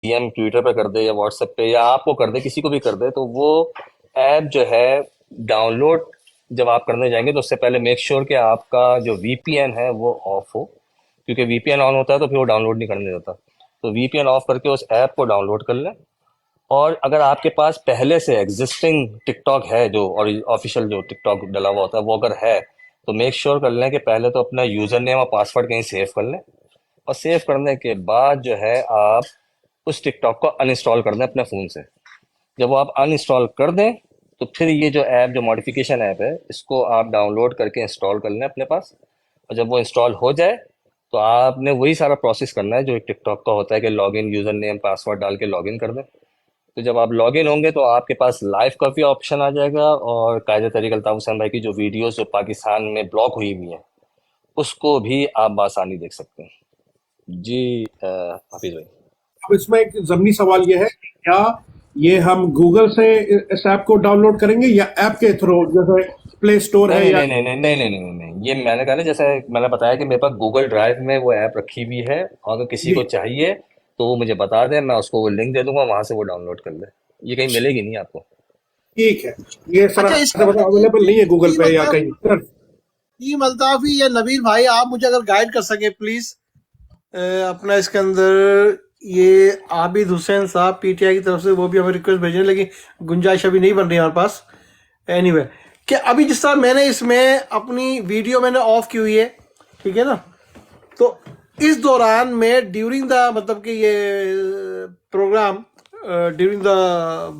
DM Twitter पे कर दे या व्हाट्सएप पे या आपको कर दे, किसी को भी कर दे, तो वो ऐप जो है डाउनलोड जब आप करने जाएंगे तो उससे पहले मेक श्योर कि आपका जो वीपीएन है वो ऑफ हो, क्योंकि वीपीएन ऑन होता है तो फिर वो डाउनलोड नहीं करने देता। तो वीपीएन ऑफ करके उस ऐप को डाउनलोड कर लें। और अगर आपके पास पहले से एग्जिस्टिंग टिकटॉक है, जो और ऑफिशियल जो टिकटॉक डला हुआ होता है वो अगर है, तो मेक श्योर कर लें कि पहले तो अपना यूजर नेम और पासवर्ड कहीं सेव कर लें। और सेव करने के बाद जो है आप उस टिकटॉक को अनइंस्टॉल कर दें अपने फ़ोन से। जब वो आप अनइंस्टॉल कर दें तो फिर ये जो ऐप, जो मॉडिफिकेशन ऐप है, इसको आप डाउनलोड करके इंस्टॉल कर लें अपने पास। और जब वो इंस्टॉल हो जाए तो आपने वही सारा प्रोसेस करना है जो एक टिकटॉक का होता है कि लॉगिन, यूज़र नेम पासवर्ड डाल के लॉगिन कर दें। तो जब आप लॉगिन होंगे तो आपके पास लाइव का भी ऑप्शन आ जाएगा, और कायदे तरीके अल्ताफ़ हुसैन भाई की जो वीडियोस जो पाकिस्तान में ब्लॉक हुई हुई हैं उसको भी आप बआसानी देख सकते हैं। जी हाफिज भाई। अब इसमें एक ज़मीनी सवाल ये है कि क्या ये हम गूगल से इस ऐप को डाउनलोड करेंगे या ऐप के थ्रू, जैसे प्ले स्टोर है नहीं या? नहीं नहीं नहीं नहीं नहीं नहीं नहीं नहीं, ये मैंने कहा ना, जैसे मैंने बताया कि मेरे पास गूगल ड्राइव में वो ऐप रखी हुई है, और अगर किसी को जी, चाहिए तो वो मुझे बता दे, मैं उसको वो लिंक दे दूंगा, वहां से वो डाउनलोड कर ले। ये कहीं मिलेगी नहीं आपको। ठीक है। ये सर अच्छा, इसका मतलब अवेलेबल नहीं है गूगल पे या कहीं सर? अल्ताफी या नबील भाई, आप मुझे अगर गाइड कर सके प्लीज। अपना इसके अंदर ये आबिद हुसैन साहब पीटीआई की तरफ से वो भी हमें रिक्वेस्ट भेजे, लेकिन गुंजाइश अभी नहीं बन रही हमारे पास। एनीवे, कि अभी जिस तरह मैंने इसमें अपनी वीडियो मैंने ऑफ की हुई है, ठीक है ना, तो इस दौरान मैं ड्यूरिंग द, मतलब कि ये प्रोग्राम ड्यूरिंग द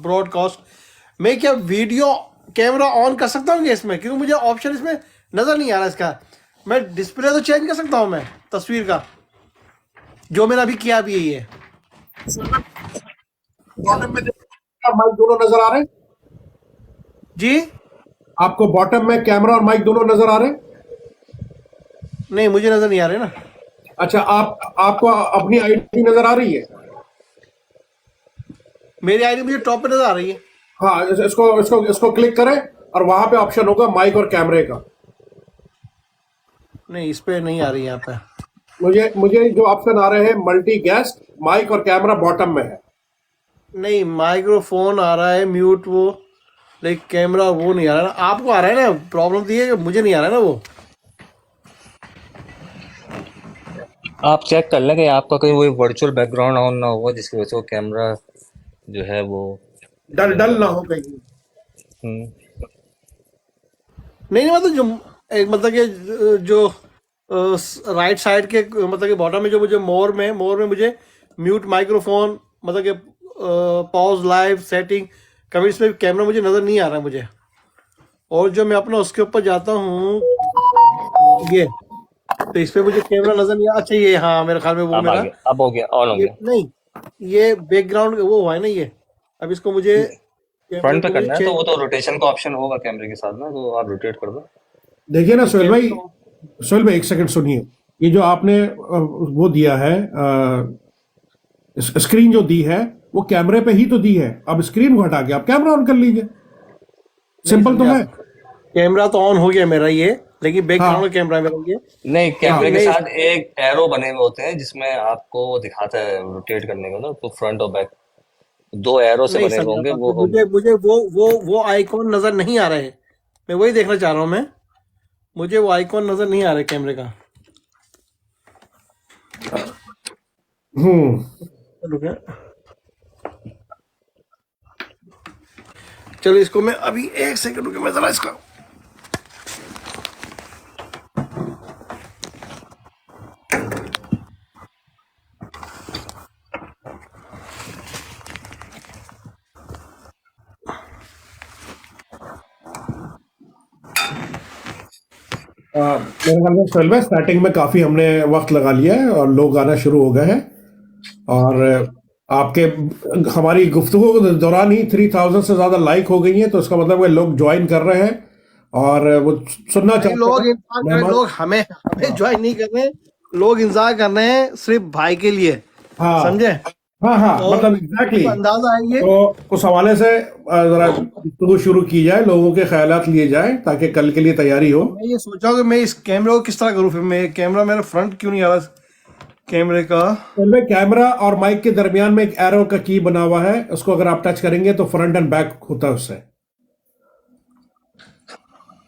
ब्रॉडकास्ट मैं क्या वीडियो कैमरा ऑन कर सकता हूँ क्या इसमें? क्योंकि मुझे ऑप्शन इसमें नज़र नहीं आ रहा इसका। मैं डिस्प्ले तो चेंज कर सकता हूँ मैं तस्वीर का, जो मैंने अभी किया भी यही है। बॉटम में माइक दोनों नजर आ रहे हैं? जी आपको बॉटम में कैमरा और माइक दोनों नजर आ रहे हैं? नहीं, मुझे नज़र नहीं आ रहे ना। अच्छा, आपको अपनी आईडी नजर आ रही है? मेरी आईडी मुझे टॉप पे नज़र आ रही है। हाँ, इसको इसको इसको क्लिक करें और वहां पे ऑप्शन होगा माइक और कैमरे का। नहीं, इस पे नहीं आ रही, यहाँ पे। मुझे जो ऑप्शन आ रहे हैं मल्टी गेस्ट, माइक और कैमरा बॉटम में है। नहीं, माइक्रोफोन आ रहा है म्यूट वो, लेकिन कैमरा वो नहीं आ रहा ना। आपको आ रहा है ना? प्रॉब्लम तो ये है कि मुझे नहीं आ रहा है ना वो। आप चेक कर लें कि आपका कहीं वो वर्चुअल बैकग्राउंड ऑन ना हुआ जिसकी वजह से वो कैमरा जो है वो डल नहीं आ डल ना रहा हो है। कहीं। हम्म। नहीं, मतलब जो एक, मतलब कि जो राइट साइड के, मतलब कि बॉटम में जो मुझे मोर में मुझे म्यूट माइक्रोफोन, मतलब कि पॉज लाइव सेटिंग, कभी इसमें कैमरा मुझे नज़र नहीं आ रहा है मुझे। और जो मैं अपना उसके ऊपर जाता हूँ ये, तो इस पे मुझे कैमरा नज़र नहीं आ। अच्छा, ये हाँ, मेरे ख्याल में वो अब आ मेरा गया, अब हो गया, ऑन हो ये गया। नहीं, ये बैकग्राउंड वो हुआ है ना ये। अब इसको मुझे, कैमरे फ्रंट पे को मुझे करना है तो चेंज। वो तो रोटेशन का ऑप्शन होगा कैमरे के साथ ना, तो आप रोटेट कर दो। देखिए ना नहीं, सोहेल भाई एक सेकंड सुनिए। ये जो आपने वो दिया है, स्क्रीन जो दी है वो कैमरे पे ही तो दी है। अब स्क्रीन को हटा के आप कैमरा ऑन कर लीजिए, नहीं सिंपल तो समझा है। आप। कैमरा तो ऑन हो गया मेरा ये, लेकिन बैकग्राउंड हाँ का कैमरा मेरा ये। नहीं, हाँ, कैमरे लेकिन के मैं साथ एक एरो बने हुए होते हैं जिसमें आपको दिखाता है रोटेट करने का ना, तो फ्रंट और बैक दो एरो से नहीं बने हुए समझा होंगे, बात। वो तो मुझे वो आइकॉन नजर नहीं आ रहे। मैं वही देखना चाह रहा हूँ मैं। मुझे वो आइकॉन नजर नहीं आ रहे कैमरे का। हम्म। रुके। चलो, इसको मैं अभी एक सेकंड रुके, मैं जरा इसका मेरे ख्याल में सोहेल भाई स्टार्टिंग में काफी हमने वक्त लगा लिया है और लोग आना शुरू हो गए हैं। और आपके हमारी गुफ्तगू के दौरान ही 3000 से ज्यादा लाइक हो गई हैं, तो इसका मतलब है लोग ज्वाइन कर रहे हैं और वो सुनना भाई, चाहते हैं। मेहमान, लोग हमें हमें ज्वाइन नहीं कर रहे हैं। लोग इंतजार कर रहे हैं सिर्फ भाई के लिए, हाँ समझे? हाँ हाँ, और मतलब उनको एग्जैक्टली। अंदाजा है ये। तो उस हवाले से जरा गुफ्तगू शुरू की जाए, लोगों के ख्यालात लिए जाए ताकि कल के लिए तैयारी हो। मैं ये सोचा कि मैं इस कैमरे को किस तरह करूँ। फिर मैं कैमरा मेरा फ्रंट क्यों नहीं आ रहा? कैमरे का इनमें कैमरा और माइक के दरमियान में एक एरो का की बना हुआ है, उसको अगर आप टच करेंगे तो फ्रंट एंड बैक होता है उससे।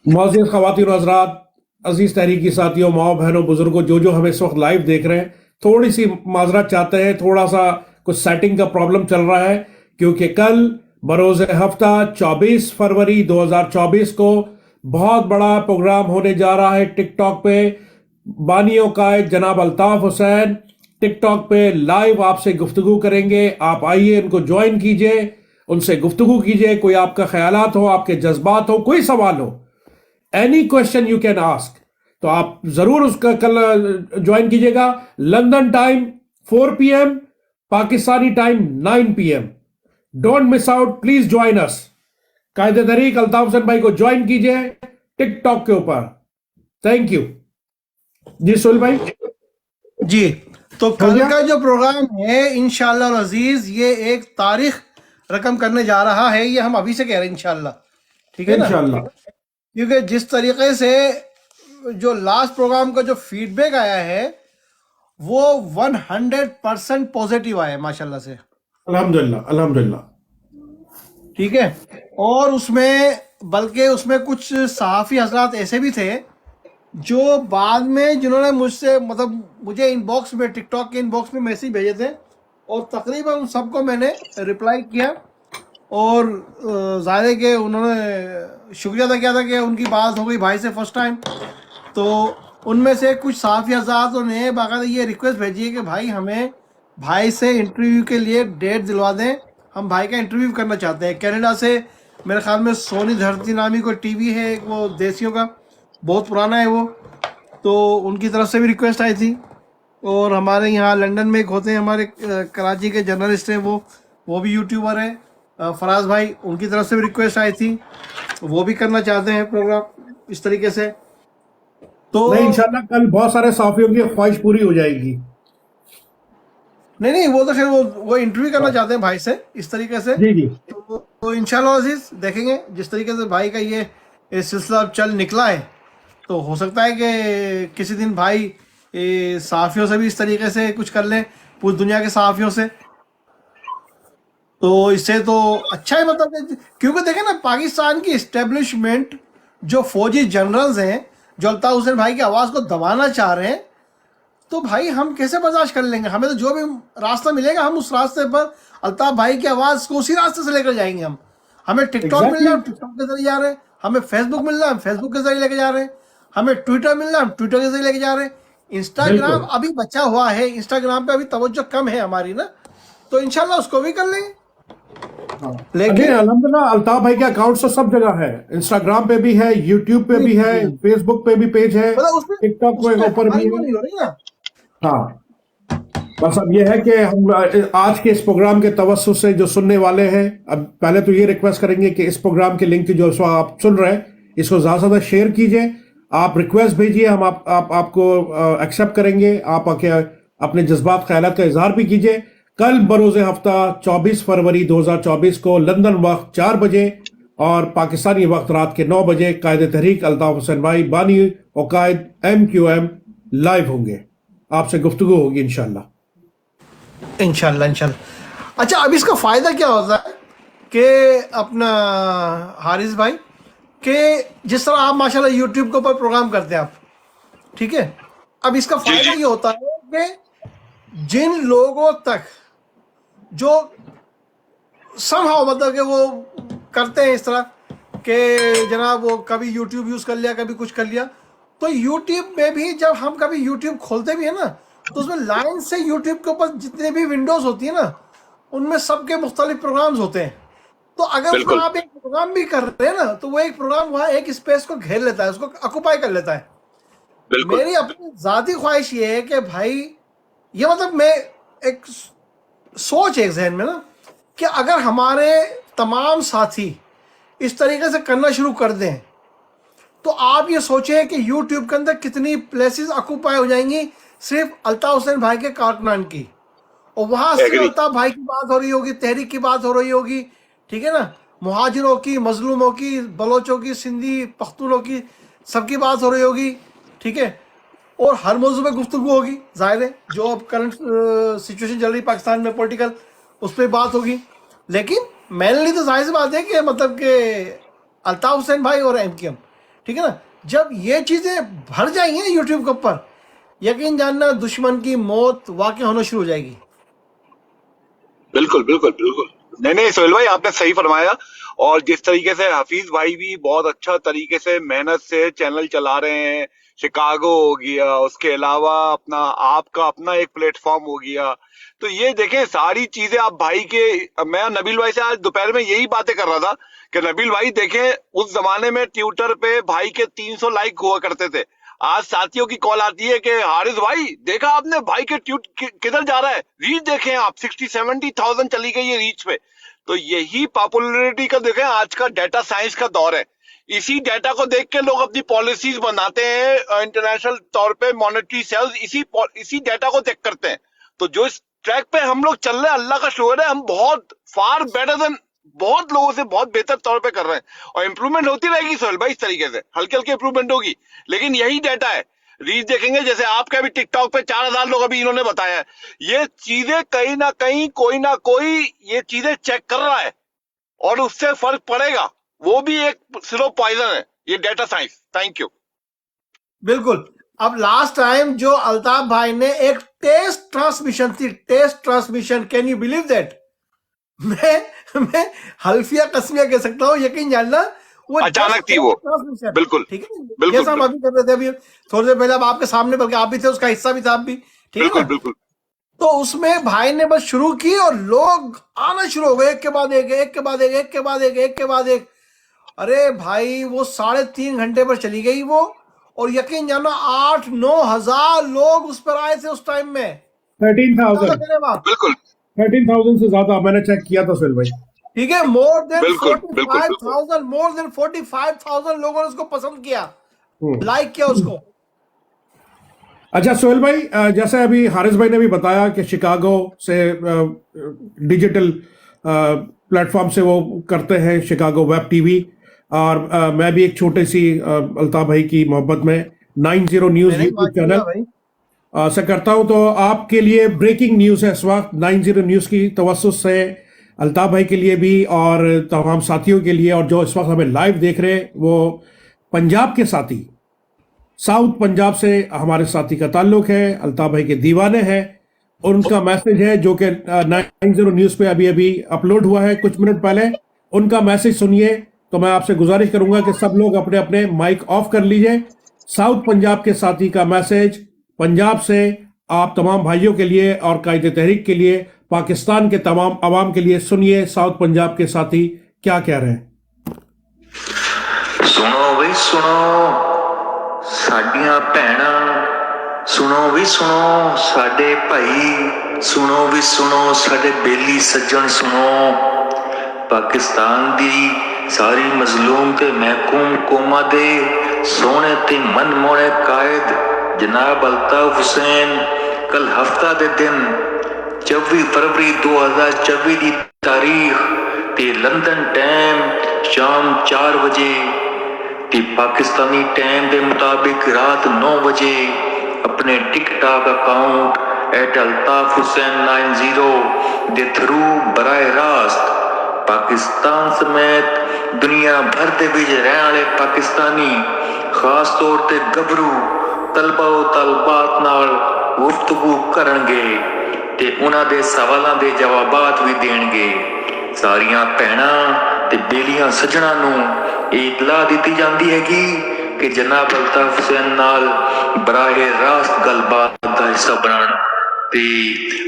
मौजूद ख़वातीन और हज़रात, अजीज तहरीकी साथियों, माओ बहनों, बुजुर्गों, जो जो हमें इस वक्त लाइव देख रहे हैं, थोड़ी सी माजरत चाहते हैं, थोड़ा सा कुछ सेटिंग का प्रॉब्लम चल रहा है, क्योंकि कल बरोज़ हफ्ता 24 फरवरी 2024 को बहुत बड़ा प्रोग्राम होने जा रहा है टिकटॉक पे। बानियों कायद जनाब अल्ताफ हुसैन टिकटॉक पे लाइव आपसे गुफ्तगू करेंगे। आप आइए, उनको ज्वाइन कीजिए, उनसे गुफ्तगू कीजिए। कोई आपका ख्यालात हो, आपके जज्बात हो, कोई सवाल हो, any question you can ask, तो आप जरूर उसका कल ज्वाइन कीजिएगा। London time 4 PM, Pakistani time 9 PM। Don't miss out, please join us. कायदे तरीक अल्ताफ हुसैन भाई को ज्वाइन कीजिए टिकटॉक के ऊपर। थैंक यू जी। सुहेल भाई जी, तो हो कल गया? का जो प्रोग्राम है इंशाल्लाह अजीज, ये एक तारीख रकम करने जा रहा है, ये हम अभी से कह रहे हैं इंशाल्लाह, ठीक है ना? इंशाल्लाह। क्योंकि जिस तरीके से जो लास्ट प्रोग्राम का जो फीडबैक आया है वो 100% पॉजिटिव आया है माशाल्लाह से, अल्हम्दुलिल्लाह अल्हम्दुलिल्लाह। ठीक है। और उसमें बल्कि उसमें कुछ सहाफ़ी हजरात ऐसे भी थे जो बाद में जिन्होंने मुझसे मतलब मुझे इनबॉक्स में, टिकटॉक के इनबॉक्स में मैसेज भेजे थे, और तकरीबन उन सबको मैंने रिप्लाई किया, और ज़ाहिर है कि उन्होंने शुक्रिया अदा किया था कि उनकी बात हो गई भाई से फर्स्ट टाइम। तो उनमें से कुछ सहाफ़ी हज़रात ने बाकायदा ये रिक्वेस्ट भेजी है कि भाई हमें भाई से इंटरव्यू के लिए डेट दिलवा दें, हम भाई का इंटरव्यू करना चाहते हैं। कनाडा से मेरे ख्याल में सोनी धरती नामी कोई टीवी है एक, वो देसियों का, बहुत पुराना है वो, तो उनकी तरफ से भी रिक्वेस्ट आई थी। और हमारे यहाँ लंदन में एक होते हैं हमारे कराची के जर्नलिस्ट हैं, वो भी यूट्यूबर हैं, फराज भाई, उनकी तरफ से भी रिक्वेस्ट आई थी, वो भी करना चाहते हैं प्रोग्राम इस तरीके से। तो नहीं, इंशाल्लाह कल बहुत सारे साफियों की ख्वाहिश पूरी हो जाएगी। नहीं, वो तो खैर वो इंटरव्यू करना चाहते हैं भाई से इस तरीके से। जी जी। तो इंशाल्लाह अजीज देखेंगे जिस तरीके से भाई का ये सिलसिला अब चल निकला है, तो हो सकता है कि किसी दिन भाई सहाफ़ियों से भी इस तरीके से कुछ कर लें, पूरी दुनिया के सहाफ़ियों से। तो इससे तो अच्छा है, मतलब क्योंकि देखें ना, पाकिस्तान की इस्टेब्लिशमेंट जो फौजी जनरल्स हैं जो अल्ताफ हुसैन भाई की आवाज़ को दबाना चाह रहे हैं, तो भाई हम कैसे बर्दाश्त कर लेंगे? हमें तो जो भी रास्ता मिलेगा हम उस रास्ते पर अल्ताफ भाई की आवाज़ को उसी रास्ते से लेकर जाएंगे हम। हमें टिकटॉक मिल रहा है, हम टिकटॉक के जरिए जा रहे हैं। हमें फेसबुक मिल रहा है, हम फेसबुक के जरिए लेके जा रहे हैं। हमें ट्विटर मिल रहा है, हम ट्विटर के जरिए लेके जा रहे हैं। इंस्टाग्राम बिल्कुल। अभी बचा हुआ है, इंस्टाग्राम पे अभी तवज्जो कम है हमारी ना, तो इंशाल्लाह उसको भी कर लेंगे। नहीं, लेकिन अल्हम्दुलिल्लाह अल्ताफ भाई के अकाउंट तो सब जगह है, इंस्टाग्राम पे भी है, यूट्यूब पे भी है, फेसबुक पे भी पेज है, मतलब उसमें टिकटॉक पे उसमें ऊपर भी हमारी वो है। नहीं हो रही ना। हाँ, बस अब ये है कि हम आज के इस प्रोग्राम के तवज्जुह से जो सुनने वाले हैं, अब पहले तो ये रिक्वेस्ट करेंगे कि इस प्रोग्राम के लिंक जो इस वक्त आप सुन रहे हैं इसको ज्यादा से ज्यादा शेयर कीजिए। आप रिक्वेस्ट भेजिए, हम आपको एक्सेप्ट करेंगे। आप आके अपने जज्बात ख्यालात का इजहार भी कीजिए। कल बरोज़ हफ्ता 24 फरवरी 2024 को लंदन वक्त 4 बजे और पाकिस्तानी वक्त रात के 9 बजे कायदे तहरीक अल्ताफ हुसैन भाई बानी और कायद MQM लाइव होंगे, आपसे गुफ्तगू होगी इंशाल्लाह। इंशाल्लाह। अच्छा, अब इसका फ़ायदा क्या होता है कि अपना हारिस भाई, कि जिस तरह आप माशाल्लाह यूट्यूब के ऊपर प्रोग्राम करते हैं आप, ठीक है, अब इसका फ़ायदा ये होता है कि जिन लोगों तक जो समहाउ मतलब कि वो करते हैं इस तरह कि जनाब वो कभी यूट्यूब यूज़ कर लिया, कभी कुछ कर लिया, तो यूट्यूब में भी जब हम कभी यूट्यूब खोलते भी है ना, तो उसमें लाइन से यूट्यूब के ऊपर जितने भी विंडोज़ होती है ना, उनमें सबके मुख्तलिफ प्रोग्राम्स होते हैं। तो अगर उसमें आप एक प्रोग्राम भी कर रहे हैं ना, तो वो एक प्रोग्राम वहाँ एक स्पेस को घेर लेता है, उसको ऑक्यूपाई कर लेता है। मेरी अपनी ज़ाती ख्वाहिश ये है कि भाई, ये मतलब मैं एक सोच है जहन में ना, कि अगर हमारे तमाम साथी इस तरीके से करना शुरू कर दें, तो आप ये सोचें कि यूट्यूब के अंदर कितनी प्लेसेस ऑक्यूपाई हो जाएंगी सिर्फ अल्ताफ हुसैन भाई के कारकुनान की, और वहाँ सिर्फ अल्ताफ भाई की बात हो रही होगी, तहरीक की बात हो रही होगी, ठीक है ना, मुहाजिरों की, मजलूमों की, बलोचों की, सिंधी पख्तूनों की, सबकी बात हो रही होगी, ठीक है। और हर मौजू पे गुफ्तगू होगी, जाहिर है जो अब करंट सिचुएशन चल रही पाकिस्तान में पॉलिटिकल, उस पर बात होगी। लेकिन मेनली तो जाहिर सी बात है कि मतलब कि अल्ताफ हुसैन भाई और एमकेएम, ठीक है ना, जब ये चीज़ें भर जाएंगी ना यूट्यूब के ऊपर, यकीन जानना दुश्मन की मौत वाकई होना शुरू हो जाएगी। बिल्कुल बिल्कुल बिल्कुल। नहीं नहीं सोहेल भाई, आपने सही फरमाया। और जिस तरीके से हफीज भाई भी बहुत अच्छा तरीके से मेहनत से चैनल चला रहे हैं, शिकागो हो गया, उसके अलावा अपना आपका अपना एक प्लेटफॉर्म हो गया, तो ये देखें सारी चीजें आप भाई के, मैं नबील भाई से आज दोपहर में यही बातें कर रहा था कि नबील भाई देखें उस जमाने में ट्विटर पे भाई के 300 लाइक हुआ करते थे। आज साथियों की कॉल आती है कि हारिस भाई देखा आपने भाई के ट्वीट किधर जा रहा है, रीच देखें आप 60-70,000 चली गई है रीच पे। तो यही पॉपुलैरिटी का देखें, आज का डाटा साइंस का दौर है। इसी डाटा को देख के लोग अपनी पॉलिसीज बनाते हैं, इंटरनेशनल तौर पे मॉनेटरी सेल्स इसी डाटा को चेक करते हैं। तो जो इस ट्रैक पे हम लोग चल रहे हैं, अल्लाह का शुक्र है, हम बहुत फार बेटर देन बहुत लोगों से बहुत बेहतर तौर पे कर रहे हैं। और इंप्रूवमेंट होती रहेगी सोहेल भाई, इस तरीके से हल्की हल्की इंप्रूवमेंट होगी, लेकिन यही डाटा है। रीच देखेंगे जैसे आपका भी टिकटॉक पे 4,000 लोग अभी इन्होंने बताया है, ये चीजें कहीं ना कहीं कोई ना कोई ये चीजें चेक कर रहा है और उससे फर्क पड़ेगा। वो भी एक सिलो पॉइजन है ये डाटा साइंस। Thank you. बिल्कुल। अब लास्ट टाइम जो अल्ताफ भाई ने एक टेस्ट ट्रांसमिशन थी, test transmission, can you believe that? मैं हल्फिया कस्मिया कह सकता हूँ, यकीन जानना, वो अचानक थी वो। ट्रांसमिशन, बिल्कुल ठीक है, बिल्कुल जैसा हम अभी कर रहे थे, अभी थोड़ी देर पहले अब आपके सामने, बल्कि आप भी थे, उसका हिस्सा भी था आप भी, ठीक है बिल्कुल ना। बिल्कुल। तो उसमें भाई ने बस शुरू की और लोग आना शुरू हो गए, एक के बाद एक, एक के बाद एक, एक के बाद एक, एक के बाद एक। अरे भाई वो 3.5 घंटे पर चली गई वो, और यकीन जानो 8-9 हजार लोग उस पर आए थे उस टाइम में। 13,000 बिल्कुल 13,000 से ज्यादा मैंने चेक किया था सोहेल भाई। ठीक है, मोर देन बिल्कुल, बिल्कुल, 45,000 लोगों ने उसको पसंद किया, लाइक किया उसको। अच्छा सोहेल भाई, जैसे अभी हारिस भाई ने भी बताया कि शिकागो से डिजिटल प्लेटफॉर्म से वो करते हैं, शिकागो वेब टीवी, और मैं भी एक छोटी सी अल्ताफ भाई की मोहब्बत में 90 न्यूज़ यूट्यूब चैनल से करता हूं। तो आपके लिए ब्रेकिंग न्यूज़ है इस वक्त 90 न्यूज़ की तवज्जुह से, अल्ताफ भाई के लिए भी और तमाम साथियों के लिए, और जो इस वक्त हमें लाइव देख रहे हैं वो पंजाब के साथी, साउथ पंजाब से हमारे साथी का ताल्लुक है, अल्ताफ भाई के दीवाने हैं, और उनका मैसेज है जो कि 90 न्यूज़ पे अभी अभी अपलोड हुआ है कुछ मिनट पहले। उनका मैसेज सुनिए। तो मैं आपसे गुजारिश करूंगा कि सब लोग अपने अपने माइक ऑफ कर लीजिए। साउथ पंजाब के साथी का मैसेज पंजाब से आप तमाम भाइयों के लिए और कायदे तहरीक के लिए, पाकिस्तान के तमाम आवाम के लिए। सुनिए साउथ पंजाब के साथी क्या कह रहे हैं। सुनो भी सुनो साडियां भैणां, सुनो भी सुनो साडे भाई, सुनो भी सुनो साडे बेली सज्जन, सुनो पाकिस्तान दी सारी मजलूम ते महकूम कौमां दे सोहणे ते मनमोहणे कायद जनाब अल्ताफ हुसैन कल हफ्ता दे दिन 24 फरवरी 2024 की तारीख ते लंदन टाइम शाम 4 बजे ते पाकिस्तानी टाइम के मुताबिक रात 9 बजे अपने टिकटॉक अकाउंट @अल्ताफ हुसैन 90 दे थ्रू बराए रास्त पाकिस्तान समेत दुनिया भर दे विच रहने वाले पाकिस्तानी, खास तौर ते गबरू तलबा तलबात नाल गुफ्तगू करनगे ते उन्हां दे सवालां दे जवाबात भी देणगे। सारियां भैणां ते बेलियां सज्जणां नूं इतला दित्ती जांदी हैगी कि जनाब अल्ताफ हुसैन नाल बराहे रास्त गलबात दा हिस्सा बनन ते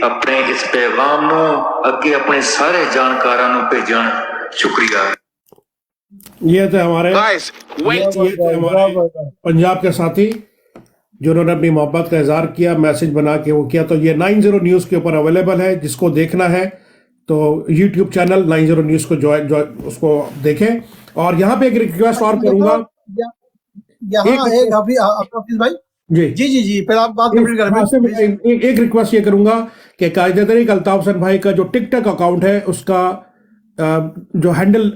अपने इस पैगाम नूं अगे अपने सारे जानकारां नूं भेजण। शुक्रिया। ये थे हमारे पंजाब के साथी जिन्होंने अपनी मोहब्बत का इजहार किया, मैसेज बना के वो किया। तो ये 90 न्यूज़ के ऊपर अवेलेबल है, जिसको देखना है तो यूट्यूब चैनल 90 न्यूज़ को ज्वाइन उसको देखें। और यहाँ पे एक रिक्वेस्ट और करूंगा, भाई जी जी जी जी, फिर आप बात कंप्लीट करें। एक रिक्वेस्ट ये करूंगा कि कायदे तरीक अल्ताफ हुसैन भाई का जो टिकटॉक अकाउंट है उसका जो हैंडल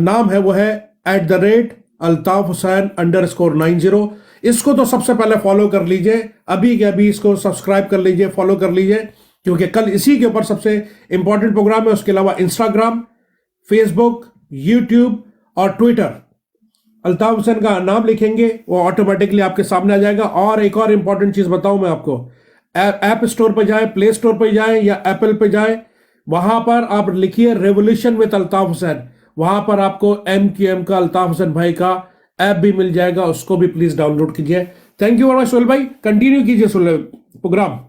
नाम है वो है @अल्ताफ हुसैन _90। इसको तो सबसे पहले फॉलो कर लीजिए, अभी के अभी इसको सब्सक्राइब कर लीजिए, फॉलो कर लीजिए, क्योंकि कल इसी के ऊपर सबसे इंपॉर्टेंट प्रोग्राम है। उसके अलावा इंस्टाग्राम, फेसबुक, यूट्यूब और ट्विटर, अल्ताफ हुसैन का नाम लिखेंगे वो ऑटोमेटिकली आपके सामने आ जाएगा। और एक और इंपॉर्टेंट चीज बताऊं मैं आपको, ऐप स्टोर पर जाए, प्ले स्टोर पर जाए या एप्पल पे जाए, वहां पर आप लिखिए रेवोल्यूशन विद अल्ताफ हुसैन, वहां पर आपको MQM का अल्ताफ हुसैन भाई का ऐप भी मिल जाएगा, उसको भी प्लीज डाउनलोड कीजिए। Thank you very much Sohail भाई, कंटिन्यू कीजिए प्रोग्राम।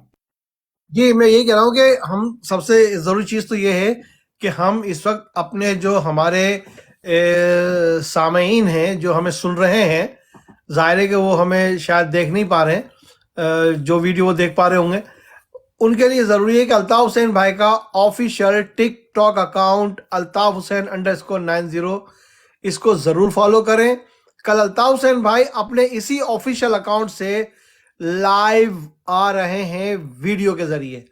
जी, मैं यही कह रहा हूँ कि हम सबसे ज़रूरी चीज़ तो ये है कि हम इस वक्त अपने जो हमारे सामईन हैं, जो हमें सुन रहे हैं, ज़ाहिर है कि वो हमें शायद देख नहीं पा रहे हैं, जो वीडियो वो देख पा रहे होंगे, उनके लिए ज़रूरी है कि अल्ताफ हुसैन भाई का official TikTok account Altaf Hussain _90 इसको ज़रूर फॉलो करें। कल अल्ताफ हुसैन भाई अपने इसी ऑफिशियल अकाउंट से लाइव आ रहे हैं वीडियो के जरिए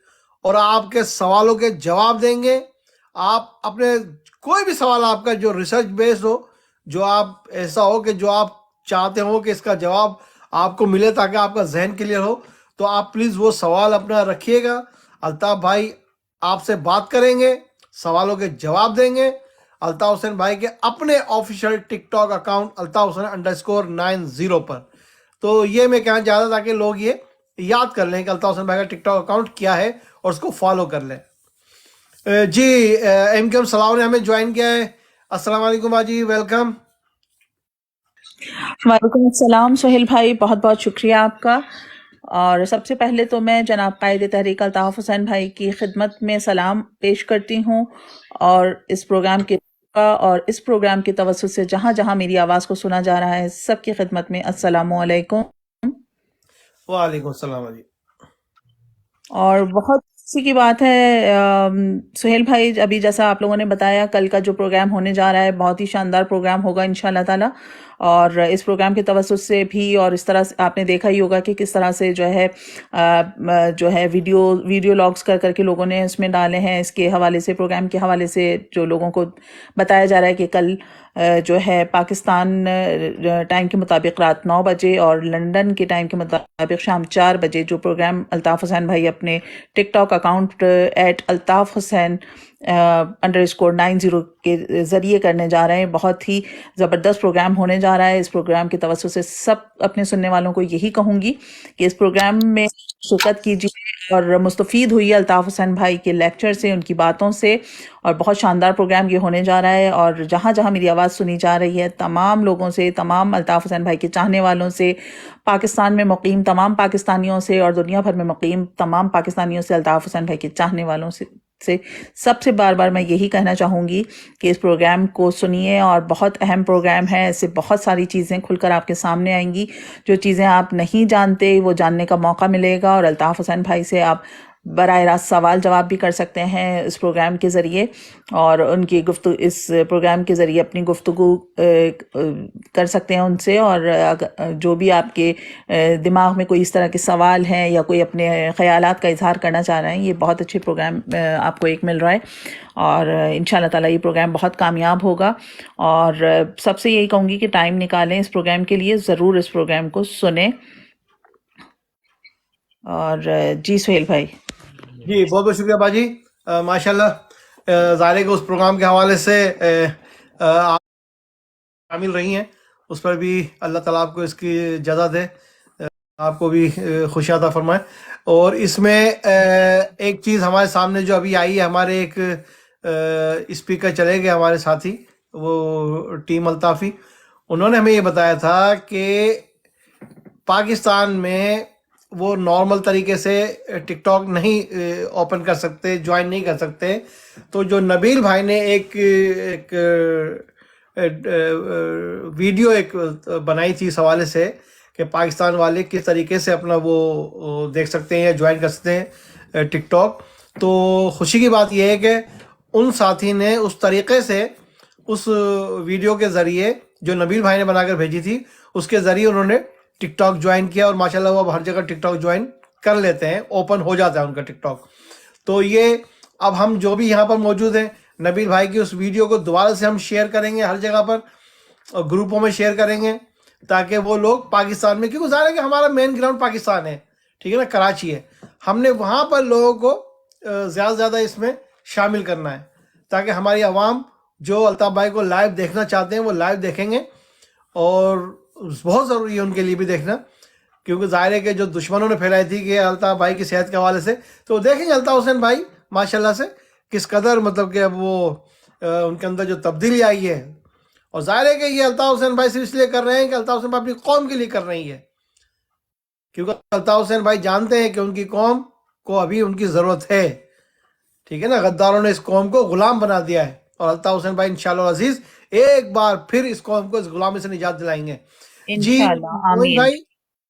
और आपके सवालों के जवाब देंगे। आप अपने कोई भी सवाल आपका जो रिसर्च बेस्ड हो, जो आप ऐसा हो कि जो आप चाहते हो कि इसका जवाब आपको मिले ताकि आपका जहन क्लियर हो, तो आप प्लीज़ वो सवाल अपना रखिएगा। अल्ताफ भाई आपसे बात करेंगे, सवालों के जवाब देंगे अल्ताफ हुसैन भाई के अपने official TikTok account Altaf Hussain _90 पर। तो ये मैं कहना चाहता था कि लोग ये याद कर लें कि अल्ताफ हुसैन भाई का टिकटॉक अकाउंट क्या है और उसको फॉलो कर लें। जी, MQM सलाम ने हमें ज्वाइन किया है। अस्सलाम वालेकुम बाजी, वेलकम। वालेकुम अस्सलाम सोहेल भाई, बहुत बहुत शुक्रिया आपका। और सबसे पहले तो मैं जनाब कायद तहरीक अल्ताफ हुसैन भाई की खिदमत में सलाम पेश करती हूँ और इस प्रोग्राम की तवज्जुह से जहाँ जहाँ मेरी आवाज़ को सुना जा रहा है सबकी खिदमत में अस्सलामु अलैकुम। वालेकुम सलाम जी। और बहुत खुशी की बात है सुहेल भाई, अभी जैसा आप लोगों ने बताया, कल का जो प्रोग्राम होने जा रहा है बहुत ही शानदार प्रोग्राम होगा इंशाल्लाह ताला। और इस प्रोग्राम के तवज्जुह से भी, और इस तरह से आपने देखा ही होगा कि किस तरह से जो है वीडियो लॉग्स कर करके लोगों ने इसमें डाले हैं। इसके हवाले से, प्रोग्राम के हवाले से जो लोगों को बताया जा रहा है कि कल जो है पाकिस्तान टाइम के मुताबिक रात 9 बजे और लंदन के टाइम के मुताबिक शाम 4 बजे जो प्रोग्राम अल्ताफ हुसैन भाई अपने टिकटॉक अकाउंट @अल्ताफ हुसैन _90 के ज़रिए करने जा रहे हैं। बहुत ही ज़बरदस्त प्रोग्राम होने जा रहा है। इस प्रोग्राम की तवज्जुह से सब अपने सुनने वालों को यही कहूँगी कि इस प्रोग्राम में शिरकत कीजिए और मुस्तफ़ीद हुई अल्ताफ हुसैन भाई के लेक्चर से, उनकी बातों से। और बहुत शानदार प्रोग्राम ये होने जा रहा है। और जहाँ जहाँ मेरी आवाज़ सुनी जा रही है, तमाम लोगों से, तमाम अल्ताफ हुसैन भाई के चाहने वालों से, पाकिस्तान में मुकीम तमाम पाकिस्तानियों से और दुनिया भर में मुकीम तमाम पाकिस्तानियों से, अल्ताफ हुसैन भाई के चाहने वालों से सबसे बार बार मैं यही कहना चाहूँगी कि इस प्रोग्राम को सुनिए। और बहुत अहम प्रोग्राम है, ऐसे बहुत सारी चीज़ें खुलकर आपके सामने आएंगी। जो चीज़ें आप नहीं जानते वो जानने का मौका मिलेगा और अल्ताफ हुसैन भाई से आप बराह रास्त सवाल जवाब भी कर सकते हैं इस प्रोग्राम के ज़रिए। और उनकी इस प्रोग्राम के ज़रिए अपनी गुफ्तगू कर सकते हैं उनसे। और जो भी आपके दिमाग में कोई इस तरह के सवाल हैं या कोई अपने ख़यालात का इजहार करना चाह रहे हैं, ये बहुत अच्छे प्रोग्राम आपको एक मिल रहा है। और इंशाल्लाह ताला ये प्रोग्राम बहुत कामयाब होगा। और सबसे यही कहूँगी कि टाइम निकालें इस प्रोग्राम के लिए, ज़रूर इस प्रोग्राम को सुने। और जी सोहेल भाई। जी, बहुत बहुत शुक्रिया बाजी। माशाल्लाह, ज़ाहिर है कि उस प्रोग्राम के हवाले से आप शामिल रही हैं, उस पर भी अल्लाह ताला आपको इसकी जज़ा दे, आपको भी खुशी अता फरमाए। और इसमें एक चीज़ हमारे सामने जो अभी आई है, हमारे एक स्पीकर चले गए हमारे साथी, वो टीम अल्ताफ़ी, उन्होंने हमें ये बताया था कि पाकिस्तान में वो नॉर्मल तरीके से टिकटॉक नहीं ओपन कर सकते, ज्वाइन नहीं कर सकते। तो जो नबील भाई ने एक वीडियो बनाई थी इस हवाले से कि पाकिस्तान वाले किस तरीके से अपना वो देख सकते हैं या ज्वाइन कर सकते हैं टिकटॉक। तो खुशी की बात यह है कि उन साथी ने उस तरीके से उस वीडियो के ज़रिए जो नबील भाई ने बनाकर भेजी थी, उसके ज़रिए उन्होंने टिकटॉक ज्वाइन किया और माशाल्लाह वो अब हर जगह टिकटॉक ज्वाइन कर लेते हैं, ओपन हो जाता है उनका टिकटॉक। तो ये अब हम जो भी यहाँ पर मौजूद हैं, नबील भाई की उस वीडियो को दोबारा से हम शेयर करेंगे हर जगह पर और ग्रुपों में शेयर करेंगे ताकि वो लोग पाकिस्तान में, क्योंकि जाहिर है कि हमारा मेन ग्राउंड पाकिस्तान है, ठीक है ना, कराची है, हमने वहाँ पर लोगों को ज़्यादा से ज़्यादा इसमें शामिल करना है, ताकि हमारी आवाम जो अल्ताफ़ भाई को लाइव देखना चाहते हैं वो लाइव देखेंगे, और बहुत ज़रूरी है उनके लिए भी देखना, क्योंकि ज़ाहिर है कि जो दुश्मनों ने फैलाई थी कि अल्ताफ़ भाई की सेहत के हवाले से, तो देखेंगे अल्ताफ़ हुसैन भाई माशाल्लाह से किस कदर मतलब कि अब वो उनके अंदर जो तब्दीली आई है, और ज़ाहिर है कि ये अल्ताफ़ हुसैन भाई सिर्फ इसलिए कर रहे हैं कि अल्ताफ़ हुसैन भाई अपनी कौम के लिए कर रही है, क्योंकि अल्ताफ़ हुसैन भाई जानते हैं कि उनकी कौम को अभी उनकी ज़रूरत है, ठीक है ना। गद्दारों ने इस कौम को गुलाम बना दिया है, और अल्ताफ़ हुसैन भाई इंशाअल्लाह अजीज एक बार फिर इस कौम को इस गुलामी से निजात दिलाएंगे। जी इंशाल्लाह, मोइन आमीन। भाई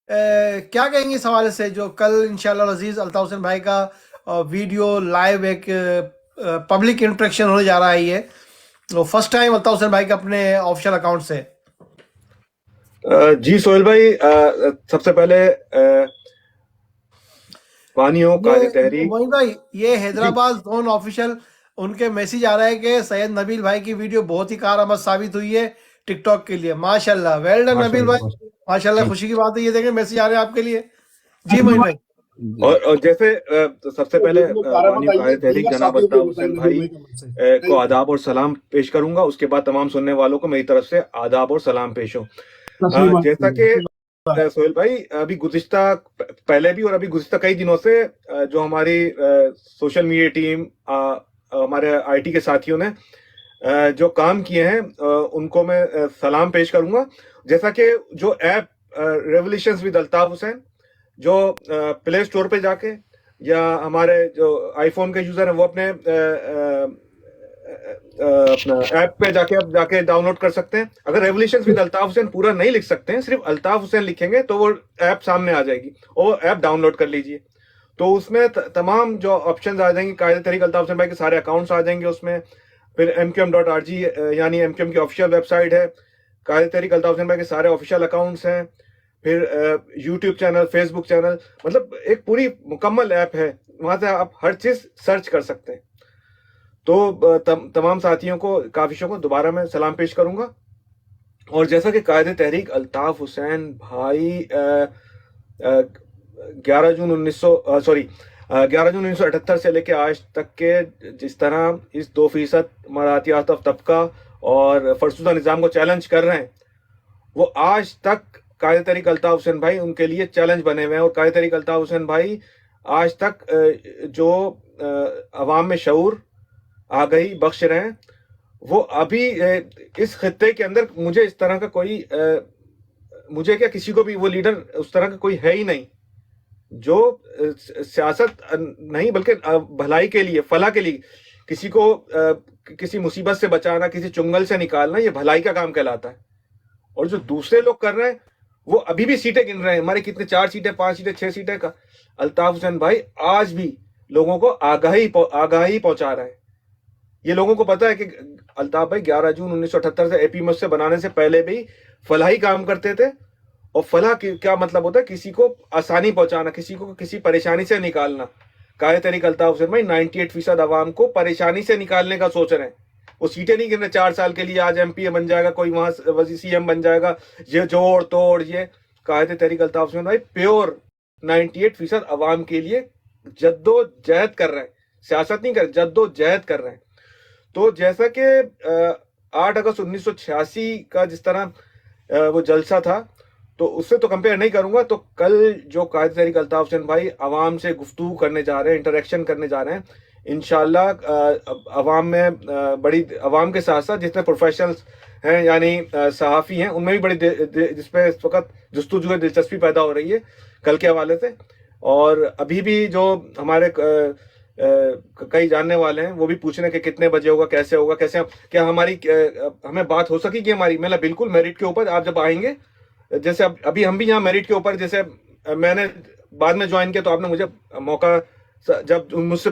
क्या कहेंगे इस हवाले से, जो कल इंशाअल्लाह अजीज अल्ताफ़ हुसैन भाई का वीडियो लाइव एक पब्लिक इंटरेक्शन होने जा रहा है, ये वो फर्स्ट टाइम अल्ताफ़ हुसैन भाई के अपने ऑफिशियल अकाउंट से। जी सोहेल भाई, सबसे पहले वानियों कायदे तहरीक। मोइन भाई, ये हैदराबाद जोन ऑफिशियल उनके मैसेज आ रहा है कि सैयद नबील भाई की वीडियो बहुत ही कारआमद साबित हुई है टिकटॉक के लिए। माशाल्लाह, वेल डन नबील भाई, माशाल्लाह, खुशी की बात है। ये देखें मैसेज आ रहे हैं आपके लिए। जी मोइन भाई। और जैसे सबसे पहले वानियों कायदे तहरीक जनाब अल्ताफ़ हुसैन भाई को आदाब और सलाम पेश करूंगा, उसके बाद तमाम सुनने वालों को मेरी तरफ से आदाब और सलाम पेश हो। जैसा कि सोहेल भाई अभी गुज़िश्ता पहले भी और अभी गुज़िश्ता कई दिनों से जो हमारी सोशल मीडिया टीम, हमारे आईटी के साथियों ने जो काम किए हैं उनको मैं सलाम पेश करूंगा। जैसा कि जो app revolutions with Altaf Hussain जो प्ले स्टोर पे जाके या हमारे जो आईफोन के यूजर हैं वो अपने अपना ऐप पे जाके डाउनलोड कर सकते हैं। अगर रेवोल्यूशंस विद अल्ताफ़ हुसैन पूरा नहीं लिख सकते हैं, सिर्फ अल्ताफ़ हुसैन लिखेंगे तो वो ऐप सामने आ जाएगी और वो ऐप डाउनलोड कर लीजिए। तो उसमें तमाम जो ऑप्शंस आ जाएंगे, कायदे तहरीक अल्ताफ़ हुसैन भाई के सारे अकाउंट्स आ जाएंगे उसमें। फिर mqm.rg यानी mqm की ऑफिशियल वेबसाइट है, कायदे तहरीक अल्ताफ़ हुसैन भाई के सारे ऑफिशियल अकाउंट्स हैं, फिर यूट्यूब चैनल, फेसबुक चैनल, मतलब एक पूरी मुकम्मल ऐप है, वहां से आप हर चीज सर्च कर सकते हैं। तो तमाम साथियों को, काफिशों को दोबारा मैं सलाम पेश करूंगा। और जैसा कि कायदे तहरीक अल्ताफ़ हुसैन भाई 11 जून 1978 से लेके आज तक के जिस तरह इस 2% मराठी याफ्ता तबका और फरसुदा निज़ाम को चैलेंज कर रहे हैं, वो आज तक कायदे तहरीक अल्ताफ़ हुसैन भाई उनके लिए चैलेंज बने हुए हैं। और कायदे तहरीक अल्ताफ़ हुसैन भाई आज तक जो अवाम में शऊर आगाही बख्श रहे हैं, वो अभी इस खित्ते के अंदर मुझे इस तरह का कोई मुझे क्या किसी को भी वो लीडर उस तरह का कोई है ही नहीं जो सियासत नहीं बल्कि भलाई के लिए, फलाह के लिए किसी को किसी मुसीबत से बचाना, किसी चुंगल से निकालना, ये भलाई का काम कहलाता है। और जो दूसरे लोग कर रहे हैं वो अभी भी सीटें गिन रहे हैं, हमारे कितने 4 सीटें, 5 सीटें, 6 सीटें का। अल्ताफ़ हुसैन भाई आज भी लोगों को आगाही पहुंचा रहे हैं। ये लोगों को पता है कि अल्ताफ़ भाई 11 जून 1978 से एपी से बनाने से पहले भी फलाही काम करते थे। और फलाह क्या मतलब होता है? किसी को आसानी पहुंचाना, किसी को किसी परेशानी से निकालना। कायदे तहरीक अल्ताफ़ हुसैन भाई 98% आवाम को परेशानी से निकालने का सोच रहे हैं। वो सीटें नहीं गिन रहे 4 साल के लिए, आज एमपी बन जाएगा कोई, वहां वजी सीएम बन जाएगा, ये जोड़ तोड़। ये कायदे तहरीक अल्ताफ़ हुसैन भाई प्योर 98% आवाम के लिए जद्दोजहद कर रहे हैं, सियासत नहीं कर रहे, जद्दोजहद कर रहे हैं। तो जैसा कि 8 अगस्त 1986 का जिस तरह वो जलसा था, तो उससे तो कंपेयर नहीं करूंगा। तो कल जो कायदे तहरीक अल्ताफ़ हुसैन भाई आवाम से गुफ्तगू करने जा रहे हैं, इंटरेक्शन करने जा रहे हैं, इंशाल्लाह अवाम में बड़ी, अवाम के साथ साथ जितने प्रोफेशनल्स हैं यानी सहाफ़ी हैं, उनमें भी बड़ी जिसपे इस वक्त जुस्तजू दिलचस्पी पैदा हो रही है कल के हवाले से। और अभी भी जो हमारे कई जानने वाले हैं वो भी पूछ रहे हैं कि कितने बजे होगा, कैसे होगा, कैसे क्या हमारी हमें बात हो सकेगी हमारी। मैं बिल्कुल मेरिट के ऊपर आप जब आएंगे, जैसे अभी हम भी यहाँ मेरिट के ऊपर, जैसे मैंने बाद में ज्वाइन किया तो आपने मुझे मौका, जब मुझसे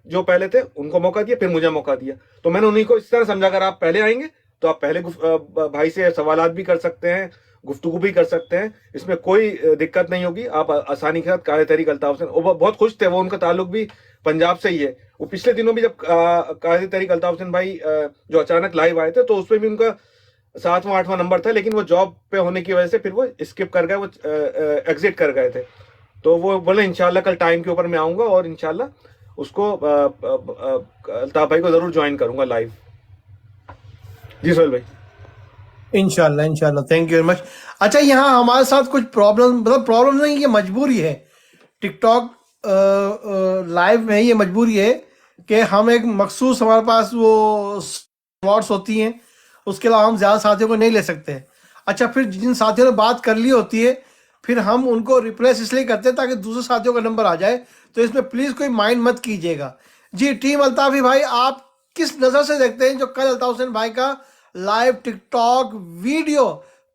जो पहले थे उनको मौका दिया, फिर मुझे मौका दिया, तो मैंने उन्हीं को इस तरह समझा अगर आप पहले आएंगे तो आप पहले भाई से सवालात भी कर सकते हैं, गुफ्तगू भी कर सकते हैं, इसमें कोई दिक्कत नहीं होगी। आप आसानी के साथ कायदे तहरीक अल्ताफ़ हुसैन, वो बहुत खुश थे, वो उनका ताल्लुक भी पंजाब से ही है। वो पिछले दिनों भी जब कायदे तहरीक अल्ताफ़ हुसैन भाई जो अचानक लाइव आए थे तो उसमें भी उनका 7वां 8वां नंबर था, लेकिन वो जॉब पे होने की वजह से फिर वो स्किप कर गए, वो एग्जिट कर गए थे। तो वो बोले इंशाल्लाह कल टाइम के ऊपर मैं आऊंगा और इंशाल्लाह उसको अल्ताफ भाई को जरूर ज्वाइन करूंगा लाइव। जी सोहेल भाई। इंशाल्लाह इंशाल्लाह, थैंक यू वेरी मच। अच्छा, यहाँ हमारे साथ कुछ प्रॉब्लम, मतलब प्रॉब्लम नहीं, ये मजबूरी है। टिकटॉक लाइव में ये मजबूरी है कि हम एक मखसूस, हमारे पास वो स्लॉट्स होती हैं, उसके अलावा हम ज़्यादा साथियों को नहीं ले सकते। अच्छा, फिर जिन साथियों ने बात कर ली होती है, फिर हम उनको रिप्लेस इसलिए करते हैं ताकि दूसरे साथियों का नंबर आ जाए। तो इसमें प्लीज़ कोई माइंड मत कीजिएगा। जी, टीम अल्ताफ़ी भाई, आप किस नज़र से देखते हैं जो कल अल्ताफ हुसैन भाई का live TikTok video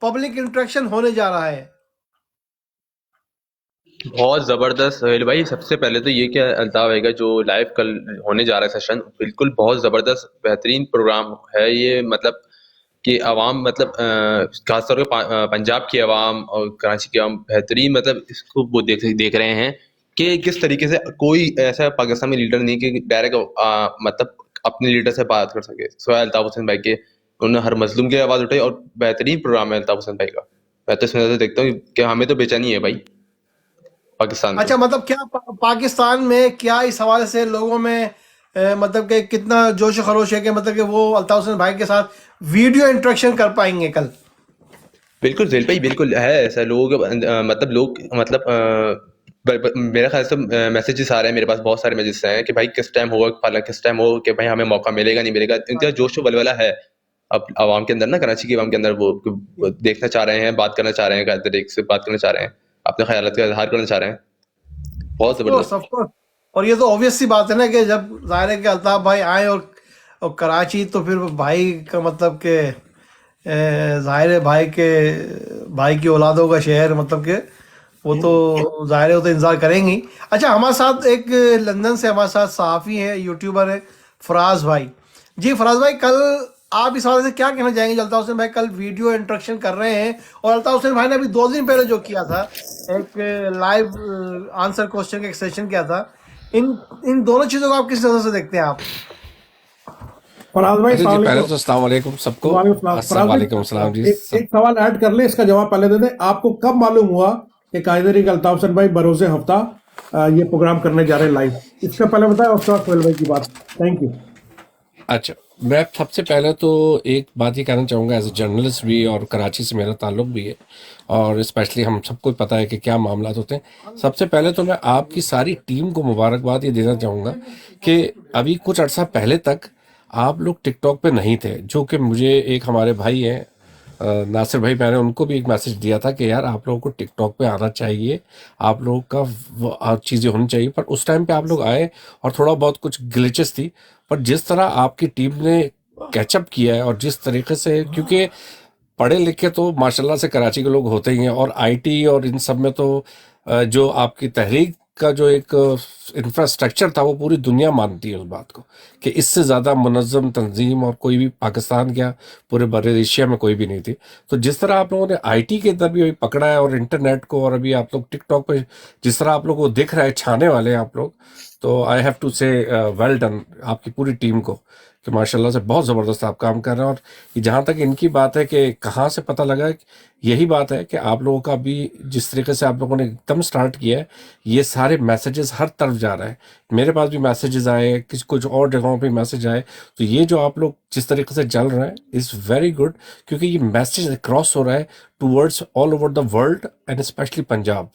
public interaction होने जा रहा है? बहुत ज़बरदस्त सोहेल भाई। सबसे पहले तो ये कि अल्ताफ़ भाई का जो लाइव कल होने जा रहा है सेशन, बिल्कुल बहुत ज़बरदस्त बेहतरीन प्रोग्राम है ये। मतलब कि आवाम, मतलब खासतौर पर पंजाब की आवाम और कराची की आवाम बेहतरीन, मतलब इसको वो देख रहे हैं कि किस तरीके से कोई ऐसा पाकिस्तान में लीडर नहीं कि डायरेक्ट मतलब अपने लीडर से बात कर सके, सिवाय अल्ताफ हुसैन भाई के। उन्होंने हर मजलूम की आवाज़ उठाई और बेहतरीन प्रोग्राम है अल्ताफ हुसैन भाई का। मैं तो इस नज़र से देखता हूँ कि हमें तो बेचैनी है भाई पाकिस्तान से। अच्छा, मतलब क्या पाकिस्तान में क्या इस हवाले से लोगों में मतलब कि कितना जोश खरोश है कि मतलब कि वो अल्ताफ हुसैन भाई के साथ वीडियो इंटरेक्शन कर पाएंगे कल? बिल्कुल जेल भाई, बिल्कुल है ऐसा। लोग मेरे ख्याल से मैसेजेस आ रहे हैं मेरे पास, बहुत सारे मैसेजेस हैं कि भाई किस टाइम होगा, फला किस टाइम हो, कि भाई हमें मौका मिलेगा नहीं मिलेगा। इनका जोश वलवला है अब आवाम के अंदर ना, कराची की आवाम के अंदर। वो देखना चाह रहे हैं, बात करना चाह रहे हैं, कायदे तरीके से बात करना चाह रहे हैं, अपने ख्यालात का इजहार करना चाह रहे हैं। बहुत ऑफ कोर्स, जबरदस्त। Of course. और ये तो ऑब्वियस सी बात है ना कि जब जाहिर है कि अल्ताफ भाई आए और कराची, तो फिर भाई का मतलब कि जाहिर है भाई की औलादों का शहर, मतलब कि वो तो जाहिर है, वो तो इंतजार करेंगे ही। अच्छा, हमारे साथ एक लंदन से हमारे साथ सहाफ़ी है, यूट्यूबर है, फराज भाई। जी फराज भाई, कल आप इस हवाले से क्या कहना चाहेंगे? जो अल्ताफ हुसैन भाई कल वीडियो इंटरेक्शन कर रहे हैं, और अल्ताफ हुसैन भाई ने अभी 2 दिन पहले जो किया था, एक लाइव आंसर क्वेश्चन का एक सेशन किया था, इन इन दोनों चीज़ों को आप किस नज़र से देखते हैं आप? फराज भाई, अरे जी, अस्सलाम पहले वालेकुम। तो अस्सलाम वालेकुम सबको। वालेकुम सलाम। अस्सलाम फराज भाई, वालेकुम सलाम जी एक सब। एक सवाल ऐड कर ले, इसका जवाब पहले दे दें। आपको कब मालूम हुआ कि कायदरी का अल्ताफ हुसैन भाई बरोज़े हफ्ता ये प्रोग्राम करने जा रहे हैं लाइव? इसका पहले बताया, उसके बाद सोहेल भाई की बात। Thank you. अच्छा, मैं सबसे पहले तो एक बात ही कहना चाहूँगा, एज ए जर्नलिस्ट भी, और कराची से मेरा ताल्लुक भी है, और स्पेशली हम सबको पता है कि क्या मामला होते हैं। सबसे पहले तो मैं आपकी सारी टीम को मुबारकबाद ये देना चाहूँगा कि अभी कुछ अर्सा पहले तक आप लोग टिकटॉक पे नहीं थे, जो कि मुझे एक हमारे भाई हैं नासिर भाई, मैंने उनको भी एक मैसेज दिया था कि यार आप लोगों को टिकटॉक पे आना चाहिए, आप लोगों का चीज़ें होनी चाहिए। पर उस टाइम पे आप लोग आए और थोड़ा बहुत कुछ ग्लिचेस थी, पर जिस तरह आपकी टीम ने कैचअप किया है, और जिस तरीके से, क्योंकि पढ़े लिखे तो माशाल्लाह से कराची के लोग होते ही हैं, और आईटी और इन सब में तो जो आपकी तहरीक का जो एक इंफ्रास्ट्रक्चर था, वो पूरी दुनिया मानती है उस बात को कि इससे ज़्यादा मुनज़्ज़म तंजीम और कोई भी पाकिस्तान क्या पूरे बड़े एशिया में कोई भी नहीं थी। तो जिस तरह आप लोगों ने आईटी के अंदर भी अभी पकड़ा है, और इंटरनेट को, और अभी आप लोग टिकटॉक पे जिस तरह आप लोग को दिख रहा है, छाने वाले हैं आप लोग, तो आई हैव टू से वेल डन आपकी पूरी टीम को, कि माशाल्लाह से बहुत ज़बरदस्त आप काम कर रहे हैं। और ये जहाँ तक इनकी बात है कि कहाँ से पता लगा, यही बात है कि आप लोगों का भी जिस तरीके से आप लोगों ने एकदम स्टार्ट किया है, ये सारे मैसेजेस हर तरफ जा रहा है। मेरे पास भी मैसेजेस आए, किसी कुछ और जगहों पे मैसेज आए। तो ये जो आप लोग जिस तरीके से चल रहे हैं इज़ वेरी गुड, क्योंकि ये मैसेज क्रॉस हो रहा है towards all over the world, and specially Punjab.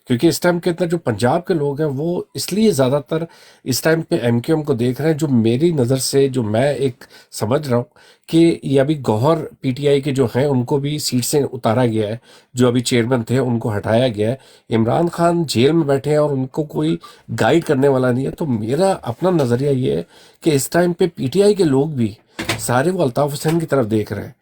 क्योंकि इस टाइम के अंदर जो पंजाब के लोग हैं, वो इसलिए ज़्यादातर इस टाइम पे एमक्यूएम को देख रहे हैं। जो मेरी नज़र से, जो मैं एक समझ रहा हूँ कि ये अभी गौहर पीटीआई के जो हैं उनको भी सीट से उतारा गया है, जो अभी चेयरमैन थे उनको हटाया गया है। इमरान खान जेल में बैठे हैं और उनको कोई गाइड करने वाला नहीं है। तो मेरा अपना नज़रिया ये है कि इस टाइम पे पीटीआई के लोग भी सारे वो अल्ताफ हुसैन की तरफ देख रहे हैं।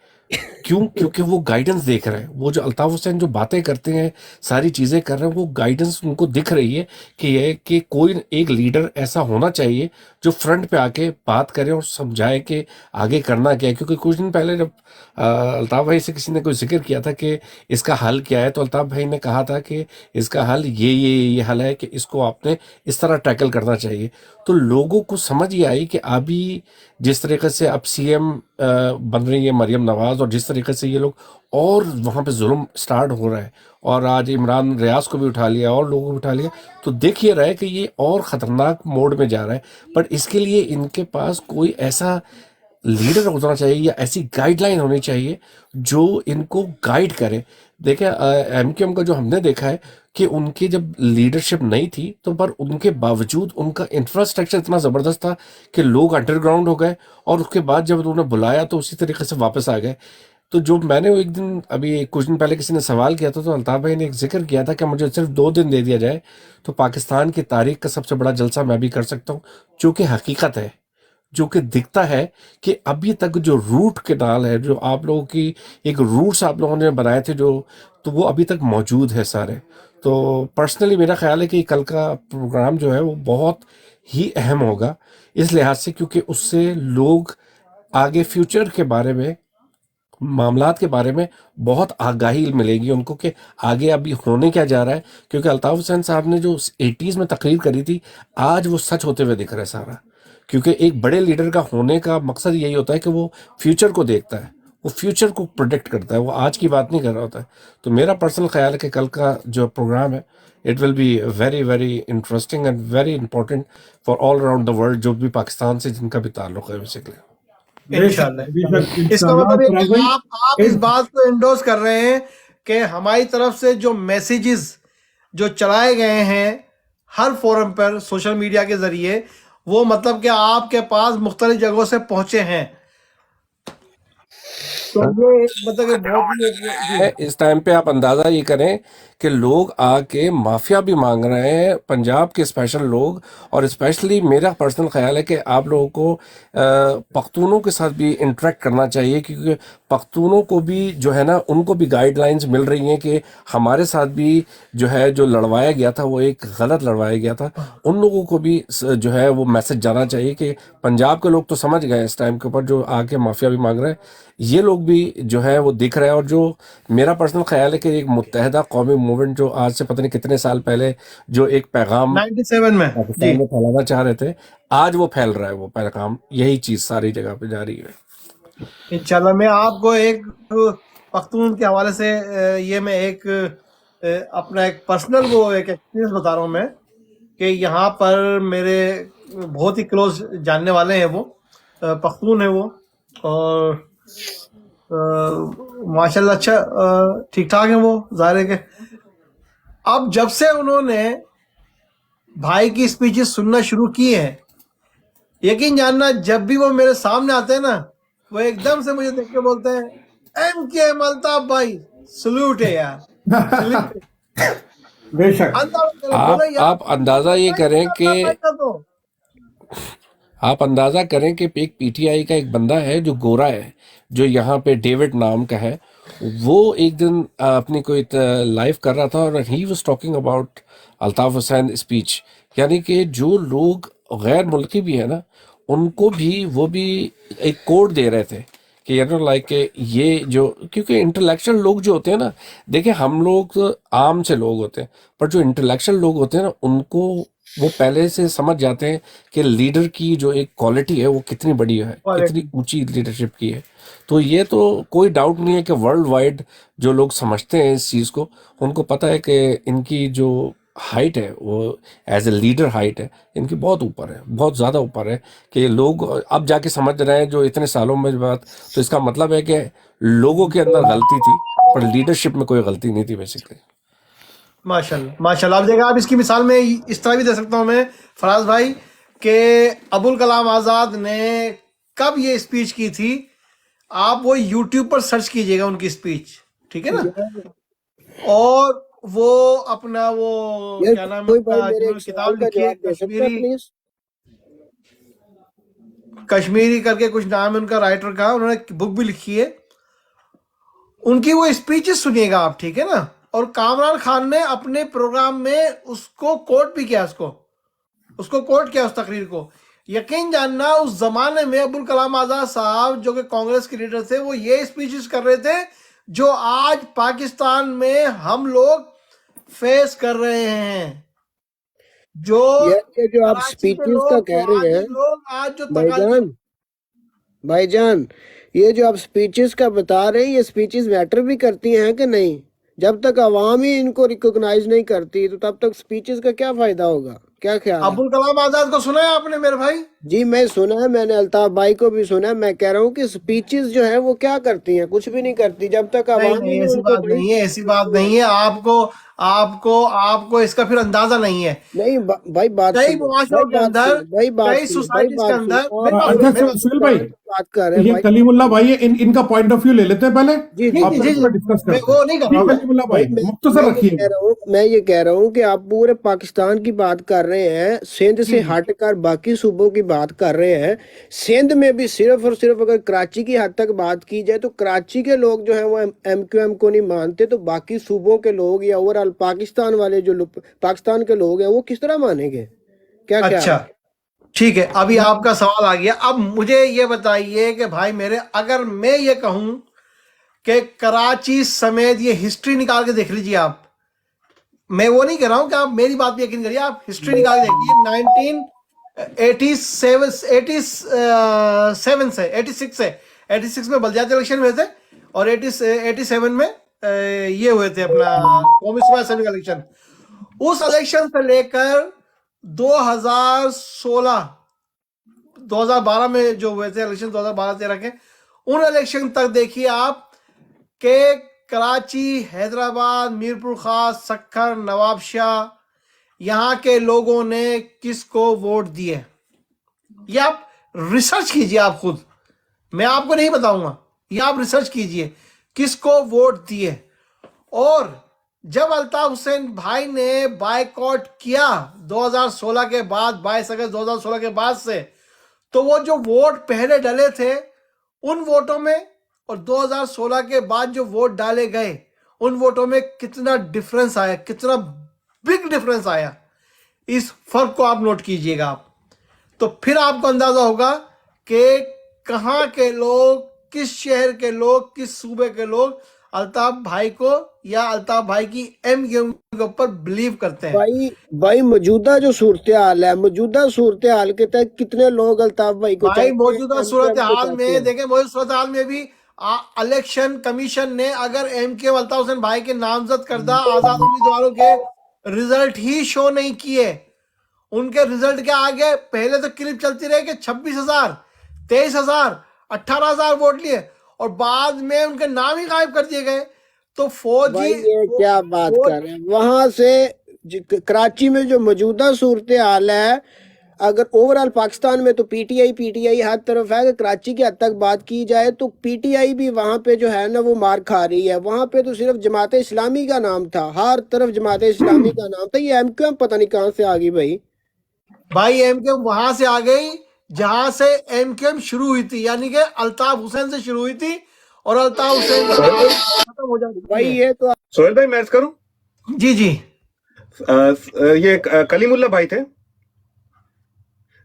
क्यों? क्योंकि वो गाइडेंस देख रहे हैं। वो जो अल्ताफ हुसैन जो बातें करते हैं, सारी चीज़ें कर रहे हैं, वो गाइडेंस उनको दिख रही है कि कोई एक लीडर ऐसा होना चाहिए जो फ्रंट पे आके बात करे और समझाए कि आगे करना क्या है। क्योंकि कुछ दिन पहले जब अल्ताफ भाई से किसी ने कोई जिक्र किया था कि इसका हल क्या है, तो अल्ताफ भाई ने कहा था कि इसका हल ये हल है कि इसको आपने इस तरह टैकल करना चाहिए। तो लोगों को समझ ये आई कि अभी जिस तरीके से अब सीएम बन रही है मरियम नवाज, और जिस तरीके से ये लोग और वहाँ पे जुल्म स्टार्ट हो रहा है, और आज इमरान रियाज को भी उठा लिया और लोगों को उठा लिया, तो देख ये रहा है कि ये और ख़तरनाक मोड में जा रहा है। पर इसके लिए इनके पास कोई ऐसा लीडर होना चाहिए या ऐसी गाइडलाइन होनी चाहिए जो इनको गाइड करे। देखें एमक्यूएम का जो हमने देखा है कि उनकी जब लीडरशिप नहीं थी तो पर उनके बावजूद उनका इंफ्रास्ट्रक्चर इतना ज़बरदस्त था कि लोग अंडरग्राउंड हो गए, और उसके बाद जब उन्होंने बुलाया तो उसी तरीके से वापस आ गए। तो जो मैंने एक दिन अभी कुछ दिन पहले किसी ने सवाल किया था, तो अल्ताफ भाई ने एक जिक्र किया था कि मुझे सिर्फ 2 दिन दे दिया जाए तो पाकिस्तान की तारीख का सबसे बड़ा जलसा मैं भी कर सकता हूँ, जो कि हकीकत है, जो कि दिखता है कि अभी तक जो रूट केनाल है, जो आप लोगों की एक रूट्स आप लोगों ने बनाए थे जो, तो वो अभी तक मौजूद है सारे। तो पर्सनली मेरा ख्याल है कि कल का प्रोग्राम जो है वो बहुत ही अहम होगा इस लिहाज से, क्योंकि उससे लोग आगे फ्यूचर के बारे में, मामलात के बारे में बहुत आगाही मिलेगी उनको कि आगे अभी होने क्या जा रहा है। क्योंकि अल्ताफ हुसैन साहब ने जो 80s में तकरीर करी थी, आज वो सच होते हुए दिख रहा है सारा। क्योंकि एक बड़े लीडर का होने का मकसद यही होता है कि वो फ्यूचर को देखता है, वो फ्यूचर को प्रोडिक्ट करता है, वो आज की बात नहीं कर रहा होता है। तो मेरा पर्सनल ख्याल है कि कल का जो प्रोग्राम है, it will be very very interesting and very important for all around the world, जो भी पाकिस्तान से जिनका भी ताल्लुक है बेसिकली। इंशाल्लाह बेशक इंशाल्लाह। इसका मतलब ये कि प्रेजेंट आप इस बात को इंडोर्स कर रहे हैं कि हमारी तरफ से जो मैसेजेस जो चलाए गए हैं हर फोरम पर सोशल मीडिया के जरिए, वो मतलब कि आपके पास मुख्तलिफ जगहों से पहुंचे हैं। तो ये मतलब कि बहुत ही जी इस टाइम पे आप अंदाजा ये करें कि लोग आके माफिया भी मांग रहे हैं, पंजाब के स्पेशल लोग। और स्पेशली मेरा पर्सनल ख्याल है कि आप लोगों को पख्तूनों के साथ भी इंटरेक्ट करना चाहिए, क्योंकि पख्तूनों को भी जो है ना, उनको भी गाइडलाइंस मिल रही हैं कि हमारे साथ भी जो है जो लड़वाया गया था वो एक गलत लड़वाया गया था। उन लोगों को भी जो है वो मैसेज जाना चाहिए कि पंजाब के लोग तो समझ गए इस टाइम के ऊपर, जो आके माफिया भी मांग रहे हैं, ये लोग भी जो है वो दिख रहे हैं। और जो मेरा पर्सनल ख्याल है कि एक मुत्तहदा कौमी मूवमेंट जो आज से पता नहीं कितने साल पहले जो एक पैगाम 97 में जी पाकिस्तान में फैलाना चाह रहे थे, आज वो फैल रहा है, वो पैगाम, यही चीज सारी जगह पे जा रही है। इंशाल्लाह। मैं आपको एक पख्तून के हवाले से ये मैं एक अपना एक पर्सनल वो एक एक्सपीरियंस बता रहा हूँ मैं, कि यहाँ पर मेरे बहुत ही क्लोज जानने वाले हैं, वो पख्तून है वो, और माशाल्लाह अच्छा ठीक ठाक है वो, जाहिर है कि अब जब से उन्होंने भाई की स्पीचेस सुनना शुरू की है, यकीन जानना जब भी वो मेरे सामने आते हैं ना, वो एकदम से मुझे देख के बोलते हैं एमकेएम अल्ताफ भाई सल्यूट है यार, सल्यूट है। बेशक बोला यार आप अंदाजा ये करें अल्ताफ कि भाई का तो आप अंदाजा करें कि एक पीटीआई का एक बंदा है जो गोरा है, जो यहाँ पे डेविड नाम का है, वो एक दिन अपनी कोई लाइव कर रहा था और he was talking about Altaf Hussain speech. यानी कि जो लोग गैर मुल्की भी है ना, उनको भी वो भी एक कोड दे रहे थे कि यू नो लाइक ये जो, क्योंकि इंटेलेक्चुअल लोग जो होते हैं ना, देखिए हम लोग तो आम से लोग होते हैं, पर जो इंटेलेक्चुअल लोग होते हैं ना, उनको वो पहले से समझ जाते हैं कि लीडर की जो एक क्वालिटी है वो कितनी बड़ी है, कितनी ऊंची लीडरशिप की है। तो ये तो कोई डाउट नहीं है कि वर्ल्ड वाइड जो लोग समझते हैं इस चीज़ को, उनको पता है कि इनकी जो हाइट है वो एज ए लीडर हाइट है, इनकी बहुत ऊपर है, बहुत ज़्यादा ऊपर है। कि लोग अब जाके समझ रहे हैं जो इतने सालों में बात, तो इसका मतलब है कि लोगों के अंदर गलती थी पर लीडरशिप में कोई गलती नहीं थी बेसिकली। माशाल्लाह माशाल्लाह। आप देखा, आप इसकी मिसाल में इस तरह भी दे सकता हूँ मैं फराज भाई, कि अबुल कलाम आज़ाद ने कब ये स्पीच की थी, आप वो यूट्यूब पर सर्च कीजिएगा उनकी स्पीच, ठीक है ना, और वो अपना वो क्या नाम है कोई भाई उनका, मेरे जिन्होंने एक किताब सवाल का लिखी है जवाब दे सकता है प्लीज? कश्मीरी करके कुछ नाम है उनका राइटर का, उन्होंने बुक भी लिखी है, उनकी वो स्पीचेस सुनिएगा आप, ठीक है ना। और कामरान खान ने अपने प्रोग्राम में उसको कोट भी किया, उसको कोट किया उस तकरीर को। यकीन जानना उस जमाने में अबुल कलाम आजाद साहब जो कि कांग्रेस के लीडर थे, वो ये स्पीचेस कर रहे थे जो आज पाकिस्तान में हम लोग फेस कर रहे हैं। जो ये जो आप कराची के स्पीचेस का लोग कह रहे फुआदी हैं लोग आज जो भाईजान, भाईजान, ये जो आप स्पीचेस का बता रहे हैं, ये स्पीचेस मैटर भी करती हैं कि नहीं? जब तक आवाम ही इनको रिकॉग्नाइज नहीं करती तो तब तक स्पीचेस का क्या फायदा होगा? क्या ख्याल है? अब्दुल कलाम आजाद को सुना है आपने मेरे भाई? जी मैं सुना है, मैंने अल्ताफ भाई को भी सुना है। मैं कह रहा हूँ कि स्पीचेस जो है वो क्या करती हैं? कुछ भी नहीं करती जब तक नहीं आवाम ही नहीं, ऐसी उनको बात नहीं है, ऐसी बात नहीं है। आपको आपको आपको इसका फिर अंदाजा नहीं है। नहीं भाई बात कई सुनो, मुआशरों के अंदर, भाई बात कई सुनो, सोसाइटीज के अंदर अच्छा सुहेल भाई, बात कर रहे हैं ये भाई। कलीमुल्लाह भाई है, इनका पॉइंट ऑफ व्यू ले लेते हैं पहले, जी जी आप जी, फिर जी, इसमें डिस्कस मैं करते वो हैं। नहीं कर जी रहा हूँ। कलीमुल्लाह भाई, मैं मुख्तसर ये रखिए। कह रहा हूँ, मैं ये कह रहा हूँ कि आप पूरे पाकिस्तान की बात कर रहे हैं, सिंध से हटकर बाकी सूबों की बात कर रहे हैं। सिंध में भी सिर्फ और सिर्फ अगर कराची की हद तक बात की जाए तो कराची के लोग जो है वो MQM को नहीं मानते, तो बाकी सूबों के लोग या ओवरऑल पाकिस्तान वाले जो पाकिस्तान के लोग हैं वो किस तरह मानेंगे? क्या ख्याल अच्छा है? ठीक है, अभी आपका सवाल आ गया। अब मुझे ये बताइए कि भाई मेरे, अगर मैं ये कहूं कि कराची समेत ये हिस्ट्री निकाल के देख लीजिए आप, मैं वो नहीं कह रहा हूं कि आप मेरी बात पे यकीन करिए, आप हिस्ट्री निकाल के देखिए 1987 से 86 में बल्दियाती इलेक्शन हुए थे और 87 में ये हुए थे अपना कौमी सभा असेंबली का इलेक्शन। उस इलेक्शन से लेकर 2012 में जो हुए थे इलेक्शन 2012-13 के, उन इलेक्शन तक देखिए आप के कराची, हैदराबाद, मीरपुर खास, सक्खर, नवाबशाह, यहाँ के लोगों ने किसको वोट दिए, ये आप रिसर्च कीजिए आप खुद, मैं आपको नहीं बताऊंगा, ये आप रिसर्च कीजिए किसको वोट दिए। और जब अल्ताफ हुसैन भाई ने बायकॉट किया 2016 के बाद, 22 अगस्त 2016 के बाद से, तो वो जो वोट पहले डले थे उन वोटों में और 2016 के बाद जो वोट डाले गए उन वोटों में कितना डिफरेंस आया, कितना बिग डिफरेंस आया, इस फर्क को आप नोट कीजिएगा आप, तो फिर आपको अंदाजा होगा कि कहाँ के लोग, किस शहर के लोग, किस सूबे के लोग अल्ताफ भाई को या अल्ताफ भाई की MQM के ऊपर बिलीव करते हैं। भाई मौजूदा जो सूरत हाल है, मौजूदा सूरत हाल के तहत कितने लोग अल्ताफ भाई को भाई मौजूदा सूरत हाल में देखें, मौजूदा सूरत हाल में भी इलेक्शन कमीशन ने अगर MQM अल्ताफ हुसैन भाई के नामजद करदा आजाद उम्मीदवारों के रिजल्ट ही शो नहीं किए, उनके रिजल्ट के आगे पहले तो क्लिप चलती रही कि 26,000, 23,000, 18,000 वोट लिए और बाद में उनके नाम ही गायब कर दिए गए। तो भाई ये क्या बात कर रहे हैं? वहां से कराची में जो मौजूदा सूरत हाल है, अगर ओवरऑल पाकिस्तान में तो पीटीआई हर तरफ है, अगर कराची की हद तक बात की जाए तो पीटीआई भी वहां पे जो है ना वो मार खा रही है। वहां पे तो सिर्फ जमात इस्लामी का नाम था, हर तरफ जमात इस्लामी का नाम था। ये MQM पता नहीं कहां से आ गई भाई MQM वहां से आ गई जहां से MQM शुरू हुई थी, यानी कि अल्ताफ हुसैन से शुरू हुई थी और अल्ताफ हुसैन खत्म हो जाती भाई। ये तो सोहेल भाई मैं करूं? जी जी, ये कलीमुल्लाह भाई थे,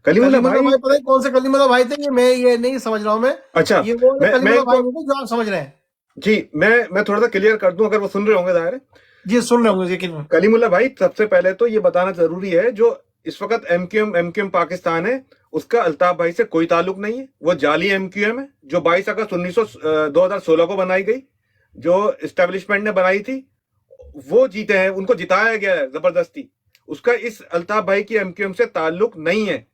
कलीमुल्लाह भाई पता है कौन से कलीमुल्लाह भाई थे? मैं ये नहीं समझ रहा हूँ मैं। अच्छा, ये वो कलीमुल्लाह भाई मैं थे जो आप समझ रहे हैं। जी मैं थोड़ा सा क्लियर कर दूं, अगर वो सुन रहे होंगे जाहिर है। जी सुन रहे होंगे लेकिन कलीमुल्लाह भाई, सबसे पहले तो ये बताना जरूरी है, जो इस वक्त MQM पाकिस्तान है उसका अल्ताफ भाई से कोई ताल्लुक नहीं है। वो जाली MQM है जो 22 अगस्त 2016 को बनाई गई, जो इस्टेब्लिशमेंट ने बनाई थी, वो जीते हैं, उनको जिताया गया है जबरदस्ती। उसका इस अल्ताफ भाई की MQM से ताल्लुक नहीं है।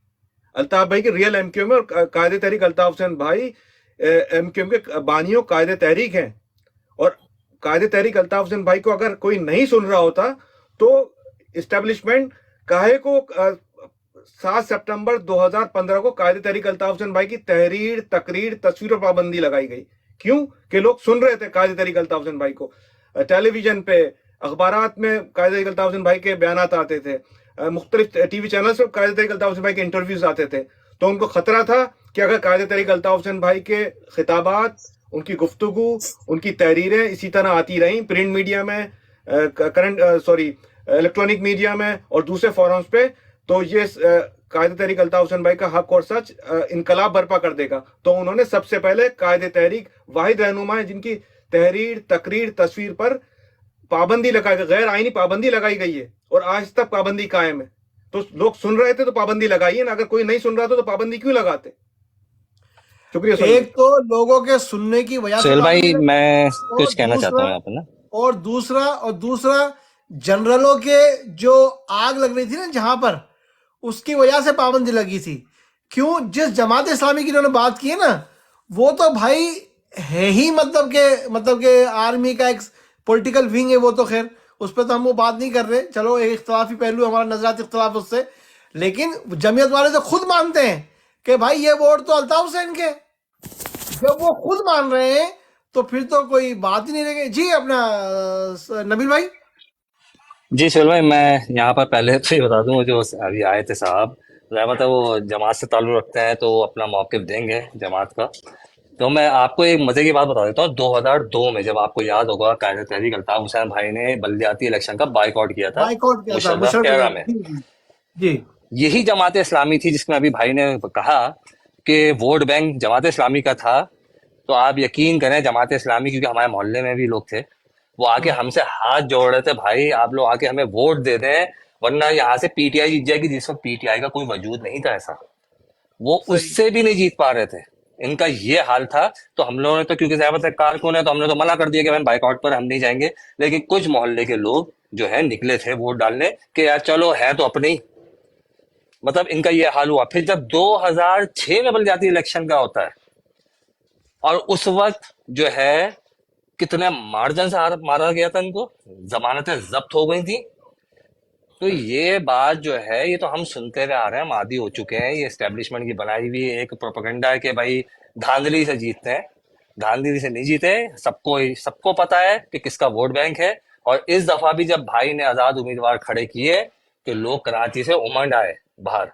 अल्ताफ भाई की रियल MQM है और कायदे तहरीक अल्ताफ हुसैन भाई MQM के बानियों कायदे तहरीक हैं। और कायदे तहरीक अल्ताफ हुसैन भाई को अगर कोई नहीं सुन रहा होता तो इस्टेब्लिशमेंट काहे को 7 सितंबर 2015 को कायदे तहरीक अल्ताफ हुसैन भाई की तहरीर, तकरीर, तस्वीर पर पाबंदी लगाई गई। क्यों? कि लोग सुन रहे थे कायदे तहरीक अल्ताफ हुसैन भाई को, टेलीविजन पे, अखबारात में कायदे तहरीक अल्ताफ हुसैन भाई के बयानात आते थे, मुख्तलिफ TV चैनल्स पर कायदे तहरीक अल्ताफ हुसैन भाई के इंटरव्यूज आते थे। तो उनको खतरा था कि अगर कायदे तहरीक अल्ताफ हुसैन भाई के खिताबात, उनकी गुफ्तगू, उनकी तहरीरें इसी तरह आती रहीं प्रिंट मीडिया में, इलेक्ट्रॉनिक मीडिया में और दूसरे फोरम्स पे, तो ये कायदे तहरीक अल्ताफ हुसैन भाई का हक और सच इनकलाब बर्पा कर देगा। तो उन्होंने सबसे पहले कायदे तहरीक वाहिद रहनुमा है जिनकी तहरीर, तकरीर, तस्वीर पर पाबंदी लगाई, गैर आईनी पाबंदी लगाई गई है और आज तक पाबंदी कायम है। तो लोग सुन रहे थे तो पाबंदी लगाइए ना, अगर कोई नहीं सुन रहा था तो पाबंदी क्यों लगाते? शुक्रिया सोहेल एक तो लोगों के सुनने की वजह से सोहेल भाई पाबंदी लगी, मैं और कुछ कहना चाहता हूँ यहाँ पर ना। और दूसरा जनरलों के जो आग लग रही थी ना जहां पर, उसकी वजह से पाबंदी लगी थी। क्यों? जिस जमात इस्लामी की इन्होंने बात की है ना, वो तो भाई है ही मतलब के आर्मी का एक पॉलिटिकल विंग है वो, तो खैर उस पर तो हम वो बात नहीं कर रहे, चलो एक इख्तलाफी पहलू, हमारा नजरात इख्तलाफ उससे। लेकिन जमीयत वाले तो खुद मानते हैं कि भाई ये वोट तो अल्ताफ हुसैन के, जब वो खुद मान रहे हैं तो फिर तो कोई बात ही नहीं रहेगी। जी अपना नबील भाई। जी सोहेल भाई, मैं यहाँ पर पहले तो ये बता दूं, जो अभी आए थे साहब, ज़्यादा वो जमात से ताल्लुक़ रखते हैं तो वो अपना मौक़िफ़ देंगे जमात का। तो मैं आपको एक मज़े की बात बता देता हूँ। 2002 में जब आपको याद होगा, कायदे तहरीक अल्ताफ हुसैन भाई ने बल्दियाती इलेक्शन का बाइकॉट किया था बाइकआउट किया था मुशर्रफ के एरा में। जी यही जमात इस्लामी थी जिसमें अभी भाई ने कहा कि वोट बैंक जमात इस्लामी का था। तो आप यकीन करें, जमात इस्लामी, क्योंकि हमारे मोहल्ले में भी लोग थे, वो आके हमसे हाथ जोड़ रहे थे, भाई आप लोग आके हमें वोट दे दें, वरना यहाँ से पीटीआई जीत जाएगी। जिस वक्त पीटीआई का कोई वजूद नहीं था ऐसा, वो उससे भी नहीं जीत पा रहे थे, इनका ये हाल था। तो हम लोगों ने तो, क्योंकि ज़्यादातर है कारकुन है, तो हमने तो मना कर दिया कि हम बाइकआउट पर हम नहीं जाएंगे। लेकिन कुछ मोहल्ले के लोग जो है निकले थे वोट डालने कि यार चलो है तो अपने ही, मतलब इनका ये हाल हुआ। फिर जब 2006 में बल्दियाती इलेक्शन का होता है, और उस वक्त जो है कितने मार्जिन से मारा गया था इनको, जमानतें जब्त हो गई थी। तो ये बात जो है, ये तो हम सुनते हुए आ रहे हैं, हम आदी हो चुके हैं। ये एस्टेब्लिशमेंट की बनाई हुई एक प्रोपेगेंडा है कि भाई धांधली से जीतते हैं। धांधली से नहीं जीते, सबको पता है कि किसका वोट बैंक है। और इस दफा भी जब भाई ने आजाद उम्मीदवार खड़े किए तो लोग कराची से उमंड आए बाहर।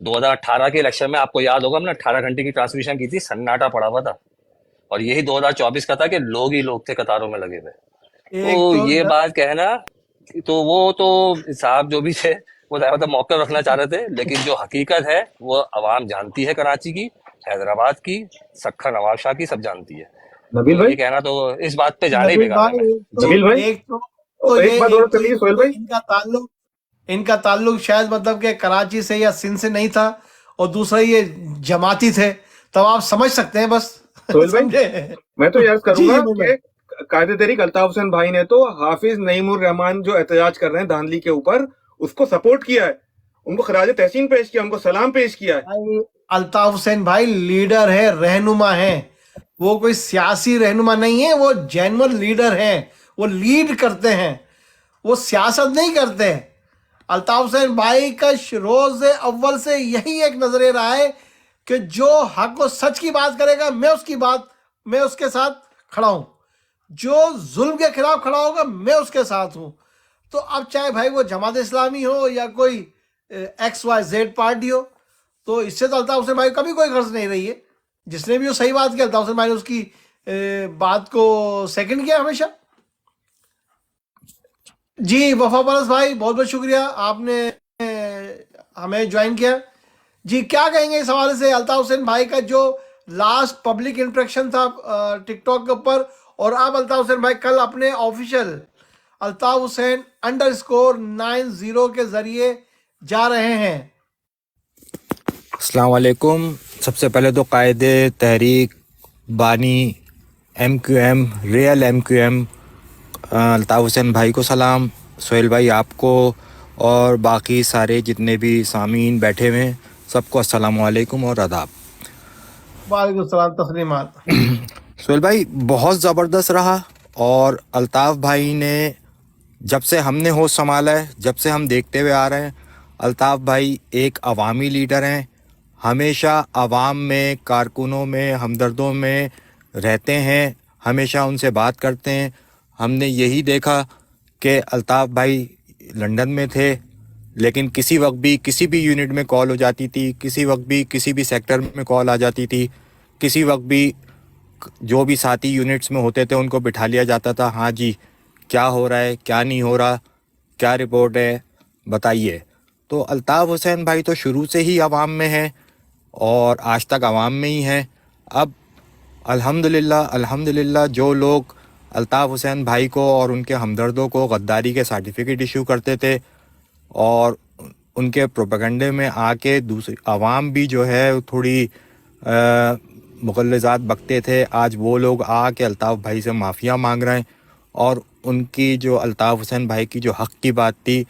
2018 के इलेक्शन में आपको याद होगा, हमने 18 घंटे की ट्रांसमिशन की थी, सन्नाटा पड़ा हुआ था। और यही 2024 का था कि लोग ही लोग थे कतारों में लगे हुए। एक तो तो ये बात कहना, तो वो तो साहब जो भी थे वो ज्यादातर मौका रखना चाह रहे थे, लेकिन जो हकीकत है वो आवाम जानती है, कराची की, हैदराबाद की, सखा नवाब शाह की, सब जानती है। नबील तो भाई, ये कहना तो इस बात पे जाने ही नबील बेकार है भाई, मैं। नबील भाई, एक तो एक बात और चलिए सोहेल भाई। इनका ताल्लुक शायद मतलब के कराची से या सिंध से नहीं था, और दूसरा ये जमाती थे, तब आप समझ सकते हैं बस। सोहेल भाई, समझे? मैं तो याद करूंगा जी, जी, कि कायदे तहरीक अल्ताफ हुसैन भाई ने तो हाफिज नईमुर रहमान जो एहतजाज कर रहे हैं धांधली के ऊपर, उसको सपोर्ट किया है, उनको खराज तहसीन पेश किया, उनको सलाम पेश किया है। भाई अल्ताफ हुसैन भाई लीडर है, रहनुमा है, वो कोई सियासी रहनुमा नहीं है, वो जेन्युइन लीडर है, वो लीड करते हैं, वो सियासत नहीं करते। अल्ताफ हुसैन भाई का रोज अव्वल से यही एक नजरिया रहा है कि जो हक और सच की बात करेगा, मैं उसके साथ खड़ा हूं, जो जुल्म के खिलाफ खड़ा होगा मैं उसके साथ हूं। तो अब चाहे भाई वो जमात इस्लामी हो या कोई XYZ पार्टी हो, तो इससे तो अल्ताफ हुसैन भाई कभी कोई गर्ज नहीं रही है। जिसने भी वो सही बात की, अल्ताफ हुसैन भाई ने उसकी बात को सेकंड किया हमेशा। जी वफा परस भाई, बहुत बहुत शुक्रिया, आपने हमें ज्वाइन किया। जी क्या कहेंगे इस हवाले से? अल्ताफ हुसैन भाई का जो लास्ट पब्लिक इंट्रैक्शन था टिकटॉक के ऊपर, और अब अल्ताफ हुसैन भाई कल अपने ऑफिशियल अल्ताफ हुसैन _90 के जरिए जा रहे हैं। अस्सलाम वालेकुम। सबसे पहले तो कायदे तहरीक बानी MQM real MQM Altaf Hussain भाई को सलाम, सोहेल भाई आपको, और बाकी सारे जितने भी सामीन बैठे हुए हैं सबको अस्सलाम वालेकुम और आदाब। वालेकुम सलाम, तस्लीमात। सोहेल भाई बहुत ज़बरदस्त रहा, और अल्ताफ भाई ने जब से हमने होश संभाला है, जब से हम देखते हुए आ रहे हैं, अल्ताफ भाई एक अवामी लीडर हैं, हमेशा आवाम में, कारकुनों में, हमदर्दों में रहते हैं, हमेशा उनसे बात करते हैं। हमने यही देखा कि अल्ताफ भाई लंदन में थे, लेकिन किसी वक्त भी किसी भी यूनिट में कॉल हो जाती थी, किसी वक्त भी किसी भी सेक्टर में कॉल आ जाती थी, किसी वक्त भी जो भी साथी यूनिट्स में होते थे उनको बिठा लिया जाता था, हाँ जी क्या हो रहा है, क्या नहीं हो रहा, क्या रिपोर्ट है, बताइए। तो अल्ताफ हुसैन भाई तो शुरू से ही आवाम में हैं और आज तक आवाम में ही हैं। अब अल्हम्दुलिल्लाह जो लोग अल्ताफ हुसैन भाई को और उनके हमदर्दों को गद्दारी के सर्टिफिकेट इशू करते थे और उनके प्रोपेगेंडे में आके दूसरी आवाम भी जो है थोड़ी मुग़ल्लज़ात बकते थे, आज वो लोग आके अल्ताफ़ भाई से माफ़िया मांग रहे हैं और उनकी जो अल्ताफ़ हुसैन भाई की जो हक़ की बात थी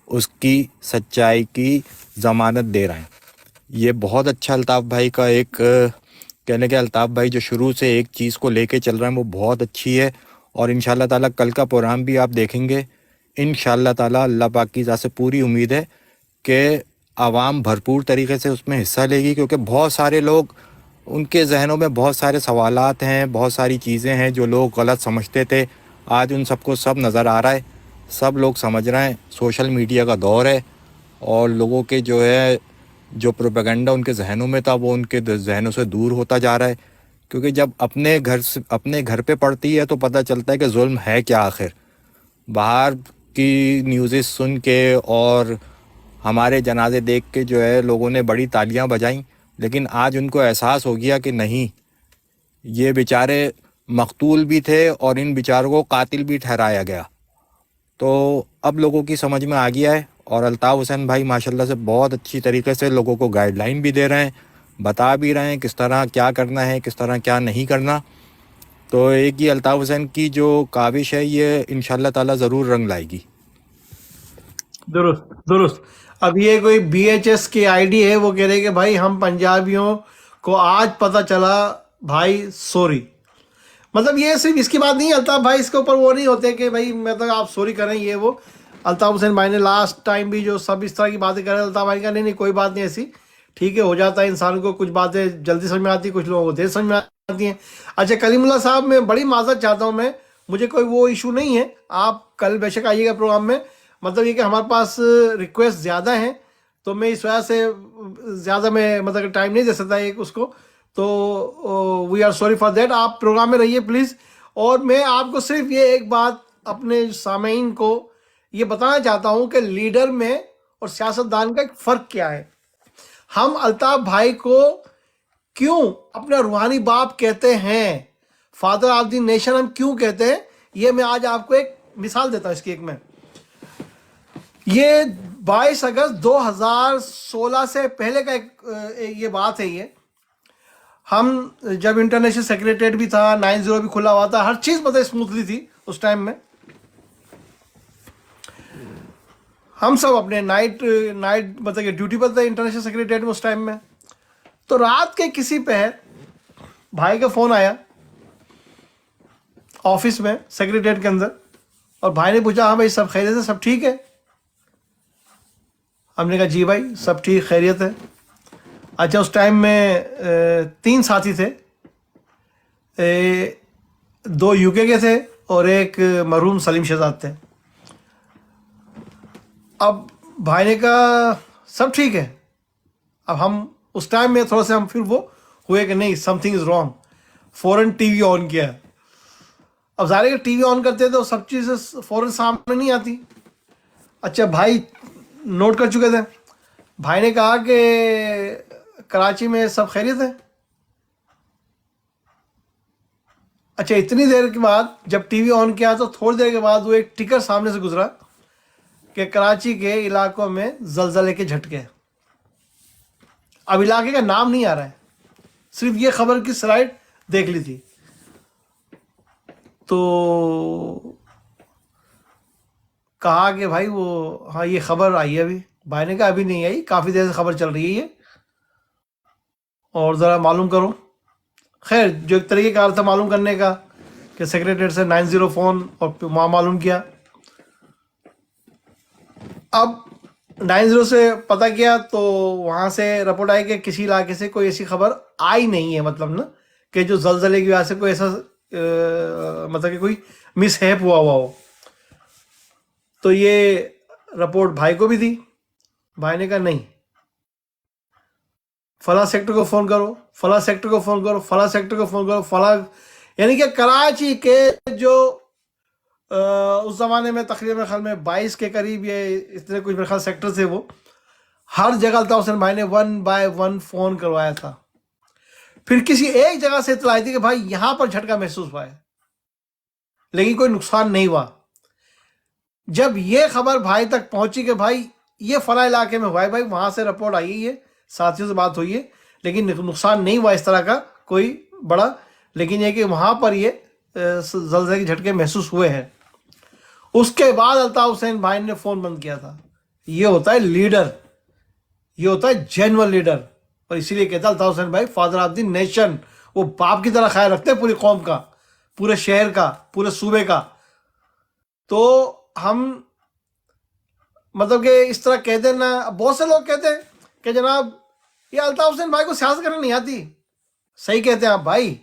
उसकी सच्चाई की ज़मानत दे रहे हैं। ये बहुत अच्छा अल्ताफ़ भाई का एक कहने के अल्ताफ़ भाई जो शुरू से एक चीज़ को लेके चल रहे हैं वो बहुत अच्छी है। और इंशाअल्लाह ताला कल का प्रोग्राम भी आप देखेंगे, इंशाअल्लाह ताला अल्लाह पाक की ज़ात से पूरी उम्मीद है कि आवाम भरपूर तरीके से उसमें हिस्सा लेगी, क्योंकि बहुत सारे लोग उनके जहनों में बहुत सारे सवालात हैं, बहुत सारी चीज़ें हैं जो लोग गलत समझते थे, आज उन सबको सब नज़र आ रहा है, सब लोग समझ रहे हैं। सोशल मीडिया का दौर है और लोगों के जो है जो प्रोपेगेंडा उनके जहनों में था वो उनके जहनों से दूर होता जा रहा है, क्योंकि जब अपने घर पे पड़ती है तो पता चलता है कि जुल्म है क्या आखिर। बाहर की न्यूज़ें सुन के और हमारे जनाजे देख के जो है लोगों ने बड़ी तालियां बजाईं, लेकिन आज उनको एहसास हो गया कि नहीं, ये बेचारे मकतूल भी थे और इन बेचारों को कातिल भी ठहराया गया। तो अब लोगों की समझ में आ गया है और अल्ताफ़ हुसैन भाई माशाल्लाह से बहुत अच्छी तरीके से लोगों को गाइडलाइन भी दे रहे हैं, बता भी रहे हैं किस तरह क्या करना है, किस तरह क्या नहीं करना। तो एक ये अल्ताफ़ हुसैन की जो काविश है ये इंशाअल्लाह ताला ज़रूर रंग लाएगी। दुरुस्त दुरुस्त। अब ये कोई BHS की आईडी है, वो कह रहे कि भाई हम पंजाबियों को आज पता चला भाई, सॉरी। मतलब ये सिर्फ इसकी बात नहीं है, अल्ताफ़ भाई इसके ऊपर वो नहीं होते कि भाई मतलब आप सॉरी करें ये वो। अल्ताफ़ हुसैन भाई ने लास्ट टाइम भी जो सब इस तरह की बातें कर रहे हैं, अल्ताफ़ भाई का नहीं कोई बात नहीं ऐसी, ठीक है, हो जाता है इंसान को, कुछ बातें जल्दी समझ में आती है, कुछ लोगों को देर समझ में आती हैं। अच्छा कलीमुल्लाह साहब, मैं बड़ी माजरत चाहता हूँ, मैं मुझे कोई वो इशू नहीं है, आप कल बेशक आइएगा प्रोग्राम में। मतलब ये कि हमारे पास रिक्वेस्ट ज़्यादा हैं, तो मैं इस वजह से ज़्यादा मैं मतलब टाइम नहीं दे सकता एक उसको, तो we are sorry for that. आप प्रोग्राम में रहिए प्लीज़। और मैं आपको सिर्फ ये एक बात अपने सामीन को ये बताना चाहता हूँ कि लीडर में और सियासतदान का एक फ़र्क क्या है। हम अल्ताफ़ भाई को क्यों अपना रूहानी बाप कहते हैं, फादर ऑफ द नेशन हम क्यों कहते हैं, ये मैं आज आपको एक मिसाल देता हूँ इसकी। एक में ये 22 अगस्त 2016 से पहले का एक ये बात है। ये हम जब इंटरनेशनल सेक्रेटरीट भी था, 90 भी खुला हुआ था, हर चीज़ मतलब स्मूथली थी उस टाइम में। हम सब अपने नाइट मतलब कि ड्यूटी पर थे इंटरनेशनल सेक्रेटरीट में उस टाइम में। तो रात के किसी पहर भाई का फ़ोन आया ऑफिस में सेक्रेटरीट के अंदर, और भाई ने पूछा हाँ भाई सब खैरियत है, सब ठीक है। हमने कहा जी भाई सब ठीक खैरियत है। अच्छा उस टाइम में 3 साथी थे, 2 UK के थे और एक मरहूम सलीम शहजाद थे। अब भाई ने कहा सब ठीक है। अब हम उस टाइम में थोड़ा सा हम फिर वो हुए कि नहीं समथिंग इज़ रॉन्ग, फ़ौरन TV ऑन किया। अब ज़ाहिर है TV ऑन करते तो सब चीज़ें फ़ौरन सामने नहीं आती। अच्छा भाई नोट कर चुके थे। भाई ने कहा कि कराची में सब खैरियत है। अच्छा इतनी देर के बाद जब TV ऑन किया तो थोड़ी देर के बाद वो एक टिकर सामने से गुजरा कि कराची के इलाकों में जलजले के झटके। अब इलाके का नाम नहीं आ रहा है, सिर्फ ये खबर की स्लाइड देख ली थी। तो कहा कि भाई वो हाँ ये खबर आई है अभी। भाई ने कहा अभी नहीं आई, काफ़ी देर से खबर चल रही है ये, और ज़रा मालूम करो। खैर जो एक तरीक़ेकार था मालूम करने का कि सेक्रेटरी से 90 फ़ोन और वहाँ मालूम किया। अब 90 से पता किया तो वहाँ से रिपोर्ट आई कि किसी इलाके से कोई ऐसी खबर आई नहीं है, मतलब ना कि जो जलजले की वजह से कोई ऐसा मतलब कि कोई मिसहैप हुआ हो। तो ये रिपोर्ट भाई को भी दी। भाई ने कहा नहीं, फला सेक्टर को फ़ोन करो, फला सेक्टर को फ़ोन करो, फला सेक्टर को फ़ोन करो, फला, यानी कि कराची के जो उस ज़माने में तकरीबन ख्याल में 22 के करीब ये इतने कुछ मेरे ख्याल सेक्टर थे, वो हर जगह अल्ताफ़ हुसैन भाई ने 1 बाय 1 फ़ोन करवाया था। फिर किसी एक जगह से इत्तला आई थी कि भाई यहाँ पर झटका महसूस हुआ है, लेकिन कोई नुकसान नहीं हुआ। जब ये खबर भाई तक पहुंची कि भाई ये फला इलाके में हुआ है भाई, वहां से रिपोर्ट आई है, साथियों से बात हुई है, लेकिन नुकसान नहीं हुआ इस तरह का कोई बड़ा, लेकिन ये कि वहां पर ये जलज़ले के झटके महसूस हुए हैं। उसके बाद अल्ताफ हुसैन भाई ने फोन बंद किया था। ये होता है लीडर, ये होता है जेन्युइन लीडर, और इसीलिए कहता है अल्ताफ हुसैन भाई फादर ऑफ द नेशन। वो बाप की तरह ख्याल रखते हैं पूरी कौम का, पूरे शहर का, पूरे सूबे का। तो हम मतलब कि इस तरह कहते ना, बहुत से लोग कहते हैं कि जनाब ये अल्ताफ हुसैन भाई को सियासत करने नहीं आती। सही कहते हैं आप भाई,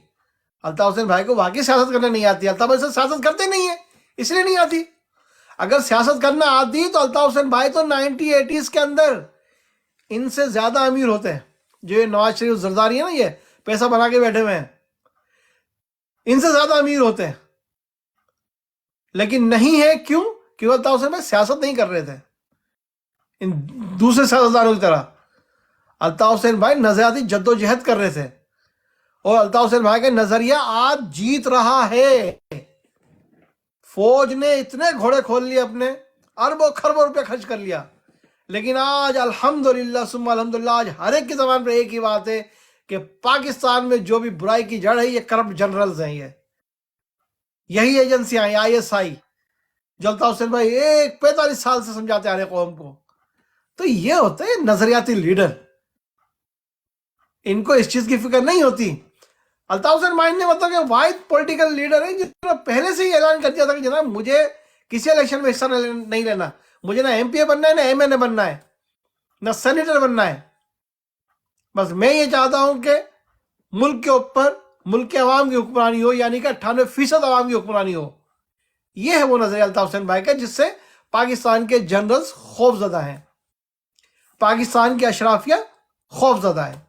अल्ताफ हुसैन भाई को वाकई सियासत करने नहीं आती। अल्ताफ हुसैन सियासत करते नहीं है, इसलिए नहीं आती। अगर सियासत करना आती तो अल्ताफ हुसैन भाई तो 1980s के अंदर इनसे ज्यादा अमीर होते हैं। जो ये नवाज शरीफ जरदारी है ना, ये पैसा बना के बैठे हुए हैं, इनसे ज्यादा अमीर होते हैं, लेकिन नहीं है। क्यों? क्योंकि अल्ताफ हुसैन भाई सियासत नहीं कर रहे थे इन दूसरे सियासतदानों की तरह। अल्ताफ हुसैन भाई नजरियाती जद्दोजहद कर रहे थे, और अल्ताफ हुसैन भाई का नजरिया आज जीत रहा है। फौज ने इतने घोड़े खोल लिए अपने, अरबों खरबों रुपए खर्च कर लिया, लेकिन आज अल्हम्दुलिल्लाह सुम्मा अल्हम्दुलिल्लाह आज हर एक की जबान पर एक ही बात है कि पाकिस्तान में जो भी बुराई की जड़ है ये करप्ट जनरल्स हैं। ये यही एजेंसियां हैं, ISI, जो अल्ताफ हुसैन भाई 45 साल से समझाते आ रहे कौम को। तो ये होते हैं नजरियाती लीडर, इनको इस चीज की फिक्र नहीं होती। अल्ताफ हुसैन भाई ने मतलब कि वाइड पॉलिटिकल लीडर है जिसने पहले से ही ऐलान कर दिया था कि जनाब मुझे किसी इलेक्शन में हिस्सा नहीं लेना, मुझे ना MPA बनना है, ना MNA बनना है, ना सेनेटर बनना है। बस मैं ये चाहता हूं कि मुल्क के ऊपर मुल्क के अवाम की हुक्मरानी हो, यानी कि 98% अवाम की हुक्मरानी हो। ये है वो नजरिया अल्ताफ हुसैन भाई का, जिससे पाकिस्तान के जनरल्स खौफजदा हैं, पाकिस्तान के अशराफिया खौफजदा है,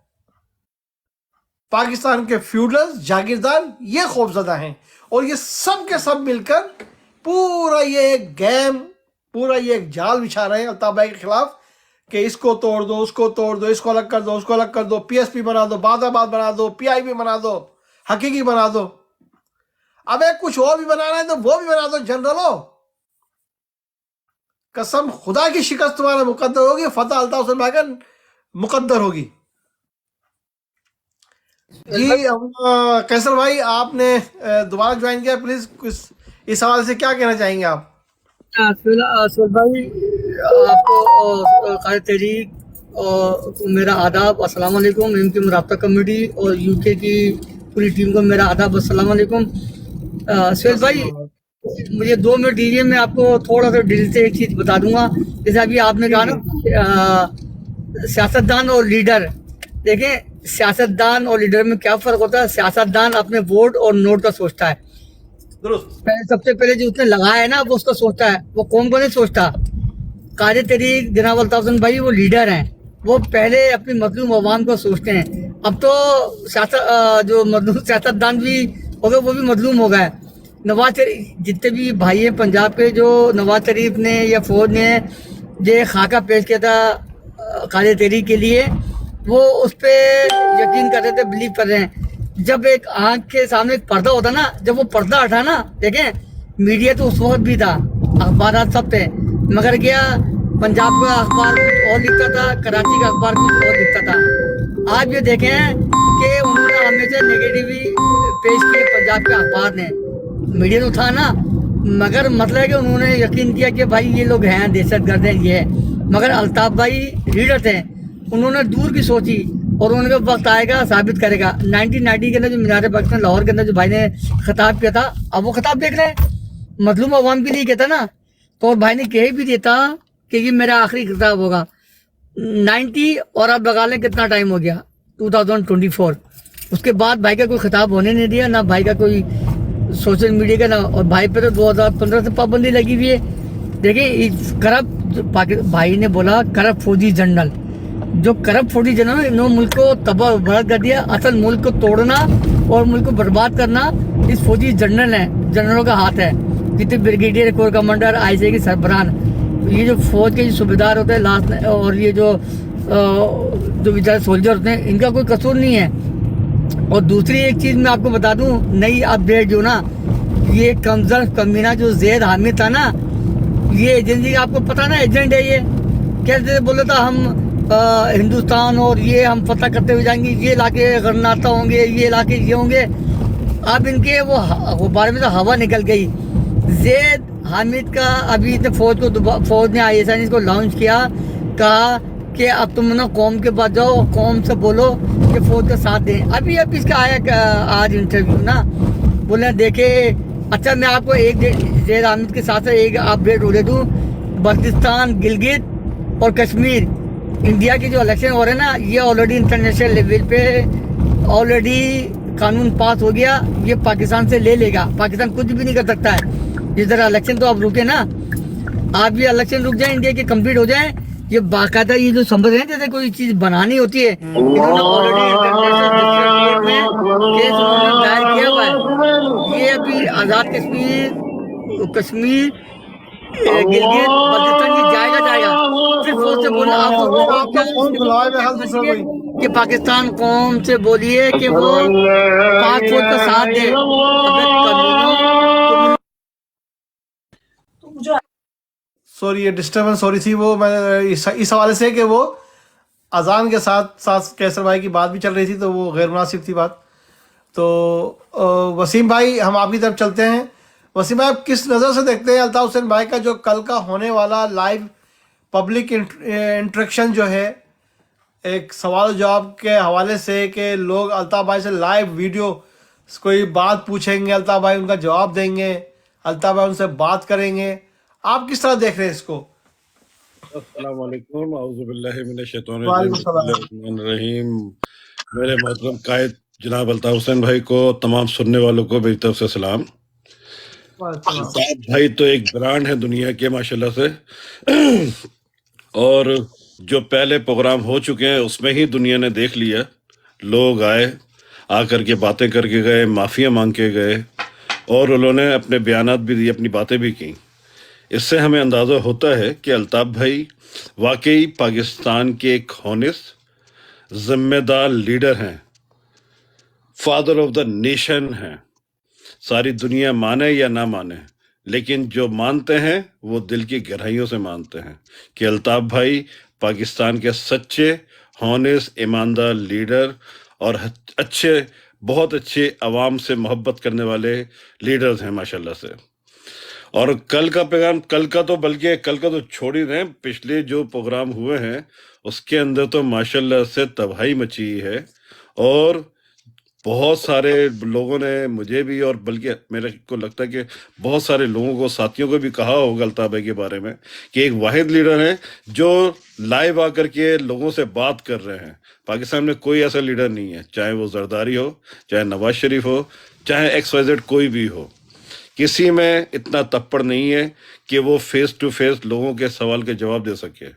पाकिस्तान के फ्यूडल्स जागीरदार ये खौफजदा हैं। और ये सब के सब मिलकर पूरा ये एक गेम, पूरा ये एक जाल बिछा रहे हैं अल्ताफ भाई के खिलाफ कि इसको तोड़ दो, उसको तोड़ दो, इसको अलग कर दो, उसको अलग कर दो, PSP बना दो, बादाबाद बना दो, PIB बना दो, हकीकी बना दो। अबे कुछ और भी बनाना है तो वो भी बना दो जनरलों। कसम खुदा की शिकस्त तुम्हारा मुकद्दर होगी, फतह अल्ताफ हुसैन भाई का मुकद्दर होगी। जी कैसर भाई, आपने दोबारा ज्वाइन किया, प्लीज इस सवाल से क्या कहना चाहेंगे आप? सुहेल भाई, आपको क़ायद तहरीक और मेरा आदाब, अस्सलाम वालेकुम। इनकी मुराबता कमेटी और UK की पूरी टीम को मेरा आदाब, अस्सलाम वालेकुम। सुहेल भाई, मुझे 2 मिनट दीजिए, मैं आपको थोड़ा सा डिटेल से एक चीज़ बता दूंगा। जैसे अभी आपने कहा ना सियासतदान और लीडर, देखें सियासतदान और लीडर में क्या फ़र्क होता है। सियासतदान अपने वोट और नोट का सोचता है, सबसे पहले जो उसने लगाया है ना वो उसका सोचता है, वो कौन को नहीं सोचता। क़ायद तहरीक जनाब अल्ताफ हुसैन भाई वो लीडर हैं, वो पहले अपनी मजलूम अवाम को सोचते हैं। अब तो जो मजलूम सियासतदान भी हो गए वो भी मजलूम हो गए। नवाज शरीफ जितने भी भाई हैं पंजाब के, जो नवाज शरीफ ने या फौज ने जो खाका पेश किया था क़ायद तहरीक के लिए, वो उस पर यकीन कर रहे थे, बिलीव कर रहे हैं। जब एक आंख के सामने एक पर्दा होता ना, जब वो पर्दा हटा ना, देखें मीडिया तो उस वक्त भी था, अखबार सब थे, मगर क्या पंजाब का अखबार कुछ और लिखता था, कराची का अखबार कुछ और लिखता था। आज ये देखें कि उन्होंने हमेशा नेगेटिव पेश किए पंजाब के अखबार ने, मीडिया तो था ना, मगर मतलब है कि उन्होंने यकीन किया कि भाई ये लोग हैं दहशतगर्द हैं ये है। मगर अल्ताफ भाई लीडर थे, उन्होंने दूर की सोची और उनका वक्त आएगा साबित करेगा। 1990 के अंदर जो मीनार पाकिस्तान लाहौर के अंदर जो भाई ने खिताब किया था, अब वो खिताब देख रहे हैं, मजलूम अवाम के लिए कहता ना, तो और भाई ने कह भी देता कि ये मेरा आखिरी खिताब होगा 90, और अब लगा लें कितना टाइम हो गया 2024। उसके बाद भाई का कोई खिताब होने नहीं दिया, ना भाई का कोई सोशल मीडिया का, ना, और भाई पे तो 2015 से पाबंदी लगी हुई है। देखिए करप्ट भाई ने बोला करप्ट फौजी जनरल, जो करप्ट फौजी जनरल नो मुल्क को तबाह बर्बाद कर दिया। असल मुल्क को तोड़ना और मुल्क को बर्बाद करना इस फौजी जनरल है, जनरलों का हाथ है। जितने ब्रिगेडियर, कोर कमांडर, ISI के सरबराह, ये जो फौज के जो सूबेदार होते हैं लास्ट, और ये जो बेचारे सोल्जर होते हैं, इनका कोई कसूर नहीं है। और दूसरी एक चीज़ मैं आपको बता दूं, नई अपडेट जो ना, ये कमजोर कमीना जो जैद हामिद था ना, ये एजेंसी का आपको पता ना एजेंट है, कैसे बोले था हम हिंदुस्तान और ये हम फतह करते हुए जाएंगे, ये इलाके गरनाता होंगे, ये इलाके ये होंगे। अब इनके वो बारे में तो हवा निकल गई। जैद हामिद का अभी इतने फौज ने ISI ने इसको लॉन्च किया, कहा कि अब तुम ना कौम के पास जाओ और कौम से बोलो कि फौज का साथ दें। अभी इसका आया आज इंटरव्यू ना, बोले देखे। अच्छा मैं आपको एक जैद हामिद के साथ एक अपडेट दे दूँ, बल्तिस्तान, गिलगित और कश्मीर इंडिया के जो इलेक्शन हो रहे हैं ना, ये ऑलरेडी इंटरनेशनल लेवल पे ऑलरेडी कानून पास हो गया। ये पाकिस्तान से ले लेगा, पाकिस्तान कुछ भी नहीं कर सकता है। जिस तरह इलेक्शन तो आप रुके ना, आप ये इलेक्शन रुक जाए, इंडिया के कंप्लीट हो जाए, ये बाकायदा ये जो समझ रहे हैं जैसे कोई चीज बनानी होती है, इन्होंने ऑलरेडी इंटरनेशनल डिस्ट्रिक्ट कोर्ट में केस उन्होंने दायर किया हुआ है। ये अभी आजाद कश्मीर गिलगित बल्तिस्तान ये जाएगा। फिर फौज से बोला कि पाकिस्तान कौम से बोलिए कि वो पाक फौज का साथ दे। सॉरी ये डिस्टर्बेंस हो रही थी, वो मैं इस हवाले से कि वो अजान के साथ साथ कैसर भाई की बात भी चल रही थी, तो वो गैर मुनासिब थी बात। तो वसीम भाई हम आपकी तरफ चलते हैं। वसीम भाई आप किस नज़र से देखते हैं अल्ताफ़ हुसैन भाई का जो कल का होने वाला लाइव पब्लिक इंटरेक्शन जो है, एक सवाल जवाब के हवाले से कि लोग अल्ताफ़ भाई से लाइव वीडियो कोई बात पूछेंगे, अल्ताफ़ भाई उनका जवाब देंगे, अल्ताफ़ भाई उनसे बात करेंगे, आप किस तरह देख रहे हैं इसको? अस्सलाम वालेकुम, औज़ु बिल्लाहि मिनश शैतानिर रजीम। मेरे मोहतरम कायद जनाब अल्ताफ़ हुसैन भाई को, तमाम सुनने वालों को मेरी तरफ से सलाम। अल्ताफ़ भाई तो एक ब्रांड है दुनिया के माशाल्लाह से, और जो पहले प्रोग्राम हो चुके हैं उसमें ही दुनिया ने देख लिया। लोग आए, आकर के बातें करके गए, माफ़िया मांग के गए, और उन्होंने अपने बयानात भी दिए, अपनी बातें भी की। इससे हमें अंदाज़ा होता है कि अल्ताफ़ भाई वाकई पाकिस्तान के एक हॉनेस्ट ज़िम्मेदार लीडर हैं, फादर ऑफ द नेशन हैं। सारी दुनिया माने या ना माने, लेकिन जो मानते हैं वो दिल की गहराइयों से मानते हैं कि अल्ताफ़ भाई पाकिस्तान के सच्चे, हॉनेस्ट, ईमानदार लीडर और बहुत अच्छे अवाम से मोहब्बत करने वाले लीडर्स हैं माशाल्लाह से। और कल का प्रोग्राम, कल का तो छोड़ ही दें, पिछले जो प्रोग्राम हुए हैं उसके अंदर तो माशाल्लाह से तबाही मची है। और बहुत सारे लोगों ने मुझे भी, और बल्कि मेरे को लगता है कि बहुत सारे लोगों को, साथियों को भी कहा होगा अल्ताफ़ भाई के बारे में कि एक वाहिद लीडर है जो लाइव आकर के लोगों से बात कर रहे हैं। पाकिस्तान में कोई ऐसा लीडर नहीं है, चाहे वो जरदारी हो, चाहे नवाज शरीफ हो, चाहे XYZ कोई भी हो, किसी में इतना तप्पड़ नहीं है कि वो फेस टू फेस लोगों के सवाल के जवाब दे सके।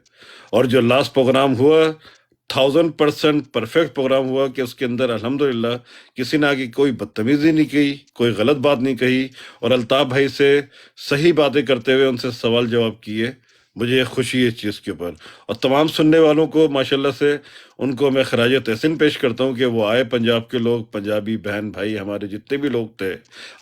और जो लास्ट प्रोग्राम हुआ 1000% परफेक्ट प्रोग्राम हुआ कि उसके अंदर अल्हम्दुलिल्लाह किसी ने आगे कोई बदतमीजी नहीं की, कोई गलत बात नहीं कही, और अल्ताफ़ भाई से सही बातें करते हुए उनसे सवाल जवाब किए। मुझे खुशी है इस चीज़ के ऊपर, और तमाम सुनने वालों को माशाल्लाह से उनको मैं खराज तहसीन पेश करता हूँ कि वो आए, पंजाब के लोग, पंजाबी बहन भाई हमारे जितने भी लोग थे,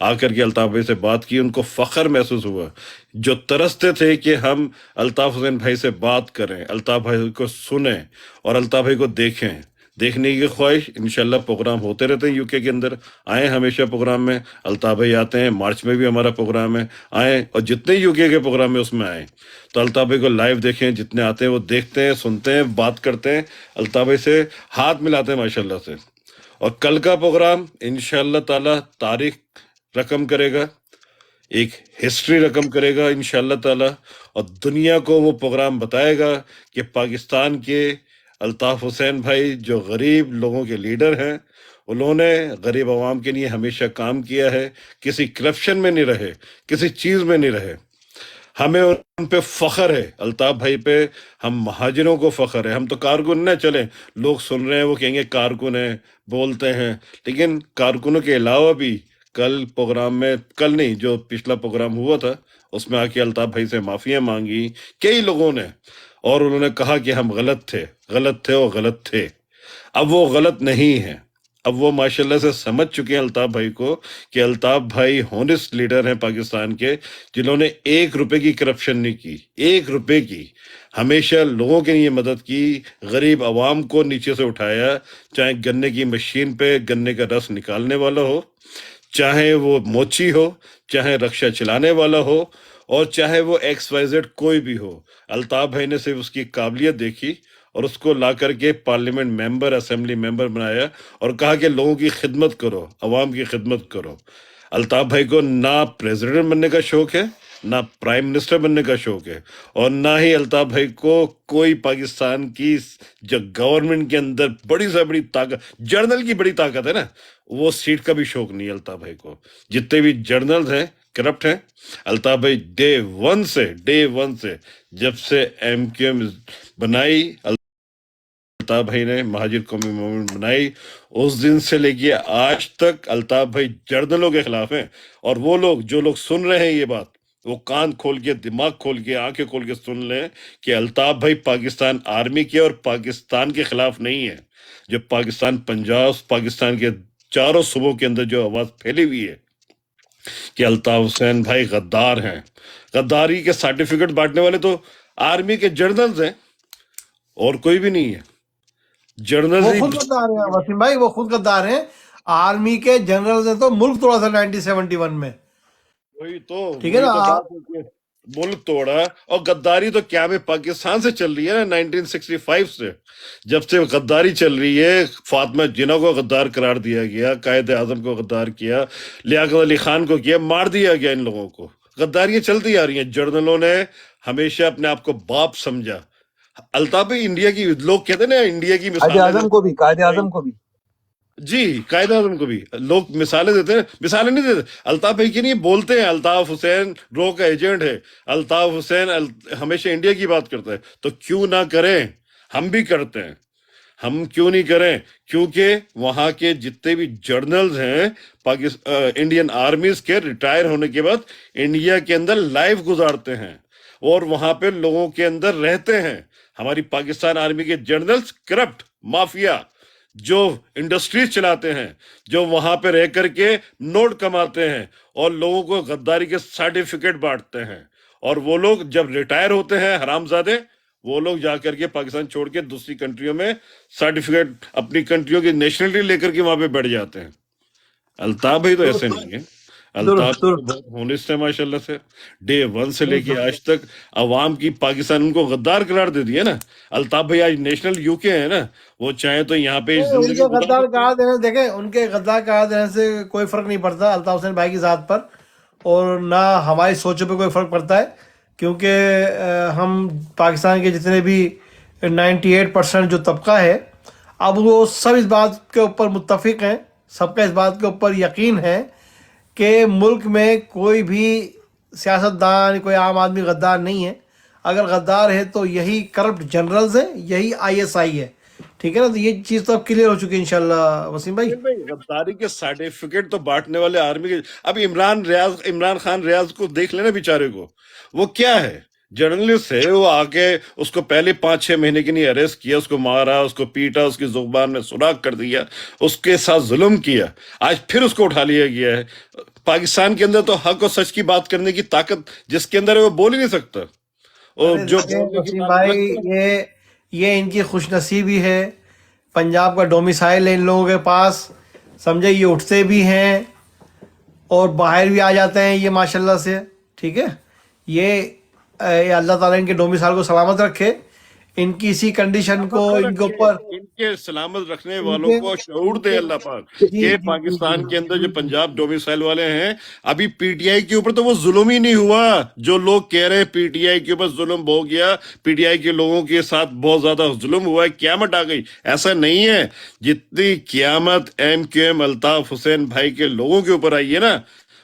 आकर के अल्ताफ़ भाई से बात की, उनको फ़ख्र महसूस हुआ। जो तरसते थे कि हम अल्ताफ़ हुसैन भाई से बात करें, अल्ताफ़ भाई को सुने और अल्ताफ़ भाई को देखें, देखने की ख्वाहिश। इंशाल्लाह प्रोग्राम होते रहते हैं UK के अंदर, आए हमेशा प्रोग्राम में, अल्ताफ़ भाई आते हैं, मार्च में भी हमारा प्रोग्राम है, आए, और जितने UK के प्रोग्राम में उसमें आए, तो अल्ताफ़ भाई को लाइव देखें, जितने आते हैं वो देखते हैं, सुनते हैं, बात करते हैं, अल्ताफ़ भाई से हाथ मिलाते हैं माशाल्लाह से। और कल का प्रोग्राम इंशाल्लाह ताला तारीख रकम करेगा, एक हिस्ट्री रकम करेगा इंशाल्लाह ताला, और दुनिया को वो प्रोग्राम बताएगा कि पाकिस्तान के अल्ताफ़ हुसैन भाई जो गरीब लोगों के लीडर हैं, उन्होंने गरीब आवाम के लिए हमेशा काम किया है, किसी करप्शन में नहीं रहे, किसी चीज़ में नहीं रहे। हमें उन पे फ़ख्र है, अल्ताफ़ भाई पे हम महाजिरों को फ़ख्र है। हम तो कारकुन न चले, लोग सुन रहे हैं वो कहेंगे कारकुन है, बोलते हैं, लेकिन कारकुनों के अलावा भी कल प्रोग्राम में, कल नहीं जो पिछला प्रोग्राम हुआ था उसमें आके अल्ताफ़ भाई से माफ़ियाँ मांगी कई लोगों ने, और उन्होंने कहा कि हम गलत थे और गलत थे। अब वो गलत नहीं है, अब वो माशाल्लाह से समझ चुके हैं अल्ताफ भाई को कि अल्ताफ भाई हॉनेस्ट लीडर हैं पाकिस्तान के, जिन्होंने 1 रुपए की करप्शन नहीं की, 1 रुपए की। हमेशा लोगों के लिए मदद की, गरीब आवाम को नीचे से उठाया, चाहे गन्ने की मशीन पे गन्ने का रस निकालने वाला हो, चाहे वो मोची हो, चाहे रक्षा चलाने वाला हो, और चाहे वो XYZ कोई भी हो। अल्ताफ भाई ने सिर्फ उसकी काबिलियत देखी और उसको ला करके पार्लियामेंट मेंबर, असेंबली मेंबर बनाया और कहा कि लोगों की खिदमत करो, अवाम की खिदमत करो। अल्ताफ भाई को ना प्रेसिडेंट बनने का शौक है, ना प्राइम मिनिस्टर बनने का शौक है, और ना ही अल्ताफ भाई को कोई पाकिस्तान की जो गवर्नमेंट के अंदर बड़ी से बड़ी ताकत, जर्नल की बड़ी ताकत है ना, वो सीट का भी शौक नहीं है अल्ताफ भाई को। जितने भी जर्नल्स हैं करप्ट हैं। अल्ताफ भाई डे वन से जब से MQM बनाई, अल्ताफ भाई ने महाजिर कौमी मूवमेंट बनाई, उस दिन से लेके आज तक अल्ताफ भाई जर्नलों के खिलाफ हैं। और वो लोग जो लोग सुन रहे हैं ये बात, वो कान खोल के, दिमाग खोल के, आंखें खोल के सुन लें कि अल्ताफ भाई पाकिस्तान आर्मी के और पाकिस्तान के खिलाफ नहीं है। जो पाकिस्तान, पंजाब, पाकिस्तान के चारों सूबों के अंदर जो आवाज फैली हुई है कि अल्ताफ हुसैन भाई गद्दार हैं, गद्दारी के सर्टिफिकेट बांटने वाले तो आर्मी के जर्नल्स हैं और कोई भी नहीं है। जर्नल वो ही खुद गद्दार हैं वसीम भाई, वो खुद गद्दार हैं। आर्मी के जनरल ने तो मुल्क तोड़ा था 1971 में, वही तो ठीक है वही ना। तो बात है कि मुल्क तोड़ा। और गद्दारी तो क्या में पाकिस्तान से चल रही है ना, 1965 से जब से गद्दारी चल रही है। फातिमा जिन्ना को गद्दार करार दिया गया, कायद आजम को गद्दार किया, लियाकत अली खान को किया, मार दिया गया। इन लोगों को गद्दारियां चलती आ रही हैं। जर्नलों ने हमेशा अपने आप को बाप समझा। अल्ताफ भाई इंडिया की, लोग कहते हैं ना इंडिया की कायदे मिसालें आजम को भी, कायदे आजम को भी। जी, कायद आजम को भी लोग मिसालें देते हैं, मिसालें नहीं देते। अल्ताफ भाई की नहीं बोलते हैं अल्ताफ हुसैन रो का एजेंट है, अल्ताफ हुसैन हमेशा इंडिया की बात करता है। तो क्यों ना करें, हम भी करते हैं। हम क्यों नहीं करें? क्योंकि वहां के जितने भी जर्नल्स हैं पाकिस्तान इंडियन आर्मीज के रिटायर होने के बाद इंडिया के अंदर लाइफ गुजारते हैं और वहां पे लोगों के अंदर रहते हैं। हमारी पाकिस्तान आर्मी के जर्नल्स करप्ट माफिया जो इंडस्ट्रीज चलाते हैं, जो वहां पे रह करके नोट कमाते हैं और लोगों को गद्दारी के सर्टिफिकेट बांटते हैं, और वो लोग जब रिटायर होते हैं हरामजादे, वो लोग जाकर के पाकिस्तान छोड़ के दूसरी कंट्रियों में सर्टिफिकेट, अपनी कंट्रियों की नेशनलिटी लेकर के वहां पे बैठ जाते हैं। अल्ताफ भाई तो ऐसे नहीं है। अल्ताफ तो बहुत होनेस्ट है माशाल्लाह से। डे वन से लेके आज तक अवाम की, पाकिस्तान उनको गद्दार करार दे दिया ना। अल्ताफ भाई आज नेशनल यूके है ना, वो चाहे तो यहाँ पे जिंदगी उनके गद्दार करार देने, देखें उनके गद्दार करार देने से कोई फर्क नहीं पड़ता अल्ताफ हुसैन भाई की जात पर, और ना हमारी सोचों पे कोई फर्क पड़ता है। क्योंकि हम पाकिस्तान के जितने भी 98% जो तबका है, अब वो सब इस बात के ऊपर मुत्तफिक हैं, सबका इस बात के ऊपर यकीन है कि मुल्क में कोई भी सियासतदान, कोई आम आदमी गद्दार नहीं है। अगर गद्दार है तो यही करप्ट जनरल्स हैं, यही ISI है, ठीक है ना। तो ये चीज़ तो अब क्लियर हो चुकी है इंशाल्लाह वसीम भाई। गद्दारी के सर्टिफिकेट तो बांटने वाले आर्मी के, अब इमरान खान रियाज को देख लेना बेचारे को, वो क्या है, जर्नलिस्ट है। वो आके उसको पहले 5-6 महीने के लिए अरेस्ट किया, उसको मारा, उसको पीटा, उसकी जुबान में सुराख कर दिया, उसके साथ जुल्म किया। आज फिर उसको उठा लिया गया है। पाकिस्तान के अंदर तो हक और सच की बात करने की ताकत जिसके अंदर है वो बोल ही नहीं सकता। और जो वसीम भाई ये इनकी खुशनसीबी है, पंजाब का डोमिसाइल है इन लोगों के पास, समझे। ये उठते भी हैं और बाहर भी आ जाते हैं ये माशाल्लाह से, ठीक है। ये अल्लाह ताला इनके डोमिसाइल को सलामत रखे, इनकी इसी कंडीशन को इनके ऊपर, इनके सलामत रखने वालों को शऊर दे अल्लाह पाक के पाकिस्तान के अंदर जो पंजाब डोमिसाइल वाले हैं। अभी PTI के ऊपर तो वो जुल्म ही नहीं हुआ। जो लोग कह रहे हैं PTI के ऊपर जुल्म हो गया, PTI के लोगों के साथ बहुत ज्यादा जुल्म हुआ है, क्यामत आ गई, ऐसा नहीं है। जितनी क्यामत MQM अल्ताफ हुसैन भाई के लोगों के ऊपर आई है ना,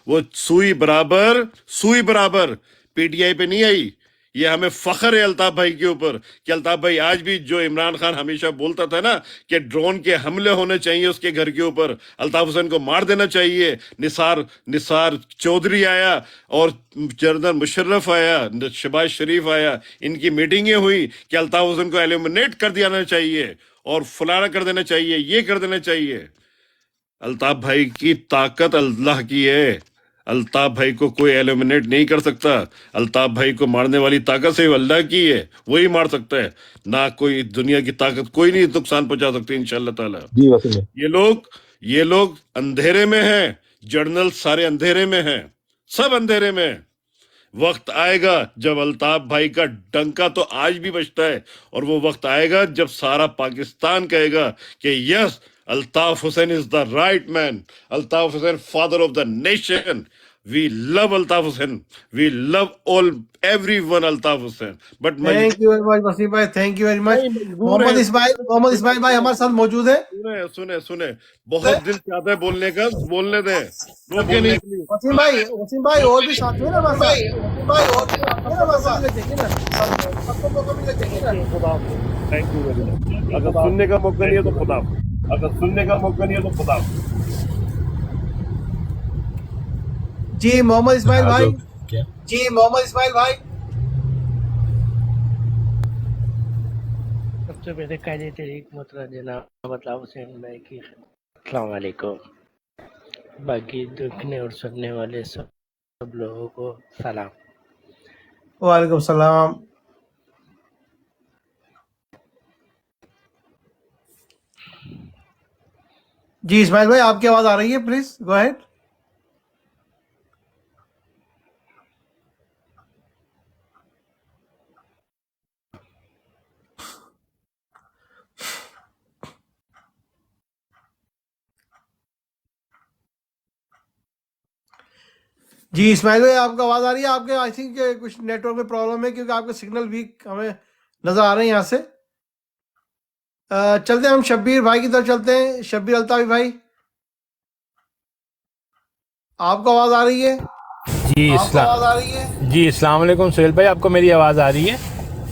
वो सुई बराबर PTI पे नहीं आई। ये हमें फख्र है अल्ताफ भाई के ऊपर कि अल्ताफ भाई आज भी, जो इमरान खान हमेशा बोलता था ना कि ड्रोन के हमले होने चाहिए उसके घर के ऊपर, अल्ताफ हुसैन को मार देना चाहिए। निसार चौधरी आया और जनरल मुशर्रफ आया, शहबाज शरीफ आया, इनकी मीटिंगें हुई कि अल्ताफ हुसैन को एलिमिनेट कर देना चाहिए और फलाना कर देना चाहिए, ये कर देना चाहिए। अल्ताफ भाई की ताकत अल्लाह की है। अल्ताफ भाई को कोई एलिमिनेट नहीं कर सकता। अल्ताफ भाई को मारने वाली ताकत सिर्फ अल्लाह की है, वही मार सकता है, ना कोई दुनिया की ताकत कोई नहीं नुकसान पहुंचा सकती इंशाल्लाह ताला। जी वसीम भाई। ये लोग अंधेरे में हैं, जर्नल सारे अंधेरे में हैं, सब अंधेरे में हैं। वक्त आएगा जब अल्ताफ भाई का डंका तो आज भी बजता है, और वो वक्त आएगा जब सारा पाकिस्तान कहेगा कि yes, Altaf Hussain is the right man, Altaf Hussain father of the nation. We love Altaf Hussain, we love all everyone Altaf Hussain. But thank you very much Waseem bhai, thank you very much. Mohammad Ismail bhai हमारे साथ मौजूद है। सुने बहुत दिल चाहता है बोलने का, बोलने दें, रोके नहीं। वसीम भाई और भी साथ में ना बस, वसीम भाई और भी साथ में ना बस, देखिए ना सबको मौका मिले, देखिए ना। Thank you very much. अगर सुनने का मौका नहीं है तो खुदा, अगर सुनने का मौका नहीं है तो खुदा। जी मोहम्मद इस्माइल भाई, जी मोहम्मद इस्माइल भाई। सबसे पहले कायदे तहरीक मोहतरम जनाब अल्ताफ हुसैन भाई की अस्सलाम वालेकुम। बाकी देखने और सुनने वाले सब लोगों को सलाम। वालेकुम सलाम। जी इस्माइल भाई आपकी आवाज आ रही है, प्लीज गो अहेड। जी इस्माइल भाई आपका आवाज आ रही है? आपके आई थिंक कुछ नेटवर्क में प्रॉब्लम है, क्योंकि आपके सिग्नल वीक हमें नजर आ रहे हैं यहाँ से। चलते हैं हम शब्बीर भाई की तरफ चलते हैं। शब्बीर अल्ताफी भाई आपको आवाज आ रही है? जी आवाज आ रही है? जी अस्सलाम वालेकुम सोहेल भाई, आपको मेरी आवाज़ आ रही है?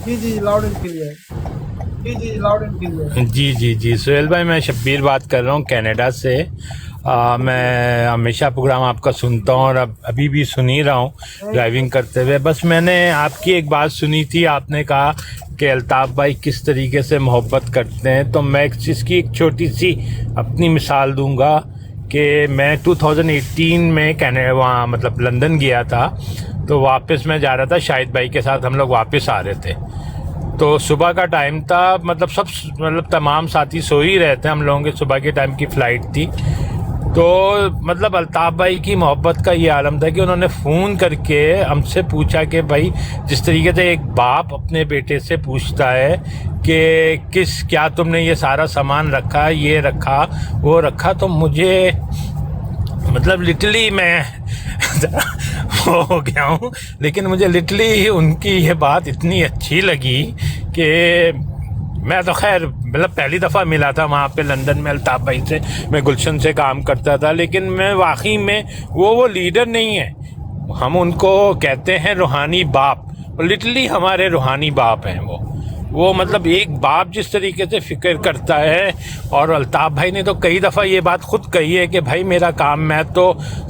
जी लाउड एंड क्लियर। जी लाउड एंड क्लियर। जी सोहेल भाई, मैं शब्बीर बात कर रहा हूँ कनाडा से। मैं हमेशा प्रोग्राम आपका सुनता हूँ और अभी भी सुन ही रहा हूँ ड्राइविंग करते हुए। बस मैंने आपकी एक बात सुनी थी, आपने कहा कि अल्ताफ भाई किस तरीके से मोहब्बत करते हैं। तो मैं इसकी एक छोटी सी अपनी मिसाल दूंगा कि मैं 2018 में कनाडा वहाँ मतलब लंदन गया था, तो वापस मैं जा रहा था शाहिद भाई के साथ, हम लोग वापस आ रहे थे। तो सुबह का टाइम था, मतलब तमाम साथी सो ही रहे थे, हम लोगों के सुबह के टाइम की फ़्लाइट थी। तो मतलब अल्ताफ भाई की मोहब्बत का ये आलम था कि उन्होंने फ़ोन करके हमसे पूछा कि भाई जिस तरीके से एक बाप अपने बेटे से पूछता है कि क्या तुमने ये सारा सामान रखा, ये रखा, वो रखा, तो मुझे मतलब लिटरली मैं वो हो गया हूँ। लेकिन मुझे लिटरली उनकी ये बात इतनी अच्छी लगी कि मैं तो खैर मतलब पहली दफ़ा मिला था वहाँ पे लंदन में अल्ताफ भाई से। मैं गुलशन से काम करता था, लेकिन मैं वाकई में वो लीडर नहीं है, हम उनको कहते हैं रूहानी बाप। लिटरली हमारे रूहानी बाप हैं वो मतलब एक बाप जिस तरीके से फिक्र करता है। और अल्ताफ भाई ने तो कई दफ़ा ये बात खुद कही है कि भाई मेरा काम, मैं तो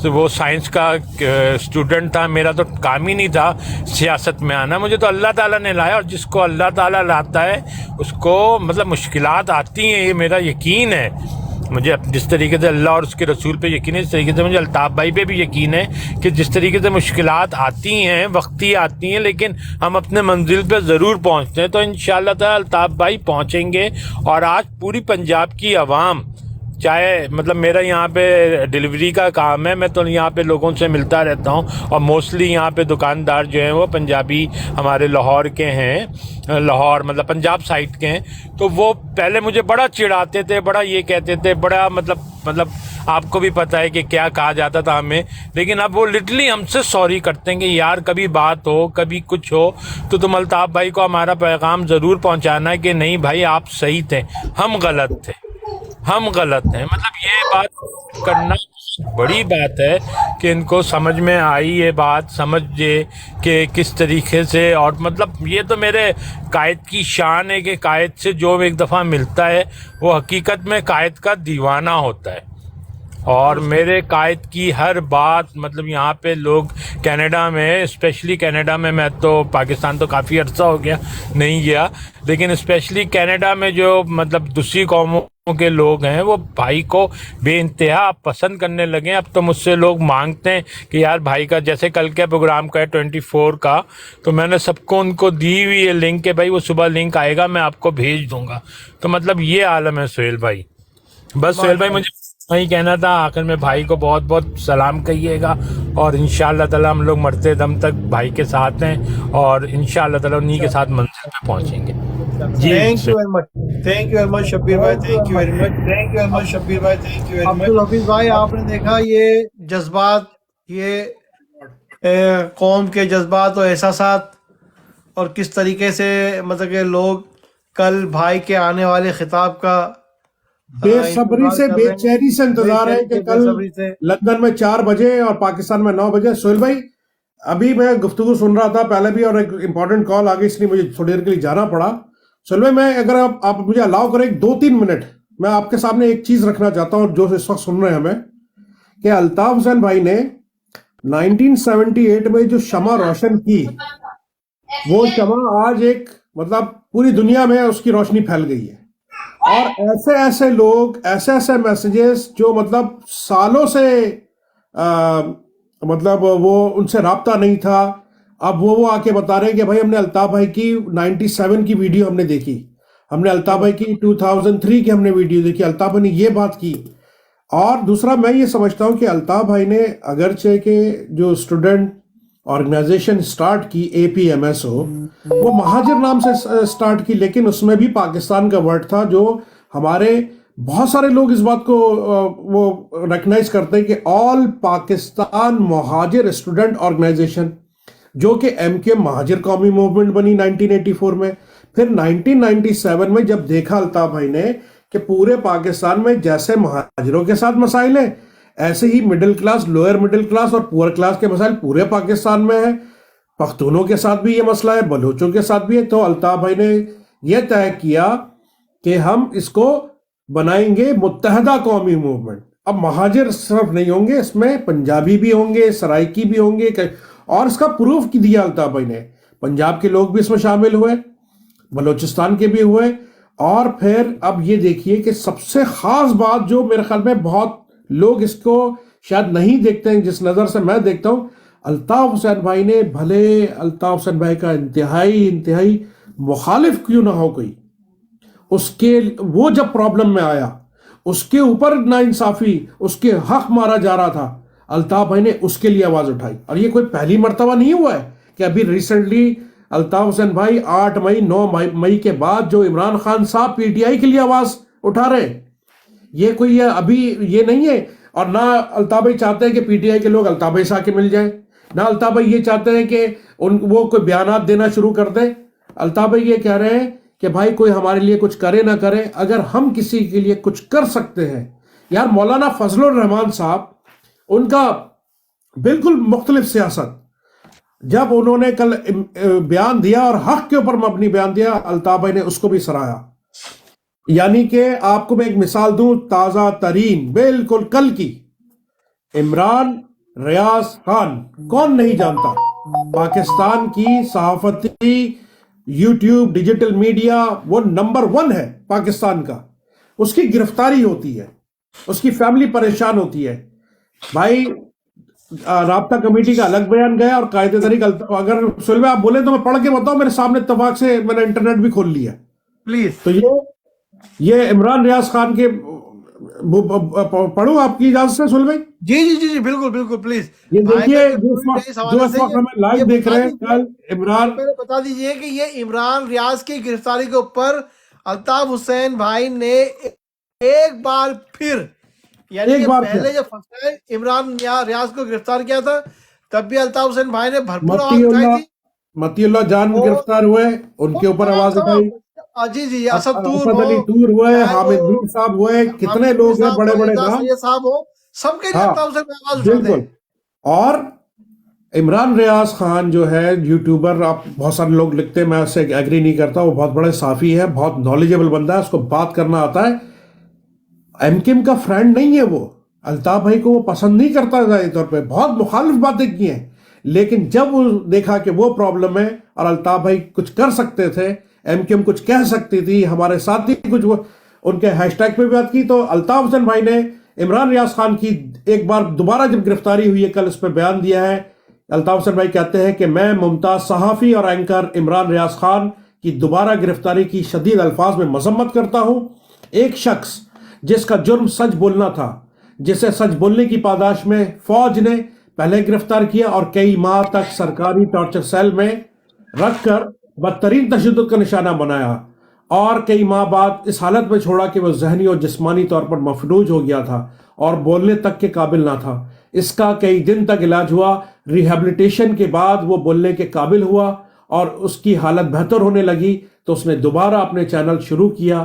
वो साइंस का स्टूडेंट था, मेरा तो काम ही नहीं था सियासत में आना, मुझे तो अल्लाह ताला ने लाया। और जिसको अल्लाह ताला लाता है उसको मतलब मुश्किलात आती हैं, ये मेरा यकीन है। मुझे जिस तरीके से अल्लाह और उसके रसूल पे यकीन है, इस तरीके से मुझे अल्ताफ भाई पे भी यकीन है कि जिस तरीके से मुश्किलात आती हैं, वक्ती आती हैं, लेकिन हम अपने मंजिल पे ज़रूर पहुंचते हैं। तो इंशाअल्लाह ताला अल्ताफ भाई पहुंचेंगे। और आज पूरी पंजाब की आवाम, चाहे मतलब मेरा यहाँ पे डिलीवरी का काम है, मैं तो यहाँ पे लोगों से मिलता रहता हूँ और मोस्टली यहाँ पे दुकानदार जो हैं वो पंजाबी हमारे लाहौर के हैं, लाहौर मतलब पंजाब साइड के हैं। तो वो पहले मुझे बड़ा चिढ़ाते थे, बड़ा ये कहते थे, बड़ा मतलब आपको भी पता है कि क्या कहा जाता था हमें। लेकिन अब वो लिटरली हमसे सॉरी करते हैं कि यार कभी बात हो, कभी कुछ हो, तो तुम अल्ताफ भाई को हमारा पैगाम ज़रूर पहुँचाना है कि नहीं भाई आप सही थे, हम गलत थे, हम गलत हैं। मतलब ये बात करना बड़ी बात है कि इनको समझ में आई, ये बात समझे कि किस तरीके से। और मतलब ये तो मेरे कायद की शान है कि कायद से जो एक दफ़ा मिलता है वो हकीकत में कायद का दीवाना होता है। और मेरे कायद की हर बात मतलब यहाँ पे लोग कनाडा में, स्पेशली कनाडा में, मैं तो पाकिस्तान तो काफ़ी अर्सा हो गया नहीं गया, लेकिन स्पेशली कनाडा में जो मतलब दूसरी कौमों के लोग हैं वो भाई को बेइंतहा पसंद करने लगे हैं। अब तो मुझसे लोग मांगते हैं कि यार भाई का, जैसे कल के प्रोग्राम का है 24 का, तो मैंने सबको उनको दी हुई है लिंक के, भाई वो सुबह लिंक आएगा मैं आपको भेज दूंगा। तो मतलब ये आलम है सुहेल भाई। बस सुहेल भाई मुझे वही कहना था, आखिर में भाई को बहुत बहुत सलाम कहिएगा, और इंशाअल्लाह ताला हम लोग मरते दम तक भाई के साथ हैं, और इंशाअल्लाह ताला उन्हीं के साथ मंजिल पे पहुंचेंगे। जी thank you very much, thank you very much Shabbir भाई, thank you very much, thank you very much Shabbir भाई, thank you very much. Abdul Hafeez भाई, आपने देखा ये जज्बात, ये कौम के जज्बात और एहसासात, और किस तरीके से मतलब कि लोग कल भाई के आने वाले खिताब का बेसब्री से, बेचैनी से इंतजार है कि कल लंदन में 4 बजे और पाकिस्तान में 9 बजे। सोहेल भाई, अभी मैं गुफ्तगू सुन रहा था पहले भी, और एक इंपॉर्टेंट कॉल आ गई, इसलिए मुझे थोड़ी देर के लिए जाना पड़ा। सोहेल भाई, मैं अगर आप मुझे अलाउ करें 2-3 मिनट, मैं आपके सामने एक चीज रखना चाहता हूँ जो इस वक्त सुन रहे हैं हमें, कि अल्ताफ हुसैन भाई ने 1978 में जो शमा रोशन की, वो शमा आज एक मतलब पूरी दुनिया में उसकी रोशनी फैल गई है। और ऐसे ऐसे लोग, ऐसे ऐसे मैसेजेस जो मतलब सालों से मतलब वो उनसे राब्ता नहीं था, अब वो आके बता रहे हैं कि भाई हमने अल्ताफ भाई की 97 की वीडियो हमने देखी, हमने अल्ताफ भाई की 2003 की हमने वीडियो देखी, अल्ताफ भाई ने ये बात की। और दूसरा मैं ये समझता हूँ कि अल्ताफ भाई ने अगरचे के जो स्टूडेंट ऑर्गेनाइजेशन स्टार्ट की, APMSO, वो महाजिर नाम से स्टार्ट की, लेकिन उसमें भी पाकिस्तान का वर्ड था, जो हमारे बहुत सारे लोग इस बात को वो रिकग्नाइज करते हैं कि all Pakistan Muhajir student organisation, जो कि MK महाजिर कौमी मूवमेंट बनी 1984 में। फिर 1997 में जब देखा अल्ताफ भाई ने कि पूरे पाकिस्तान में जैसे महाजिरों के साथ मसाइल हैं, ऐसे ही middle class, lower middle class और पुअर क्लास के मसाइल पूरे पाकिस्तान में है, पख्तूनों के साथ भी ये मसला है, बलोचों के साथ भी है। तो अल्ताफ भाई ने यह तय किया कि हम इसको बनाएंगे मुत्तहदा कौमी मूवमेंट। अब महाजिर सिर्फ नहीं होंगे, इसमें पंजाबी भी होंगे, सराइकी भी होंगे, और इसका प्रूफ दिया अल्ताफ भाई ने। पंजाब के लोग भी इसमें शामिल हुए, बलोचिस्तान के भी हुए। और फिर अब ये देखिए कि सबसे खास बात जो मेरे ख्याल में बहुत लोग इसको शायद नहीं देखते हैं, जिस नज़र से मैं देखता हूँ, अल्ताफ हुसैन भाई ने, भले अल्ताफ हुसैन भाई का इंतहाई मुखालिफ क्यों ना हो कोई, उसके वो जब प्रॉब्लम में आया, उसके ऊपर नाइंसाफी, उसके हक मारा जा रहा था, अल्ताफ भाई ने उसके लिए आवाज उठाई। और ये कोई पहली मर्तबा नहीं हुआ है कि अभी रिसेंटली अल्ताफ हुसैन भाई 8 मई 9 मई के बाद जो इमरान खान साहब PTI के लिए आवाज उठा रहे, ये कोई ये अभी ये नहीं है। और ना अल्ताफ भाई चाहते हैं कि PTI के लोग अल्ताफ भाई से आके मिल जाए, ना अल्ताफ भाई ये चाहते हैं कि वो कोई बयानात देना शुरू कर दे। अल्ताफ भाई ये कह रहे हैं कि भाई कोई हमारे लिए कुछ करे ना करे, अगर हम किसी के लिए कुछ कर सकते हैं। यार मौलाना फजलुर रहमान साहब, उनका बिल्कुल मुख्तलिफ सियासत, जब उन्होंने कल बयान दिया और हक के ऊपर मबनी बयान दिया, अल्ताफ भाई ने उसको भी सराहा। यानी कि आपको मैं एक मिसाल दूं, ताजा तरीन बिल्कुल कल की, इमरान रियाज खान, कौन नहीं जानता, पाकिस्तान की सहाफती, यूट्यूब, डिजिटल मीडिया वो नंबर 1 है पाकिस्तान का। उसकी गिरफ्तारी होती है, उसकी फैमिली परेशान होती है। भाई राब्ता कमेटी का अलग बयान गया और कायदे तरीक, अगर सुहेल भाई आप बोले तो मैं पढ़ के बताऊं, मेरे सामने इत्तफाक से मैंने इंटरनेट भी खोल लिया प्लीज। तो ये इमरान रियाज खान के पढ़ूं आपकी इजाजत से सुहेल भाई? जी जी जी जी बिल्कुल बिल्कुल प्लीज। ये देखिए जो इस वक्त हमें लाइव देख रहे हैं, कल इमरान, बता दीजिए कि ये इमरान रियाज की गिरफ्तारी के ऊपर अल्ताफ हुसैन भाई ने एक बार फिर, यानी कि पहले जब फर्स्ट टाइम इमरान रियाज को गिरफ्तार किया था, तब भी अल्ताफ हुसैन भाई ने भरपूर आवाज उठाई थी। मतीउल्लाह जान गिरफ्तार हुए, उनके ऊपर आवाज उठाई। जी जी, असद अली तूर हुए, हामिद मीर साहब हुए, कितने लोग हैं बड़े बड़े नाम, साहब हो, सबके लिए अल्ताफ हुसैन आवाज उठाते हैं। और इमरान रियाज खान जो है यूट्यूबर, आप बहुत सारे लोग लिखते हैं, मैं उससे एग्री नहीं करता, वो बहुत बड़े साफी है, बहुत नॉलेजेबल बंदा है, उसको बात करना आता है। एमकेएम का फ्रेंड नहीं है वो, अल्ताफ भाई को वो पसंद नहीं करता ज़ाहिर तौर पे, बहुत मुखालिफ बातें की हैं, लेकिन जब वो देखा कि वो प्रॉब्लम है और अल्ताफ भाई कुछ कर सकते थे, एमकेएम कुछ कह सकती थी, हमारे साथ ही कुछ वो उनके हैशटैग पे बात की, तो अल्ताफ हुसैन भाई ने इमरान रियाज खान की एक बार दोबारा जब गिरफ्तारी हुई है, कल इस पर बयान दिया है। अल्ताफ हुसैन भाई कहते हैं कि मैं मुमताज़ सहाफ़ी और एंकर इमरान रियाज खान की दोबारा गिरफ्तारी की शदीद अल्फाज में मजम्मत करता हूँ। एक शख्स जिसका जुर्म सच बोलना था, जिसे सच बोलने की पादाश में फौज ने पहले गिरफ्तार किया और कई माह तक सरकारी टॉर्चर सेल में रखकर बदतरीन तशद्दुद का निशाना बनाया और कई माह बाद इस हालत में छोड़ा कि वह जहनी और जिस्मानी तौर पर मफलूज हो गया था और बोलने तक के काबिल ना था। इसका कई दिन तक इलाज हुआ। रिहेबिलिटेशन के बाद वो बोलने के काबिल हुआ और उसकी हालत बेहतर होने लगी, तो उसने दोबारा अपने चैनल शुरू किया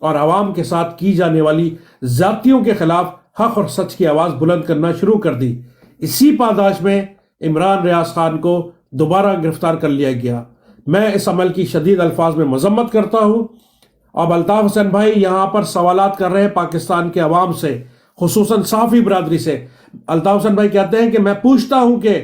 और आवाम के साथ की जाने वाली ज़्यादतियों के खिलाफ हक और सच की आवाज़ बुलंद करना शुरू कर दी। इसी पादाश में इमरान रियाज खान को दोबारा गिरफ्तार कर लिया गया। मैं इस अमल की शदीद अल्फाज में मजम्मत करता हूँ। अब अल्ताफ हुसैन भाई यहाँ पर सवालात कर रहे हैं पाकिस्तान के अवाम से, खुसूसन सहाफ़ी बरादरी से। अल्ताफ हुसैन भाई कहते हैं कि मैं पूछता हूँ कि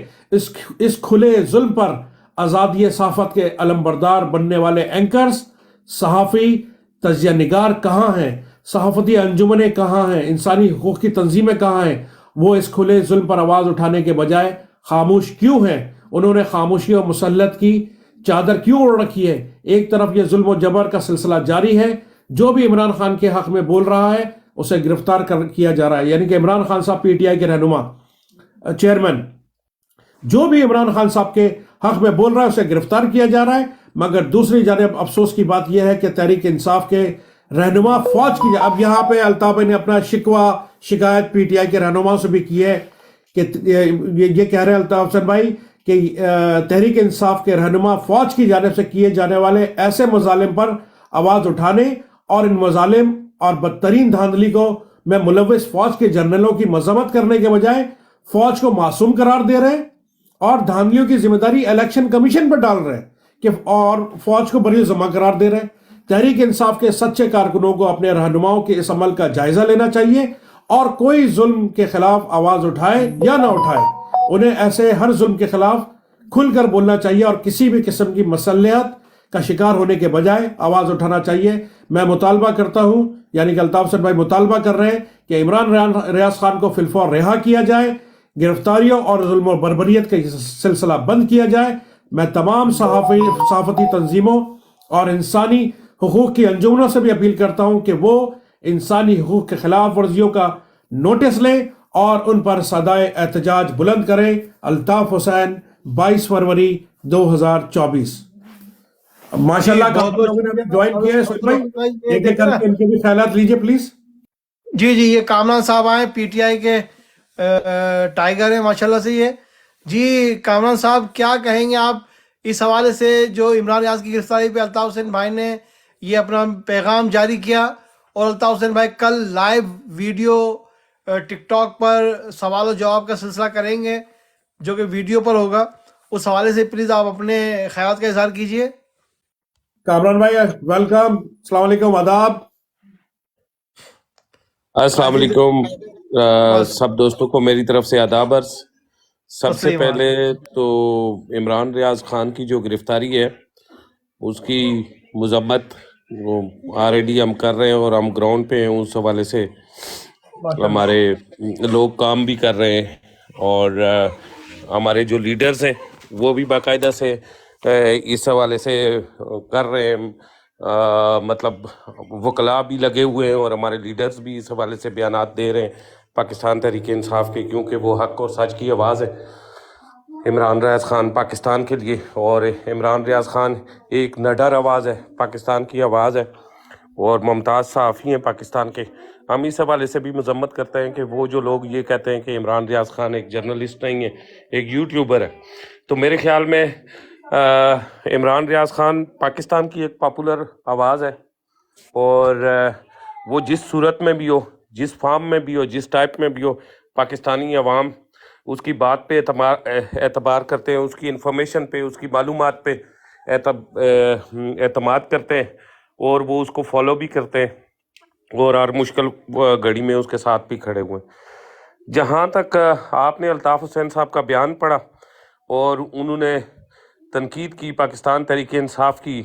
इस खुले जुल्म पर आज़ादी सहाफ़त के अलमबरदार बनने वाले एंकर्स, सहाफ़ी, तजिया निगार कहाँ हैं? सहाफ़ती अंजुमनें कहाँ हैं? इंसानी हुकूक़ की तंजीमें कहाँ हैं? वो इस खुले जुल्म पर आवाज़ उठाने के बजाय खामोश क्यों हैं? उन्होंने खामोशी और मुसल्लत की चादर क्यों ओढ़ रखी है? एक तरफ ये जुल्म और जबर का सिलसिला जारी है, जो भी इमरान खान के हक में बोल रहा है उसे गिरफ्तार किया जा रहा है। यानी कि इमरान खान साहब पीटीआई के रहनुमा चेयरमैन, जो भी इमरान खान साहब के हक में बोल रहा है उसे गिरफ्तार किया जा रहा है। मगर दूसरी जानिब अफसोस की बात यह है कि तहरीक इंसाफ के रहनुमा फौज की, अब यहाँ पे अल्ताफ भाई ने अपना शिकायत पीटीआई के रहनुमाओं से भी की है कि ये कह रहे हैं अल्ताफ हुसैन भाई कि तहरीक इंसाफ के रहनुमा फौज की जानिब से किए जाने वाले ऐसे मजालिम पर आवाज उठाने और इन मजालिम और बदतरीन धांधली को में मुलव्विस फौज के जनरलों की मजम्मत करने के बजाय फौज को मासूम करार दे रहे हैं और धांधलियों की जिम्मेदारी इलेक्शन कमीशन पर डाल रहे हैं कि और फौज को बरी जमा करार दे रहे हैं। तहरीक इंसाफ के सच्चे कारकुनों को अपने रहनुमाओं के इस अमल का जायजा लेना चाहिए और कोई जुल्म के खिलाफ आवाज उठाए या ना उठाए, उन्हें ऐसे हर जुल्म के खिलाफ खुलकर बोलना चाहिए और किसी भी किस्म की मसलियत का शिकार होने के बजाय आवाज उठाना चाहिए। मैं मुतालबा करता हूं, यानी कि अल्ताफ हुसैन भाई मुतालबा कर रहे हैं कि इमरान रियाज खान को फिलफौर रिहा किया जाए, गिरफ्तारियों और जुल्म और बर्बरियत का सिलसिला बंद किया जाए। मैं तमाम सहाफ़ती तंजीमों और इंसानी हुकूक की अंजुमनों से भी अपील करता हूं कि वो इंसानी हुकूक के खिलाफ वर्जियों का नोटिस लें और उन पर सदाए एहतजाज बुलंद करें। अल्ताफ हुसैन, 22 फरवरी 2024। माशाल्लाह ज्वाइन किया है एक एक करके इनके भी ख्यालात लीजिए प्लीज। जी जी, ये कामरान साहब आए, पीटीआई के टाइगर है माशाल्लाह से। ये जी कामरान साहब, क्या कहेंगे आप इस हवाले से जो इमरान रियाज की गिरफ्तारी पे अल्ताफ हुसैन भाई ने ये अपना पैगाम जारी किया और अल्ताफ हुसैन भाई कल लाइव वीडियो टिकटॉक पर सवाल और जवाब का सिलसिला करेंगे जो कि वीडियो पर होगा। उस हवाले से प्लीज आप अपने ख्याल का इजहार कीजिए। कामरान भाई वेलकम, अस्सलाम वालेकुम, आदाब। अस्सलाम वालेकुम सब दोस्तों को मेरी तरफ से आदाब अर्ज़। सबसे पहले तो इमरान रियाज खान की जो गिरफ्तारी है उसकी मजम्मत ऑलरेडी हम कर रहे हैं और हम ग्राउंड पे हैं, उस हवाले से हमारे लोग काम भी कर रहे हैं और हमारे जो लीडर्स हैं वो भी बाकायदा से इस हवाले से कर रहे हैं। मतलब वकला भी लगे हुए हैं और हमारे लीडर्स भी इस हवाले से बयानात दे रहे हैं पाकिस्तान तहरीक इंसाफ के, क्योंकि वो हक और सच की आवाज़ है इमरान रियाज खान पाकिस्तान के लिए। और इमरान रियाज खान एक निडर आवाज़ है, पाकिस्तान की आवाज़ है और मुमताज़ सहाफ़ी हैं पाकिस्तान के। हम इस हवाले से भी मजम्मत करते हैं कि वो जो लोग ये कहते हैं कि इमरान रियाज खान एक जर्नलिस्ट नहीं है, एक यूट्यूबर है, तो मेरे ख्याल में इमरान रियाज खान पाकिस्तान की एक पॉपुलर आवाज़ है और वो जिस सूरत में भी हो, जिस फॉर्म में भी हो, जिस टाइप में भी हो, पाकिस्तानी अवाम उसकी बात पे एतबार करते हैं, उसकी इन्फॉर्मेशन पे, उसकी मालूमात पे एतमाद करते हैं और वो उसको फॉलो भी करते हैं और हर मुश्किल घड़ी में उसके साथ भी खड़े हुए हैं। जहाँ तक आपने अल्ताफ़ हुसैन साहब का बयान पढ़ा और उन्होंने तनकीद की पाकिस्तान तहरीक इंसाफ की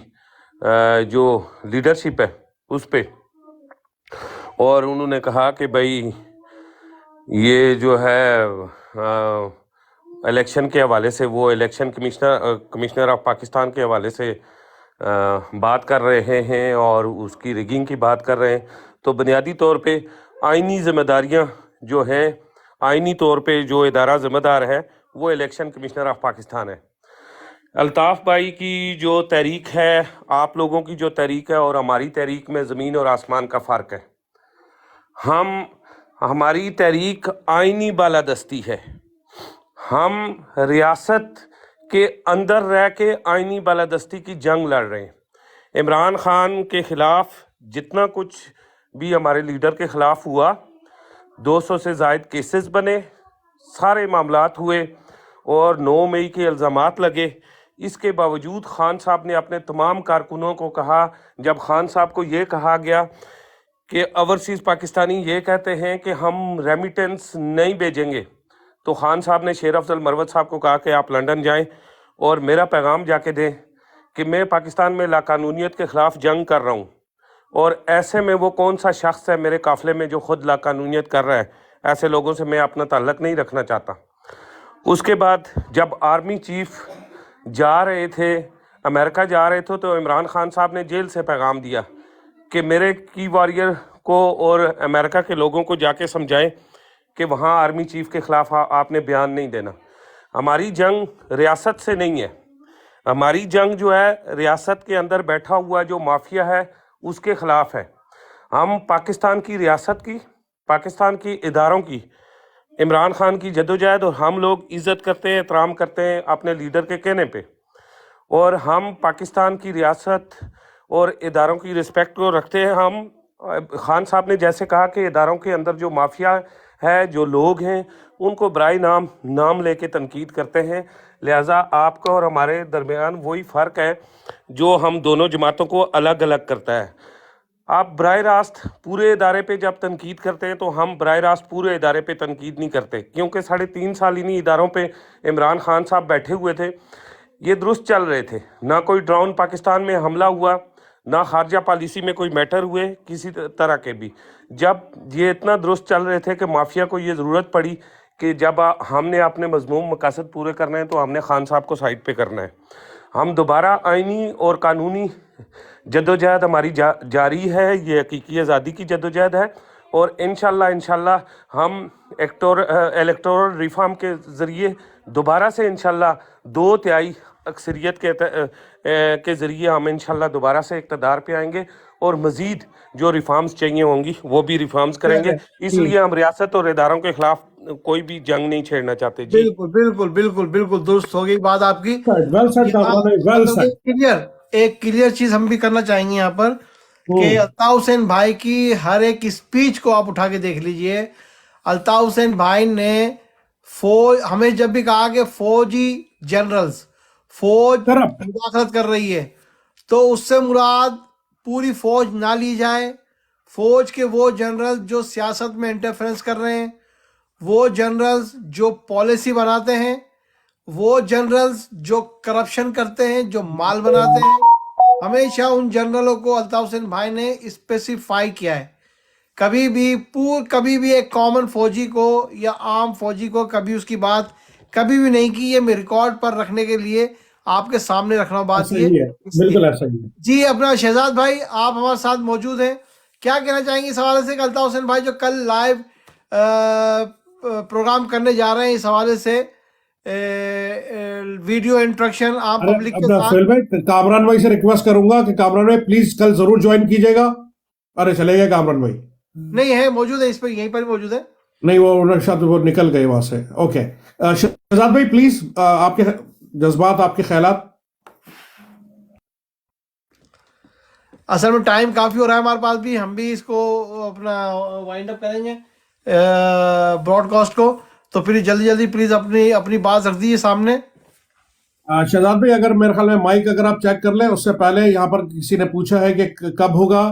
जो लीडरशिप है उस पे, और उन्होंने कहा कि भाई ये जो है इलेक्शन के हवाले से वो इलेक्शन कमिश्नर ऑफ पाकिस्तान के हवाले से बात कर रहे हैं और उसकी रिगिंग की बात कर रहे हैं, तो बुनियादी तौर पे आइनी जिम्मेदारियां जो हैं, आइनी तौर पे जो इदारा जिम्मेदार है वो इलेक्शन कमिश्नर ऑफ पाकिस्तान है। अल्ताफ़ भाई की जो तहरीक है, आप लोगों की जो तहरीक है और हमारी तहरीक में ज़मीन और आसमान का फ़र्क है। हमारी तहरीक आइनी बालादस्ती है, हम रियासत के अंदर रह के आइनी बालादस्ती की जंग लड़ रहे हैं। इमरान खान के ख़िलाफ़ जितना कुछ भी हमारे लीडर के ख़िलाफ़ हुआ, 200 से ज़ायद केसेस बने, सारे मामलात हुए और 9 मई के इल्ज़ामात लगे। इसके बावजूद खान साहब ने अपने तमाम कारकुनों को कहा, जब खान साहब को ये कहा गया कि ओवरसीज़ पाकिस्तानी ये कहते हैं कि हम रेमिटेंस नहीं भेजेंगे, तो खान साहब ने शेर अफजल मरवत साहब को कहा कि आप लंदन जाएं और मेरा पैगाम जाके दें कि मैं पाकिस्तान में लाकानूनियत के ख़िलाफ़ जंग कर रहा हूं, और ऐसे में वो कौन सा शख्स है मेरे काफ़िले में जो ख़ुद लाकानूनियत कर रहा है, ऐसे लोगों से मैं अपना ताल्लुक़ नहीं रखना चाहता। उसके बाद जब आर्मी चीफ जा रहे थे, अमेरिका जा रहे थे, तो इमरान खान साहब ने जेल से पैगाम दिया कि मेरे की वॉरियर को और अमेरिका के लोगों को जाके समझाएं कि वहाँ आर्मी चीफ के ख़िलाफ़ आपने बयान नहीं देना। हमारी जंग रियासत से नहीं है, हमारी जंग जो है रियासत के अंदर बैठा हुआ जो माफिया है उसके ख़िलाफ़ है। हम पाकिस्तान की रियासत की, पाकिस्तान की इदारों की, इमरान खान की जद्दोजहद, और हम लोग इज़्ज़त करते हैं, एहतराम करते हैं अपने लीडर के कहने पे, और हम पाकिस्तान की रियासत और इदारों की रिस्पेक्ट को रखते हैं। हम खान साहब ने जैसे कहा कि इदारों के अंदर जो माफिया है, जो लोग हैं, उनको बराए नाम लेके तनकीद करते हैं। लिहाजा आपका और हमारे दरमियान वही फ़र्क है जो हम दोनों जमातों को अलग अलग करता है। आप बराह रास्त पूरे इदारे पे जब तनकीद करते हैं तो हम बराह रास्त पूरे इदारे पे तनकीद नहीं करते, क्योंकि 3.5 साल इन्हीं इदारों पे इमरान खान साहब बैठे हुए थे, ये दुरुस्त चल रहे थे, ना कोई ड्रोन पाकिस्तान में हमला हुआ, ना खारजा पॉलिसी में कोई मैटर हुए किसी तरह के भी। जब ये इतना दुरुस्त चल रहे थे कि माफिया को ये ज़रूरत पड़ी कि जब हमने अपने मज़मूम मकासद पूरे करने हैं तो हमने खान साहब को साइड पे करना है। हम दोबारा आइनी और कानूनी जद्दोजहद हमारी जारी है, ये हकीकी आज़ादी की जद्दोजहद है, और इंशाल्लाह हम इलेक्टोरल रिफॉर्म के ज़रिए दोबारा से इंशाल्लाह 2/3 अक्सरियत के ज़रिए हम इंशाल्लाह दोबारा से इक़्तिदार पे आएंगे और मज़ीद जो रिफॉर्म्स चाहिए होंगी वो भी रिफॉर्म्स करेंगे। इसलिए हम रियासत और इदारों के ख़िलाफ़ कोई भी जंग नहीं छेड़ना चाहते। जी बिल्कुल बिल्कुल बिल्कुल बिल्कुल दुरुस्त हो गई बात आपकी। एक क्लियर चीज हम भी करना चाहेंगे यहाँ पर कि अल्ताफ़ हुसैन भाई की हर एक स्पीच को आप उठा के देख लीजिए। अल्ताफ़ हुसैन भाई ने हमें जब भी कहा कि फौजी जनरल्स फौज मुदाखलत कर रही है, तो उससे मुराद पूरी फौज ना ली जाए। फौज के वो जनरल जो सियासत में इंटरफेरेंस कर रहे हैं, वो जनरल्स जो पॉलिसी बनाते हैं, वो जनरल्स जो करप्शन करते हैं, जो माल बनाते हैं, हमेशा उन जनरलों को अल्ताफ़ हुसैन भाई ने स्पेसिफाई किया है। कभी भी एक कॉमन फौजी को या आम फौजी को कभी उसकी बात कभी भी नहीं की। ये मैं रिकॉर्ड पर रखने के लिए आपके सामने रख रहा हूँ बात ये। बिल्कुल ऐसा ही है। जी अपना शहजाद भाई आप हमारे साथ मौजूद हैं, क्या कहना चाहेंगे इस हवाले से? अल्ताफ़ हुसैन भाई जो कल लाइव प्रोग्राम करने जा रहे हैं, इस हवाले से वीडियो इंट्रैक्शन आप पब्लिक के साथ। सोहेल भाई, कामरान भाई से रिक्वेस्ट करूंगा कि कामरान भाई प्लीज कल जरूर ज्वाइन कीजिएगा। अरे चले गए कामरान भाई? नहीं है, मौजूद है, इस पर यहीं पर मौजूद है। नहीं, वो शायद वो निकल गए वहां से। ओके शहजाद भाई प्लीज आपके जज्बात, आपके ख्यालात। असल में टाइम काफी हो रहा है हमारे पास भी, हम भी इसको अपना वाइंड अप करेंगे ब्रॉडकास्ट को, तो फिर जल्दी प्लीज अपनी बात रख दीजिए सामने। शहजाद भाई अगर मेरे ख्याल में माइक अगर आप चेक कर लें, उससे पहले यहाँ पर किसी ने पूछा है कि कब होगा,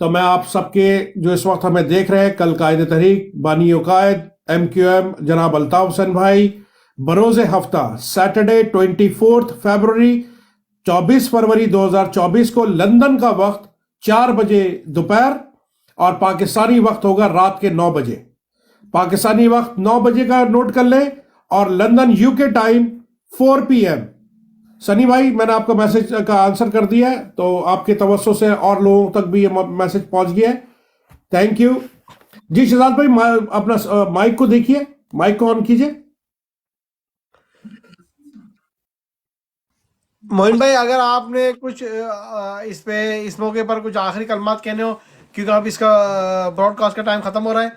तो मैं आप सबके जो इस वक्त हमें देख रहे हैं, कल कायद तहरीक बानी कायद MQM जनाब अल्ताफ हुसैन भाई, बरोज़ हफ्ता सैटरडे 24 फरवरी 24 फरवरी 2024 को लंदन का वक्त 4 बजे दोपहर और पाकिस्तानी वक्त होगा रात के 9 बजे। पाकिस्तानी वक्त 9 बजे का नोट कर लें और London UK time 4 PM। Sunny भाई मैंने आपका मैसेज का आंसर कर दिया है, तो आपके तवज्जो से और लोगों तक भी ये मैसेज पहुंच गया है। थैंक यू जी। शहजाद भाई अपना माइक को देखिए, माइक को ऑन कीजिए। मोइन भाई अगर आपने कुछ इस मौके पर कुछ आखिरी कलमात कहने हो, क्योंकि अब इसका ब्रॉडकास्ट का टाइम खत्म हो रहा है,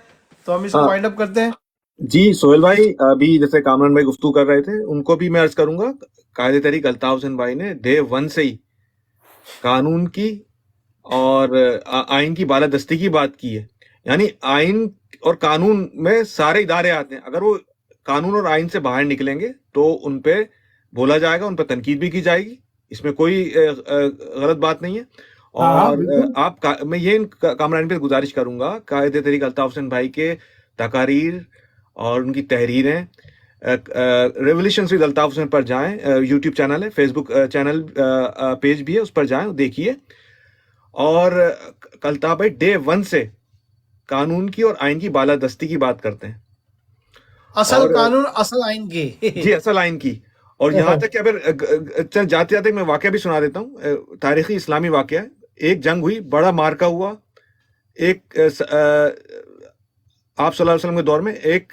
तो हम इसको वाइंड अप करते हैं। जी सोहेल भाई, अभी जैसे कामरान भाई गुफ्तगू कर रहे थे, उनको भी मैं अर्ज करूंगा, कायदे तरीक अल्ताफ हुसैन भाई ने डे 1 से ही कानून की और आइन की बालादस्ती की बात की है। यानी आइन और कानून में सारे इदारे आते हैं, अगर वो कानून और आइन से बाहर निकलेंगे तो उन पे बोला जाएगा, उन पर तनकीद भी की जाएगी, इसमें कोई गलत बात नहीं है। और मैं ये कामरान पे गुजारिश करूंगा, कायदे तरीक अल्ताफ हुसैन भाई के तकारीर और उनकी तहरीरें रेवोल्यूशन विद अल्ताफ हुसैन पर जाएं, यूट्यूब चैनल है, फेसबुक चैनल पेज भी है, उस पर जाएं, देखिए। और अल्ताफ भाई डे 1 से कानून की और आइन की बालादस्ती की बात करते हैं, असल कानून असल आइन की जी, असल आइन की। और यहाँ तक कि अगर जाते जाते मैं वाकया भी सुना देता हूँ, तारीखी इस्लामी वाकया है। एक जंग हुई, बड़ा मार्का हुआ, एक आप सल्लल्लाहु अलैहि वसल्लम के दौर में एक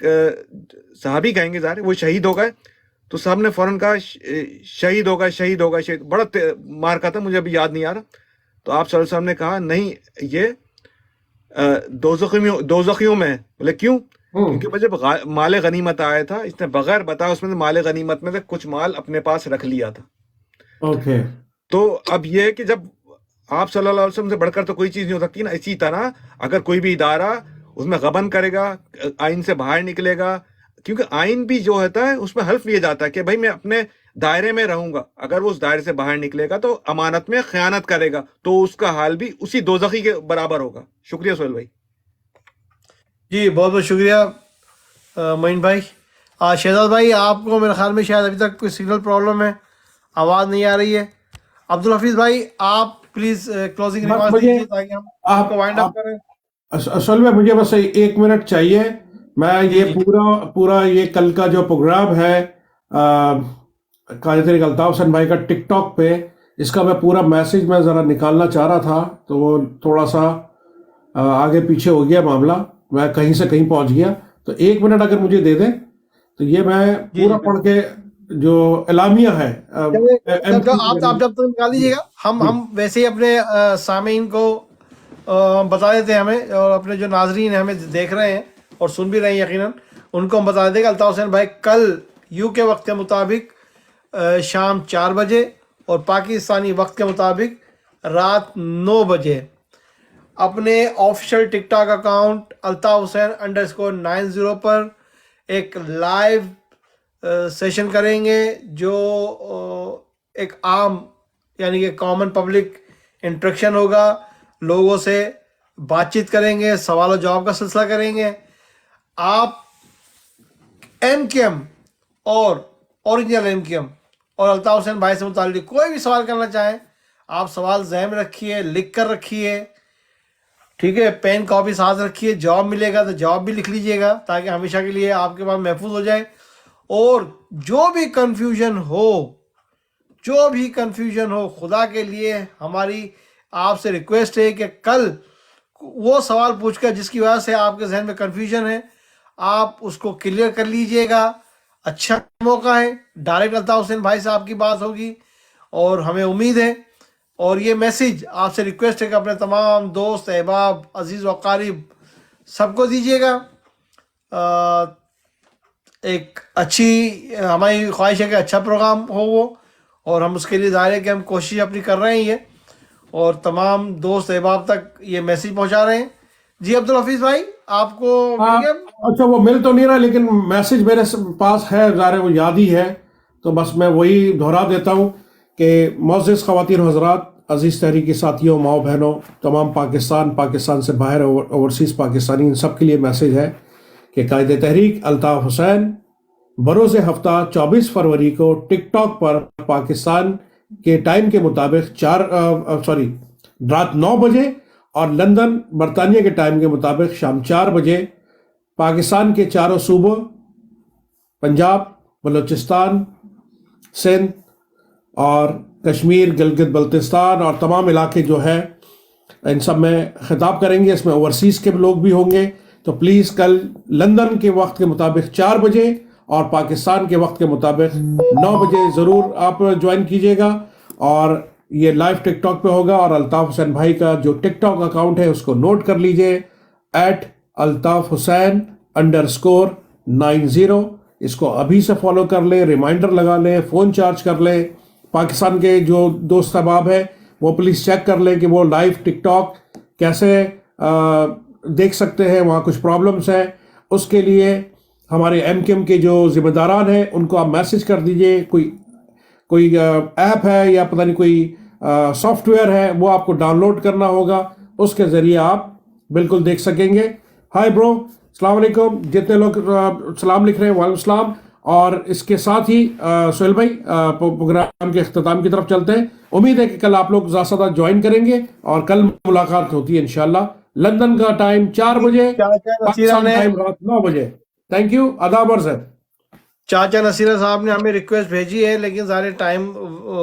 सहाबी कहेंगे ज़ाहिर, वो शहीद हो गए, तो सब ने फौरन कहा शहीद होगा, शहीद होगा, शहीद। बड़ा मार्का था, मुझे अभी याद नहीं आ रहा। तो आप सल्लल्लाहु अलैहि वसल्लम ने कहा नहीं, ये दोज़खियों में है। बोले क्यों? क्योंकि मुझे माल गनीमत आया था, इसने बगैर बताया उसमें से माल गनीमत में से कुछ माल अपने पास रख लिया था। ओके। तो अब यह है कि जब आप सल्लल्लाहु अलैहि वसल्लम से बढ़कर तो कोई चीज नहीं हो सकती ना, इसी तरह अगर कोई भी इदारा उसमें गबन करेगा, आइन से बाहर निकलेगा, क्योंकि आइन भी जो होता है उसमें हल्फ लिया जाता है कि भाई मैं अपने दायरे में रहूंगा, अगर वो उस दायरे से बाहर निकलेगा तो अमानत में खयानत करेगा, तो उसका हाल भी उसी दोज़खी के बराबर होगा। शुक्रिया सोहेल भाई। जी बहुत बहुत शुक्रिया मोइन भाई। शहजाद भाई, आपको मेरे ख्याल में शायद अभी तक कोई सिग्नल प्रॉब्लम है, आवाज़ नहीं आ रही है। अब्दुल हफीज़ भाई, आप प्लीज़ क्लोजिंग रिमार्क्स दीजिए ताकि हम आपको वाइंड अप करें। असल में मुझे बस 1 मिनट चाहिए। मैं ये पूरा ये कल का जो प्रोग्राम है कायदे तरीक अल्ताफ हुसैन भाई का टिकटॉक पे, इसका मैं पूरा मैसेज मैं ज़रा निकालना चाह रहा था, तो वो थोड़ा सा आगे पीछे हो गया मामला, मैं कहीं से कहीं पहुंच गया। तो 1 मिनट अगर मुझे दे दें तो ये मैं पूरा पढ़ के जो एलामिया है आप जब तक निकाल दीजिएगा, हम वैसे ही अपने सामीन को बता देते हैं हमें, और अपने जो नाजरीन हमें देख रहे हैं और सुन भी रहे हैं यकीनन, उनको हम बता देंगे अल्ताफ हुसैन भाई कल यूके वक्त के मुताबिक शाम 4 बजे और पाकिस्तानी वक्त के मुताबिक रात 9 बजे अपने official TikTok account Altaf Hussain _90 पर एक लाइव सेशन करेंगे, जो एक आम यानी कि कॉमन पब्लिक इंटरेक्शन होगा, लोगों से बातचीत करेंगे, सवाल जवाब का सिलसिला करेंगे। आप MQM और ओरिजिनल MQM और अल्ताफ हुसैन भाई से मुताल्लिक कोई भी सवाल करना चाहें, आप सवाल ज़हन में रखिए, लिख कर रखिए, ठीक है, पेन कॉपी साथ रखिए, जवाब मिलेगा तो जवाब भी लिख लीजिएगा ताकि हमेशा के लिए आपके पास महफूज हो जाए। और जो भी कन्फ्यूजन हो, खुदा के लिए हमारी आपसे रिक्वेस्ट है कि कल वो सवाल पूछकर जिसकी वजह से आपके जहन में कन्फ्यूजन है, आप उसको क्लियर कर लीजिएगा। अच्छा मौका है, डायरेक्ट अल्ताफ हुसैन भाई से आपकी बात होगी और हमें उम्मीद है, और ये मैसेज आपसे रिक्वेस्ट है कि अपने तमाम दोस्त, अहबाब, अजीज़ व क़रीब सबको दीजिएगा। एक अच्छी हमारी ख्वाहिश है कि अच्छा प्रोग्राम हो वो, और हम उसके लिए ज़ाहिर है कि हम कोशिश अपनी कर रहे हैं और तमाम दोस्त अहबाब तक ये मैसेज पहुंचा रहे हैं। जी अब्दुल हफीज़ भाई, आपको अच्छा वो मिल तो नहीं रहा, लेकिन मैसेज मेरे पास है, ज़ाहिर वो याद ही है, तो बस मैं वही दोहरा देता हूँ कि मुअज़्ज़िज़ ख़वातीन व हज़रात, अज़ीज़ तहरीकी साथियों, माओ बहनों, तमाम पाकिस्तान से बाहर ओवरसीज़ पाकिस्तानी, इन सब के लिए मैसेज है कि कायदे तहरीक अल्ताफ हुसैन बरोज़ हफ्ता 24 फरवरी को टिकटॉक पर पाकिस्तान के टाइम के मुताबिक रात 9 बजे और लंदन बरतानिया के टाइम के मुताबिक शाम 4 बजे पाकिस्तान के चारों सूबों पंजाब, बलूचिस्तान, सिंध और कश्मीर, गिलगित बल्तिस्तान और तमाम इलाके जो है इन सब में खिताब करेंगे। इसमें ओवरसीज़ के लोग भी होंगे। तो प्लीज़ कल लंदन के वक्त के मुताबिक 4 बजे और पाकिस्तान के वक्त के मुताबिक 9 बजे ज़रूर आप ज्वाइन कीजिएगा। और ये लाइव टिकटॉक पे होगा। और अल्ताफ हुसैन भाई का जो टिकटॉक अकाउंट है उसको नोट कर लीजिए, @AltafHussain_90। इसको अभी से फॉलो कर ले, रिमाइंडर लगा ले, फ़ोन चार्ज कर ले। पाकिस्तान के जो दोस्त अहबाब है वो प्लीज़ चेक कर लें कि वो लाइव टिकटॉक कैसे देख सकते हैं। वहाँ कुछ प्रॉब्लम्स हैं, उसके लिए हमारे MKM के जो ज़िम्मेदारान हैं उनको आप मैसेज कर दीजिए। कोई ऐप है या पता नहीं कोई सॉफ्टवेयर है, वो आपको डाउनलोड करना होगा, उसके ज़रिए आप बिल्कुल देख सकेंगे। हाय ब्रो, अस्सलाम वालेकुम। जितने लोग सलाम लिख रहे हैं वालेकुम सलाम। और इसके साथ ही सोहेल भाई प्रोग्राम के अख्ताम की तरफ चलते हैं। उम्मीद है कि कल आप लोग ज़्यादा से ज़्यादा ज्वाइन करेंगे और कल मुलाकात होती है इंशाल्लाह। लंदन का टाइम 4 बजे, पाकिस्तान टाइम रात 9 बजे। Thank you. आदाब अर्ज़ है। चाचा नसीरा साहब ने हमें रिक्वेस्ट भेजी है, लेकिन सारे टाइम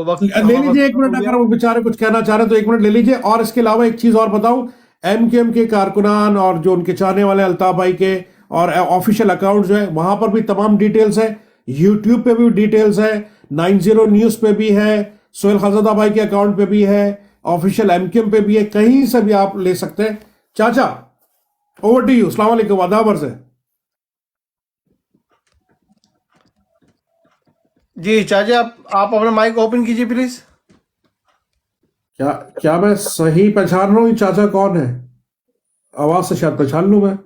वक्त ले लीजिए 1 मिनट, अगर वो बेचारे कुछ कहना चाह रहे हैं तो 1 मिनट ले लीजिए। और इसके अलावा एक चीज़ और बताऊं, MKM के कारकुनान और जो उनके चाहने वाले अल्ताफ भाई के और ऑफिशियल अकाउंट जो है वहां पर भी तमाम डिटेल्स है। यूट्यूब पे भी डिटेल्स है, 90 न्यूज़ पे भी है, सोहेल खजादा भाई के अकाउंट पे भी है, ऑफिशियल MKM पे भी है, कहीं से भी आप ले सकते हैं। चाचा ओवर टू यू। अस्सलाम वालेकुम। आदाब अर्ज़ है। जी चाचा, आप अपना माइक ओपन कीजिए प्लीज। क्या मैं सही पहचान रहा हूँ? चाचा कौन है? आवाज से शायद पहचान लूं मैं।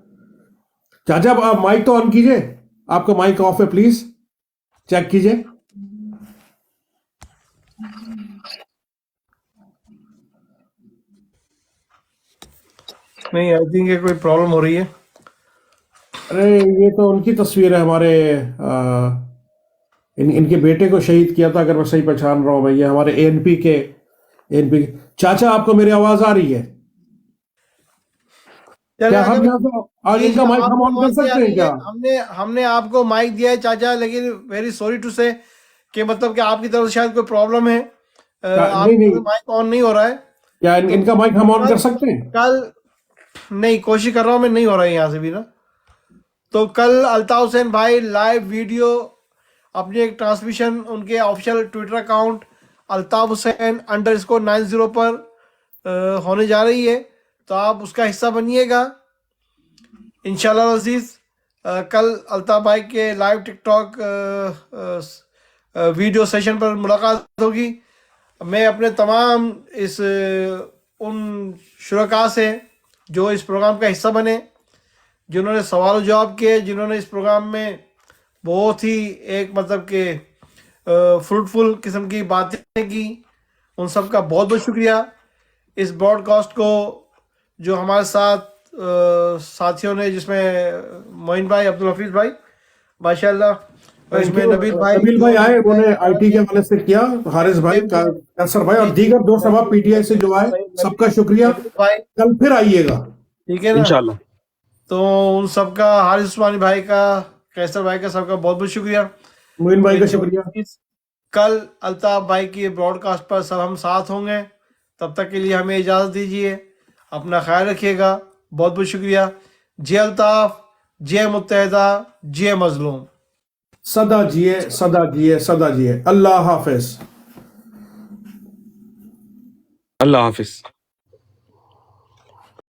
चाचा आप माइक तो ऑन कीजिए। आपका माइक ऑफ है, प्लीज चेक कीजिए। नहीं, आई थिंक ये कोई प्रॉब्लम हो रही है। अरे ये तो उनकी तस्वीर है, हमारे इनके बेटे को शहीद किया था, अगर मैं सही पहचान रहा हूँ भैया, हमारे ANP के चाचा। आपको मेरी आवाज आ रही है? क्या हम इनका माइक हम ऑन कर सकते हैं क्या? हमने आपको माइक दिया है चाचा, लेकिन वेरी सॉरी टू से कि मतलब कि आपकी तरफ से शायद कोई प्रॉब्लम है। नहीं, माइक ऑन नहीं हो रहा है। क्या इनका माइक हम ऑन कर सकते हैं? कल नहीं, कोशिश कर रहा हूं मैं, नहीं हो रहा है यहाँ से भी ना। तो कल अल्ताफ हुसैन भाई लाइव वीडियो अपनी एक ट्रांसमिशन उनके ऑफिशियल ट्विटर अकाउंट AltafHussain_90 पर होने जा रही है। तो आप उसका हिस्सा बनिएगा इंशाल्लाह अजीज। कल अल्ताफ भाई के लाइव टिकटॉक वीडियो सेशन पर मुलाकात होगी। मैं अपने तमाम उन शुरका से जो इस प्रोग्राम का हिस्सा बने, जिन्होंने सवाल जवाब किए, जिन्होंने इस प्रोग्राम में बहुत ही एक मतलब के फ्रूटफुल किस्म की बातें की, उन सब का बहुत बहुत शुक्रिया। इस ब्रॉडकास्ट को जो हमारे साथ साथियों ने, जिसमें मोइन भाई, अब्दुल हफीज भाई माशाल्लाह, इसमें नबील भाई आए, उन्होंने IT के हवाले से किया, हारिस भाई, कैसर भाई और दीगर दोस्त अहबाब PTI से जो आए, सबका शुक्रिया। कल फिर आइएगा, ठीक है ना इंशाल्लाह। तो उन सबका, हारिस उस्मानी भाई का, कैसर भाई का, सबका बहुत बहुत शुक्रिया। मोइन भाई का शुक्रिया। कल अल्ताफ भाई की ब्रॉडकास्ट पर सब हम साथ होंगे। तब तक के लिए हमें इजाज़त दीजिए। अपना ख्याल रखिएगा। बहुत बहुत शुक्रिया। जय अल्ताफ, जय मुत्तहिदा, जय मजलूम। सदा जिए, सदा जिए, सदा जिए। अल्लाह हाफिज। अल्लाह हाफिज।